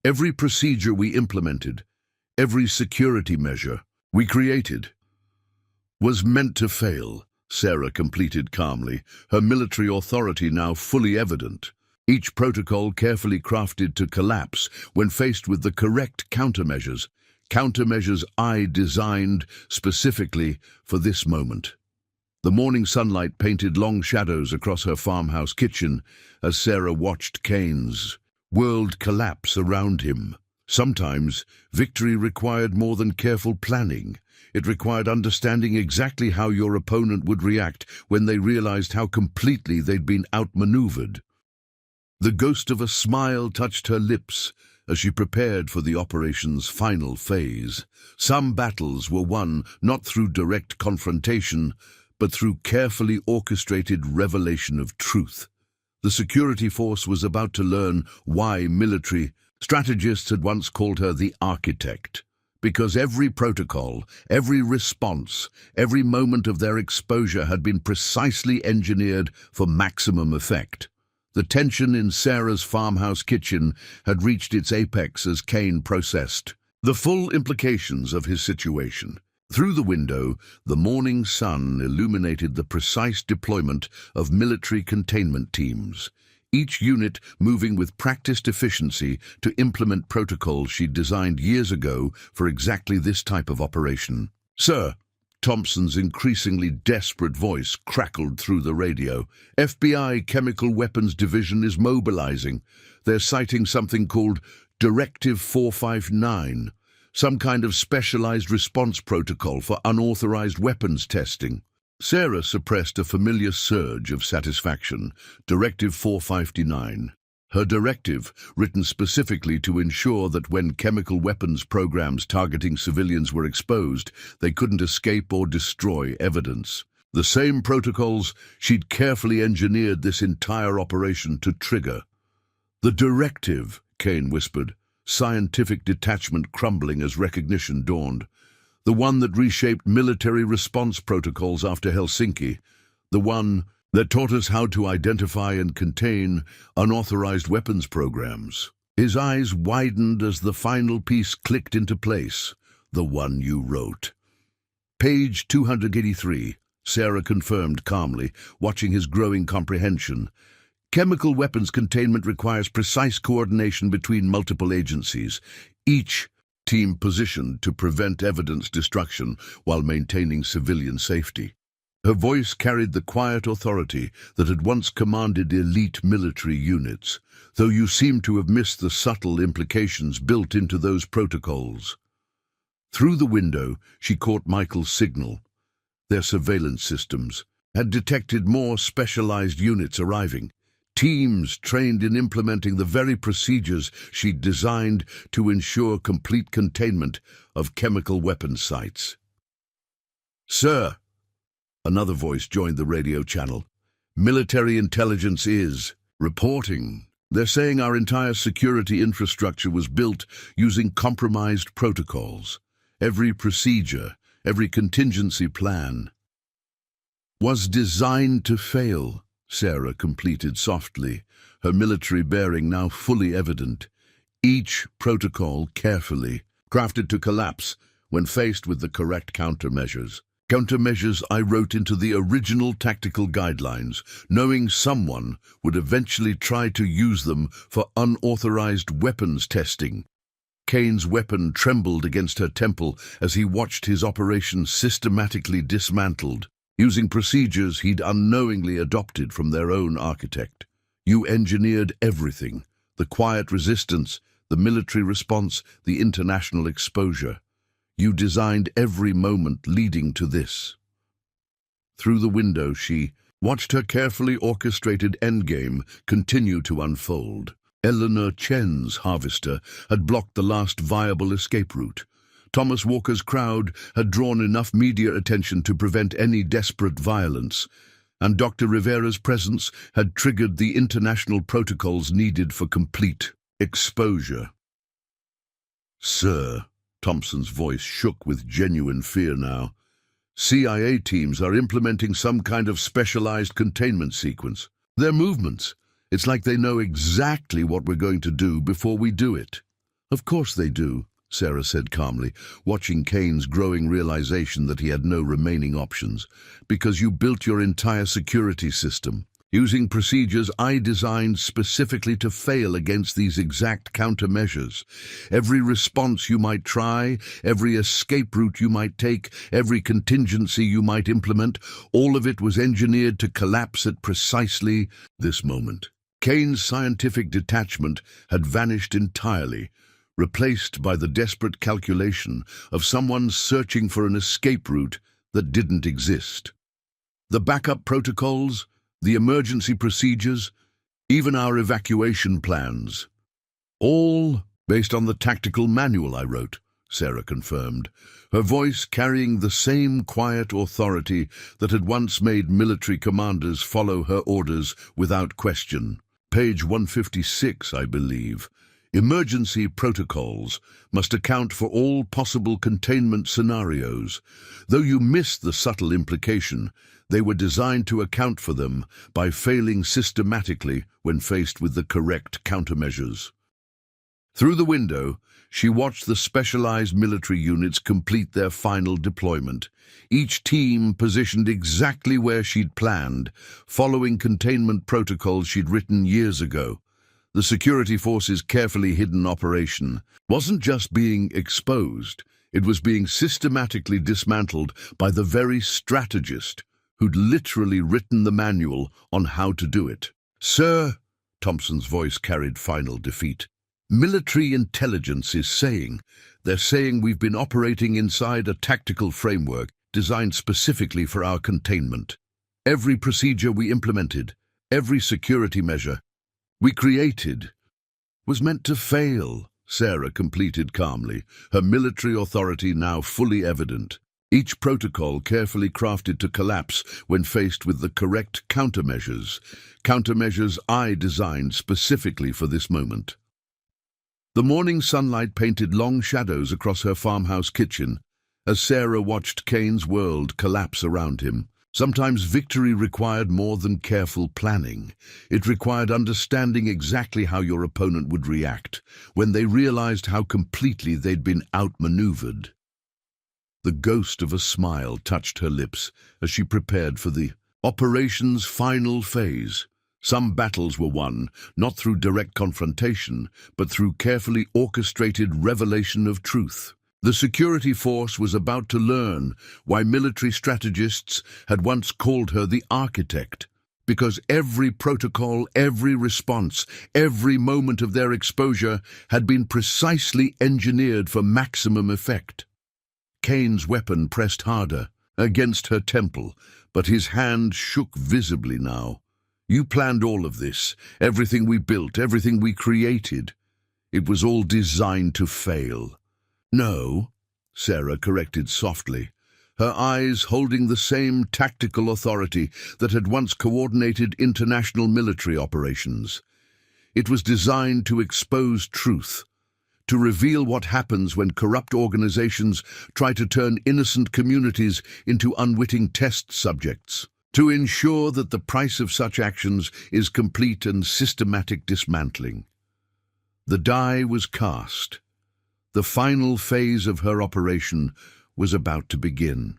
Every procedure we implemented, every security measure we created, was meant to fail," Sarah completed calmly, her military authority now fully evident. Each protocol carefully crafted to collapse when faced with the correct countermeasures I designed specifically for this moment. The morning sunlight painted long shadows across her farmhouse kitchen as Sarah watched Kane's world collapse around him. Sometimes, victory required more than careful planning. It required understanding exactly how your opponent would react when they realized how completely they'd been outmaneuvered. The ghost of a smile touched her lips as she prepared for the operation's final phase. Some battles were won not through direct confrontation, but through carefully orchestrated revelation of truth. The security force was about to learn why military strategists had once called her the architect. Because every protocol, every response, every moment of their exposure had been precisely engineered for maximum effect. The tension in Sarah's farmhouse kitchen had reached its apex as Kane processed the full implications of his situation. Through the window, the morning sun illuminated the precise deployment of military containment teams, each unit moving with practiced efficiency to implement protocols she'd designed years ago for exactly this type of operation. "Sir," Thompson's increasingly desperate voice crackled through the radio. "FBI Chemical Weapons Division is mobilizing. They're citing something called Directive 459, some kind of specialized response protocol for unauthorized weapons testing." Sarah suppressed a familiar surge of satisfaction. Directive 459. Her directive, written specifically to ensure that when chemical weapons programs targeting civilians were exposed, they couldn't escape or destroy evidence. The same protocols she'd carefully engineered this entire operation to trigger. "The directive," Kane whispered, scientific detachment crumbling as recognition dawned. "The one that reshaped military response protocols after Helsinki. The one that taught us how to identify and contain unauthorized weapons programs." His eyes widened as the final piece clicked into place. "The one you wrote." "Page 283, Sarah confirmed calmly, watching his growing comprehension. "Chemical weapons containment requires precise coordination between multiple agencies, each team positioned to prevent evidence destruction while maintaining civilian safety." Her voice carried the quiet authority that had once commanded elite military units, though you seem to have missed the subtle implications built into those protocols. Through the window, she caught Michael's signal. Their surveillance systems had detected more specialized units arriving, teams trained in implementing the very procedures she'd designed to ensure complete containment of chemical weapons sites. "Sir," another voice joined the radio channel. "Military intelligence is reporting. They're saying our entire security infrastructure was built using compromised protocols. Every procedure, every contingency plan was designed to fail," Sarah completed softly, her military bearing now fully evident. "Each protocol carefully crafted to collapse when faced with the correct countermeasures. Countermeasures I wrote into the original tactical guidelines, knowing someone would eventually try to use them for unauthorized weapons testing." Kane's weapon trembled against her temple as he watched his operation systematically dismantled, using procedures he'd unknowingly adopted from their own architect. "You engineered everything, the quiet resistance, the military response, the international exposure. You designed every moment leading to this." Through the window, she watched her carefully orchestrated endgame continue to unfold. Eleanor Chen's harvester had blocked the last viable escape route. Thomas Walker's crowd had drawn enough media attention to prevent any desperate violence, and Dr. Rivera's presence had triggered the international protocols needed for complete exposure. "Sir," Thompson's voice shook with genuine fear now, "CIA teams are implementing some kind of specialized containment sequence. Their movements, it's like they know exactly what we're going to do before we do it." "Of course they do," Sarah said calmly, watching Kane's growing realization that he had no remaining options. "Because you built your entire security system using procedures I designed specifically to fail against these exact countermeasures. Every response you might try, every escape route you might take, every contingency you might implement, all of it was engineered to collapse at precisely this moment." Kane's scientific detachment had vanished entirely, replaced by the desperate calculation of someone searching for an escape route that didn't exist. The backup protocols, the emergency procedures, even our evacuation plans, all based on the tactical manual I wrote, Sarah confirmed, her voice carrying the same quiet authority that had once made military commanders follow her orders without question. Page 156, I believe. Emergency protocols must account for all possible containment scenarios. Though you missed the subtle implication, they were designed to account for them by failing systematically when faced with the correct countermeasures. Through the window, she watched the specialized military units complete their final deployment, each team positioned exactly where she'd planned, following containment protocols she'd written years ago. The security force's carefully hidden operation wasn't just being exposed, it was being systematically dismantled by the very strategist who'd literally written the manual on how to do it. "Sir," Thompson's voice carried final defeat, "military intelligence is saying, they're saying we've been operating inside a tactical framework designed specifically for our containment. Every procedure we implemented, every security measure we created was meant to fail," Sarah completed calmly, her military authority now fully evident. Each protocol carefully crafted to collapse when faced with the correct countermeasures I designed specifically for this moment. The morning sunlight painted long shadows across her farmhouse kitchen as Sarah watched Kane's world collapse around him. Sometimes victory required more than careful planning. It required understanding exactly how your opponent would react when they realized how completely they'd been outmaneuvered. The ghost of a smile touched her lips as she prepared for the operation's final phase. Some battles were won, not through direct confrontation, but through carefully orchestrated revelation of truth. The security force was about to learn why military strategists had once called her the architect, because every protocol, every response, every moment of their exposure had been precisely engineered for maximum effect. Kane's weapon pressed harder against her temple, but his hand shook visibly now. "You planned all of this, everything we built, everything we created. It was all designed to fail." "No," Sarah corrected softly, her eyes holding the same tactical authority that had once coordinated international military operations. "It was designed to expose truth, to reveal what happens when corrupt organizations try to turn innocent communities into unwitting test subjects, to ensure that the price of such actions is complete and systematic dismantling." The die was cast. The final phase of her operation was about to begin.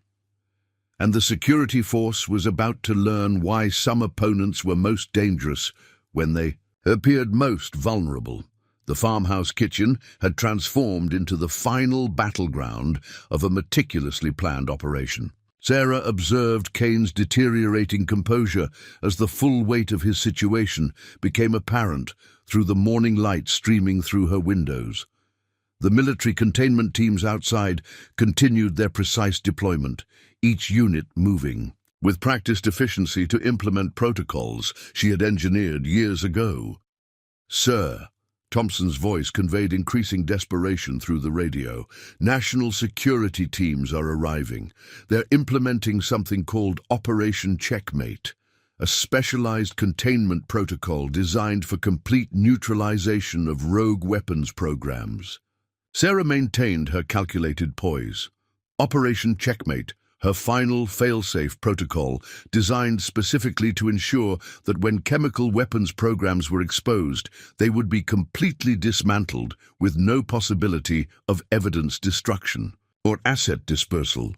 And the security force was about to learn why some opponents were most dangerous when they appeared most vulnerable. The farmhouse kitchen had transformed into the final battleground of a meticulously planned operation. Sarah observed Kane's deteriorating composure as the full weight of his situation became apparent through the morning light streaming through her windows. The military containment teams outside continued their precise deployment, each unit moving with practiced efficiency to implement protocols she had engineered years ago. "Sir," Thompson's voice conveyed increasing desperation through the radio, "national security teams are arriving. They're implementing something called Operation Checkmate, a specialized containment protocol designed for complete neutralization of rogue weapons programs." Sarah maintained her calculated poise. Operation Checkmate, her final fail-safe protocol designed specifically to ensure that when chemical weapons programs were exposed, they would be completely dismantled with no possibility of evidence destruction or asset dispersal.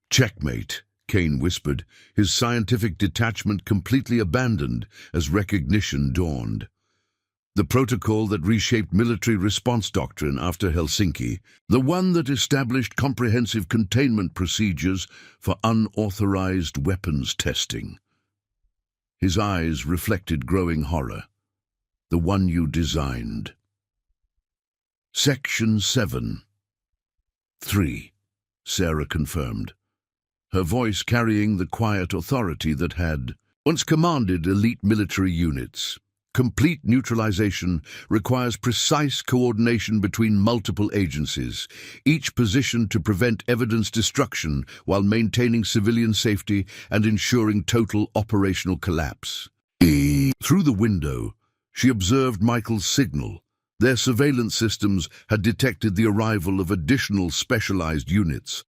"Checkmate," Kane whispered, his scientific detachment completely abandoned as recognition dawned. The protocol that reshaped military response doctrine after Helsinki, the one that established comprehensive containment procedures for unauthorized weapons testing. His eyes reflected growing horror. "The one you designed." Section 7. 3. Sarah confirmed, her voice carrying the quiet authority that had once commanded elite military units. Complete neutralization requires precise coordination between multiple agencies, each positioned to prevent evidence destruction while maintaining civilian safety and ensuring total operational collapse. Through the window, she observed Michael's signal. Their surveillance systems had detected the arrival of additional specialized units,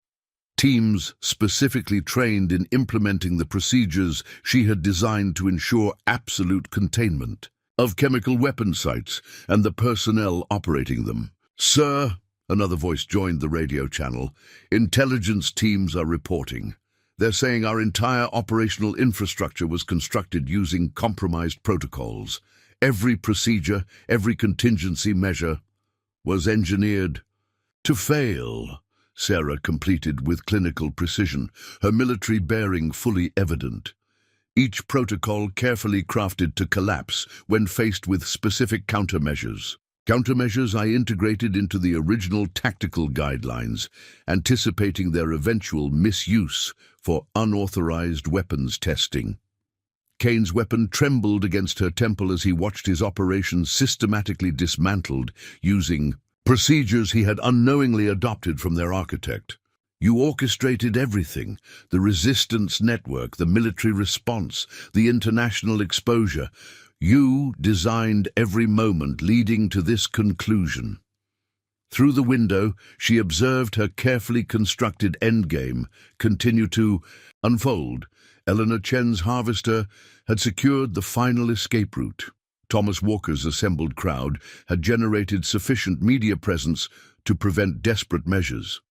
teams specifically trained in implementing the procedures she had designed to ensure absolute containment of chemical weapon sites and the personnel operating them. "Sir," another voice joined the radio channel, "intelligence teams are reporting. They're saying our entire operational infrastructure was constructed using compromised protocols. Every procedure, every contingency measure was engineered to fail," Sarah completed with clinical precision, her military bearing fully evident. Each protocol carefully crafted to collapse when faced with specific countermeasures. Countermeasures I integrated into the original tactical guidelines, anticipating their eventual misuse for unauthorized weapons testing. Kane's weapon trembled against her temple as he watched his operations systematically dismantled using procedures he had unknowingly adopted from their architect. "You orchestrated everything, the resistance network, the military response, the international exposure. You designed every moment leading to this conclusion." Through the window, she observed her carefully constructed endgame continue to unfold. Eleanor Chen's harvester had secured the final escape route. Thomas Walker's assembled crowd had generated sufficient media presence to prevent desperate measures.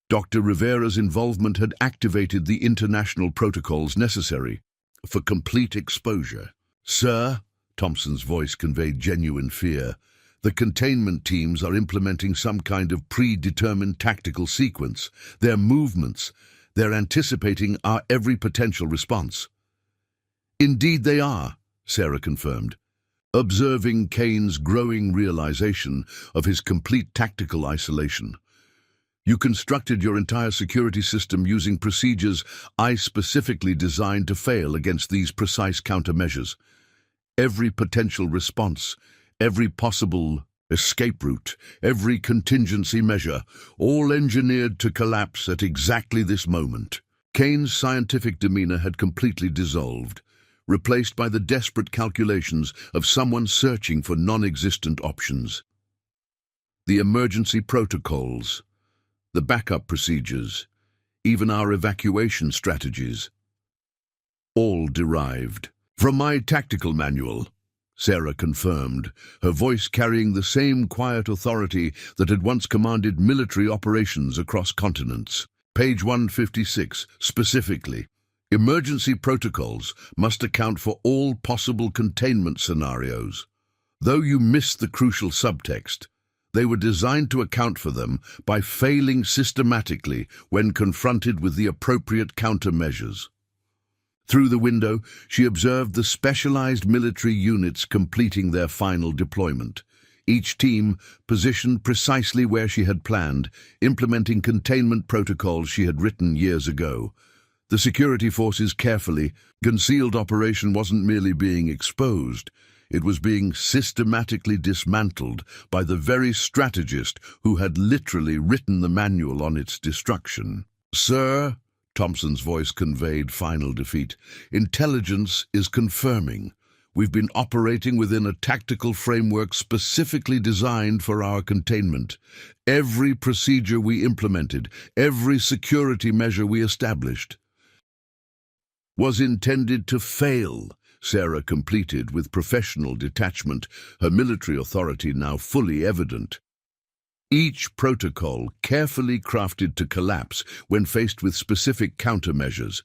Dr. Rivera's involvement had activated the international protocols necessary for complete exposure. "Sir," Thompson's voice conveyed genuine fear, "the containment teams are implementing some kind of predetermined tactical sequence. Their movements, they're anticipating our every potential response." "Indeed they are," Sarah confirmed, observing Kane's growing realization of his complete tactical isolation. "You constructed your entire security system using procedures I specifically designed to fail against these precise countermeasures. Every potential response, every possible escape route, every contingency measure, all engineered to collapse at exactly this moment." Kane's scientific demeanor had completely dissolved, replaced by the desperate calculations of someone searching for non-existent options. The emergency protocols, the backup procedures, even our evacuation strategies, all derived from my tactical manual, Sarah confirmed, her voice carrying the same quiet authority that had once commanded military operations across continents. Page 156, specifically, emergency protocols must account for all possible containment scenarios. Though you missed the crucial subtext, they were designed to account for them by failing systematically when confronted with the appropriate countermeasures. Through the window, she observed the specialized military units completing their final deployment, each team positioned precisely where she had planned, implementing containment protocols she had written years ago. The security force's carefully concealed operation wasn't merely being exposed, it was being systematically dismantled by the very strategist who had literally written the manual on its destruction. "Sir," Thompson's voice conveyed final defeat, "intelligence is confirming. We've been operating within a tactical framework specifically designed for our containment. Every procedure we implemented, every security measure we established, was intended to fail," Sarah completed with professional detachment, her military authority now fully evident. Each protocol carefully crafted to collapse when faced with specific countermeasures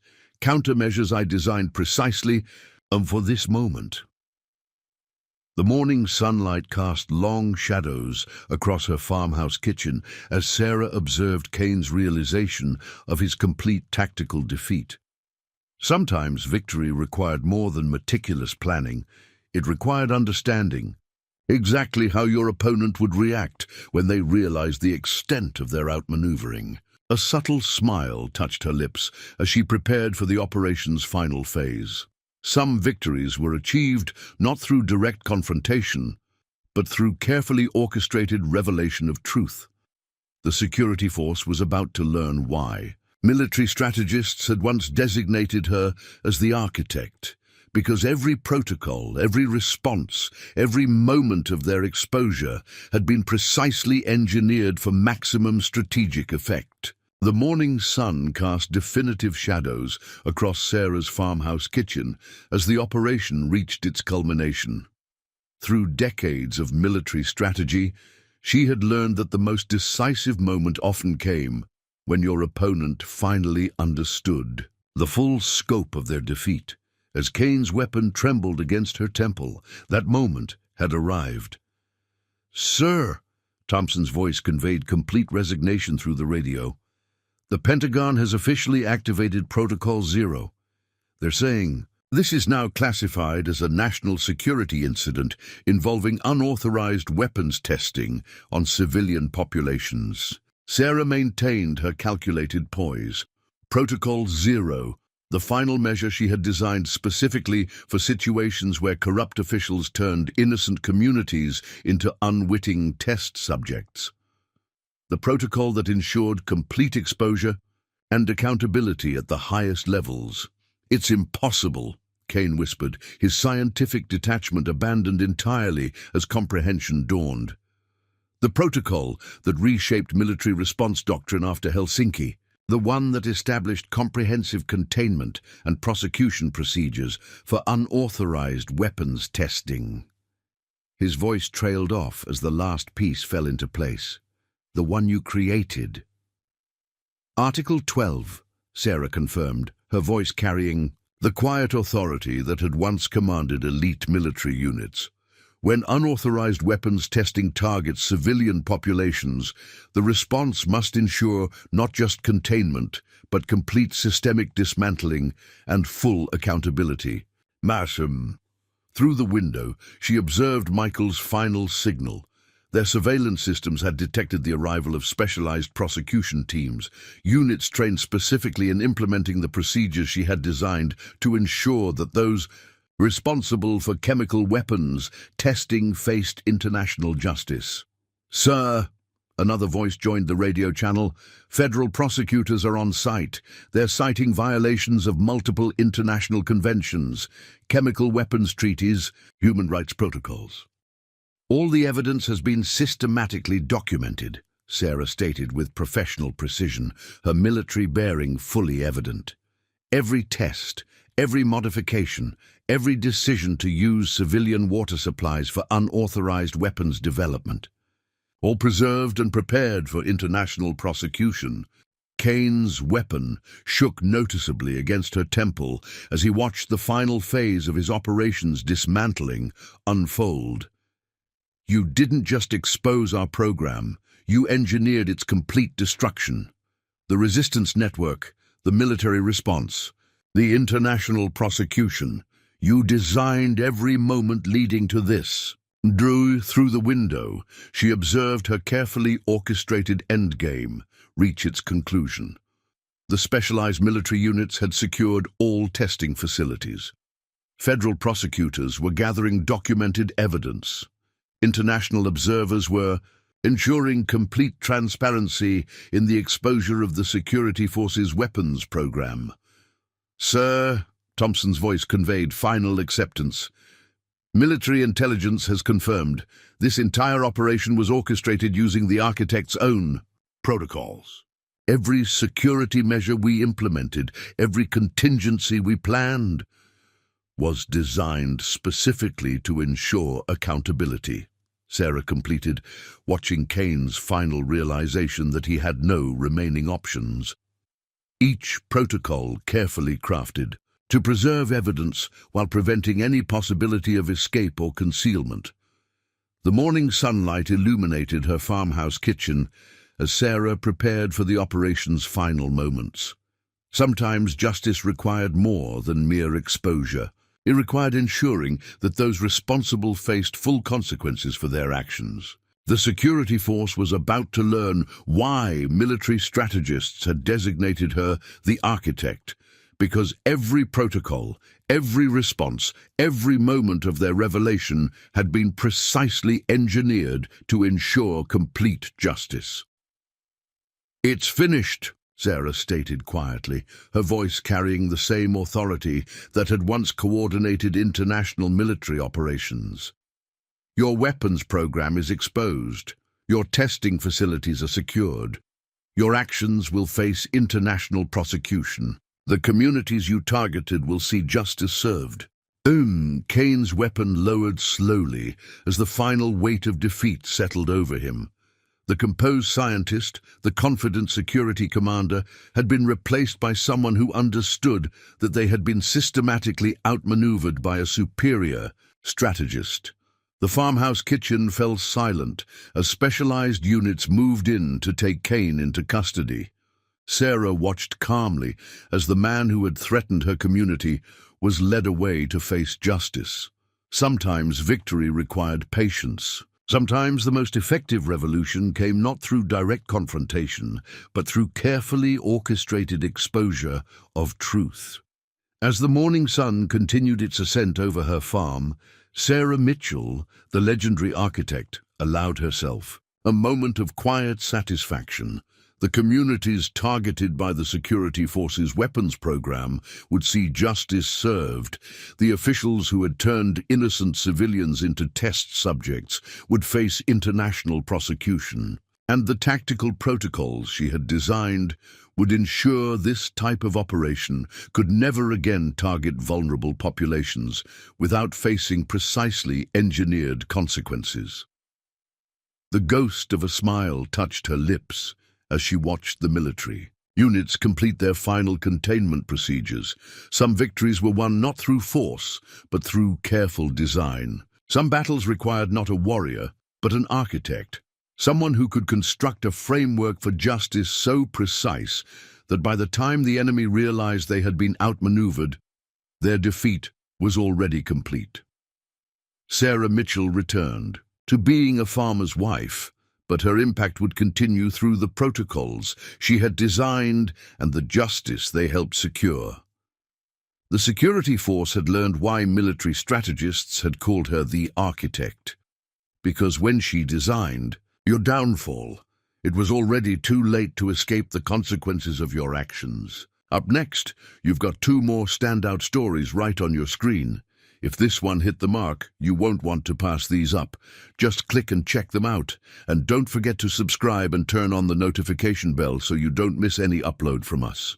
I designed precisely for this moment. The morning sunlight cast long shadows across her farmhouse kitchen as Sarah observed Kane's realization of his complete tactical defeat. Sometimes victory required more than meticulous planning. It required understanding. exactly how your opponent would react when they realized the extent of their outmaneuvering. A subtle smile touched her lips as she prepared for the operation's final phase. Some victories were achieved not through direct confrontation, but through carefully orchestrated revelation of truth. The security force was about to learn why. Military strategists had once designated her as the architect, because every protocol, every response, every moment of their exposure had been precisely engineered for maximum strategic effect. The morning sun cast definitive shadows across Sarah's farmhouse kitchen as the operation reached its culmination. Through decades of military strategy, she had learned that the most decisive moment often came when your opponent finally understood the full scope of their defeat. As Kane's weapon trembled against her temple, that moment had arrived. "Sir," Thompson's voice conveyed complete resignation through the radio, "the Pentagon has officially activated Protocol Zero. They're saying this is now classified as a national security incident involving unauthorized weapons testing on civilian populations." Sarah maintained her calculated poise. Protocol Zero, the final measure she had designed specifically for situations where corrupt officials turned innocent communities into unwitting test subjects. The protocol that ensured complete exposure and accountability at the highest levels. "It's impossible," Kane whispered, his scientific detachment abandoned entirely as comprehension dawned. "The protocol that reshaped military response doctrine after Helsinki, the one that established comprehensive containment and prosecution procedures for unauthorized weapons testing." His voice trailed off as the last piece fell into place. "The one you created." "Article 12, Sarah confirmed, her voice carrying the quiet authority that had once commanded elite military units. "When unauthorized weapons testing targets civilian populations, the response must ensure not just containment, but complete systemic dismantling and full accountability." "Masham." Through the window, she observed Michael's final signal. Their surveillance systems had detected the arrival of specialized prosecution teams, units trained specifically in implementing the procedures she had designed to ensure that those responsible for chemical weapons testing faced international justice. "Sir," another voice joined the radio channel, "federal prosecutors are on site. They're citing violations of multiple international conventions, chemical weapons treaties, human rights protocols." "All the evidence has been systematically documented," Sarah stated with professional precision, her military bearing fully evident. "Every test, every modification, every decision to use civilian water supplies for unauthorized weapons development, all preserved and prepared for international prosecution." Kane's weapon shook noticeably against her temple as he watched the final phase of his operation's dismantling unfold. "You didn't just expose our program, you engineered its complete destruction. The resistance network, the military response, the international prosecution. You designed every moment leading to this." Through the window, she observed her carefully orchestrated endgame reach its conclusion. The specialized military units had secured all testing facilities. Federal prosecutors were gathering documented evidence. International observers were ensuring complete transparency in the exposure of the security force's weapons program. "Sir," Thompson's voice conveyed final acceptance, "military intelligence has confirmed this entire operation was orchestrated using the architect's own protocols. Every security measure we implemented, every contingency we planned, was designed specifically to ensure accountability." Sarah completed, watching Kane's final realization that he had no remaining options. Each protocol carefully crafted to preserve evidence while preventing any possibility of escape or concealment. The morning sunlight illuminated her farmhouse kitchen as Sarah prepared for the operation's final moments. Sometimes justice required more than mere exposure. It required ensuring that those responsible faced full consequences for their actions. The security force was about to learn why military strategists had designated her the architect, because every protocol, every response, every moment of their revelation had been precisely engineered to ensure complete justice. "It's finished," Sarah stated quietly, her voice carrying the same authority that had once coordinated international military operations. "Your weapons program is exposed. Your testing facilities are secured. Your actions will face international prosecution. The communities you targeted will see justice served." Kane's weapon lowered slowly as the final weight of defeat settled over him. The composed scientist, the confident security commander, had been replaced by someone who understood that they had been systematically outmaneuvered by a superior strategist. The farmhouse kitchen fell silent as specialized units moved in to take Kane into custody. Sarah watched calmly as the man who had threatened her community was led away to face justice. Sometimes victory required patience. Sometimes the most effective revolution came not through direct confrontation, but through carefully orchestrated exposure of truth. As the morning sun continued its ascent over her farm, Sarah Mitchell, the legendary architect, allowed herself a moment of quiet satisfaction. The communities targeted by the security force's weapons program would see justice served. The officials who had turned innocent civilians into test subjects would face international prosecution. And the tactical protocols she had designed would ensure this type of operation could never again target vulnerable populations without facing precisely engineered consequences. The ghost of a smile touched her lips as she watched the military units complete their final containment procedures. Some victories were won not through force, but through careful design. Some battles required not a warrior, but an architect, someone who could construct a framework for justice so precise that by the time the enemy realized they had been outmaneuvered, their defeat was already complete. Sarah Mitchell returned to being a farmer's wife, but her impact would continue through the protocols she had designed and the justice they helped secure. The security force had learned why military strategists had called her the architect, because when she designed your downfall, it was already too late to escape the consequences of your actions. Up next, you've got two more standout stories right on your screen. If this one hit the mark, you won't want to pass these up. Just click and check them out. And don't forget to subscribe and turn on the notification bell so you don't miss any upload from us.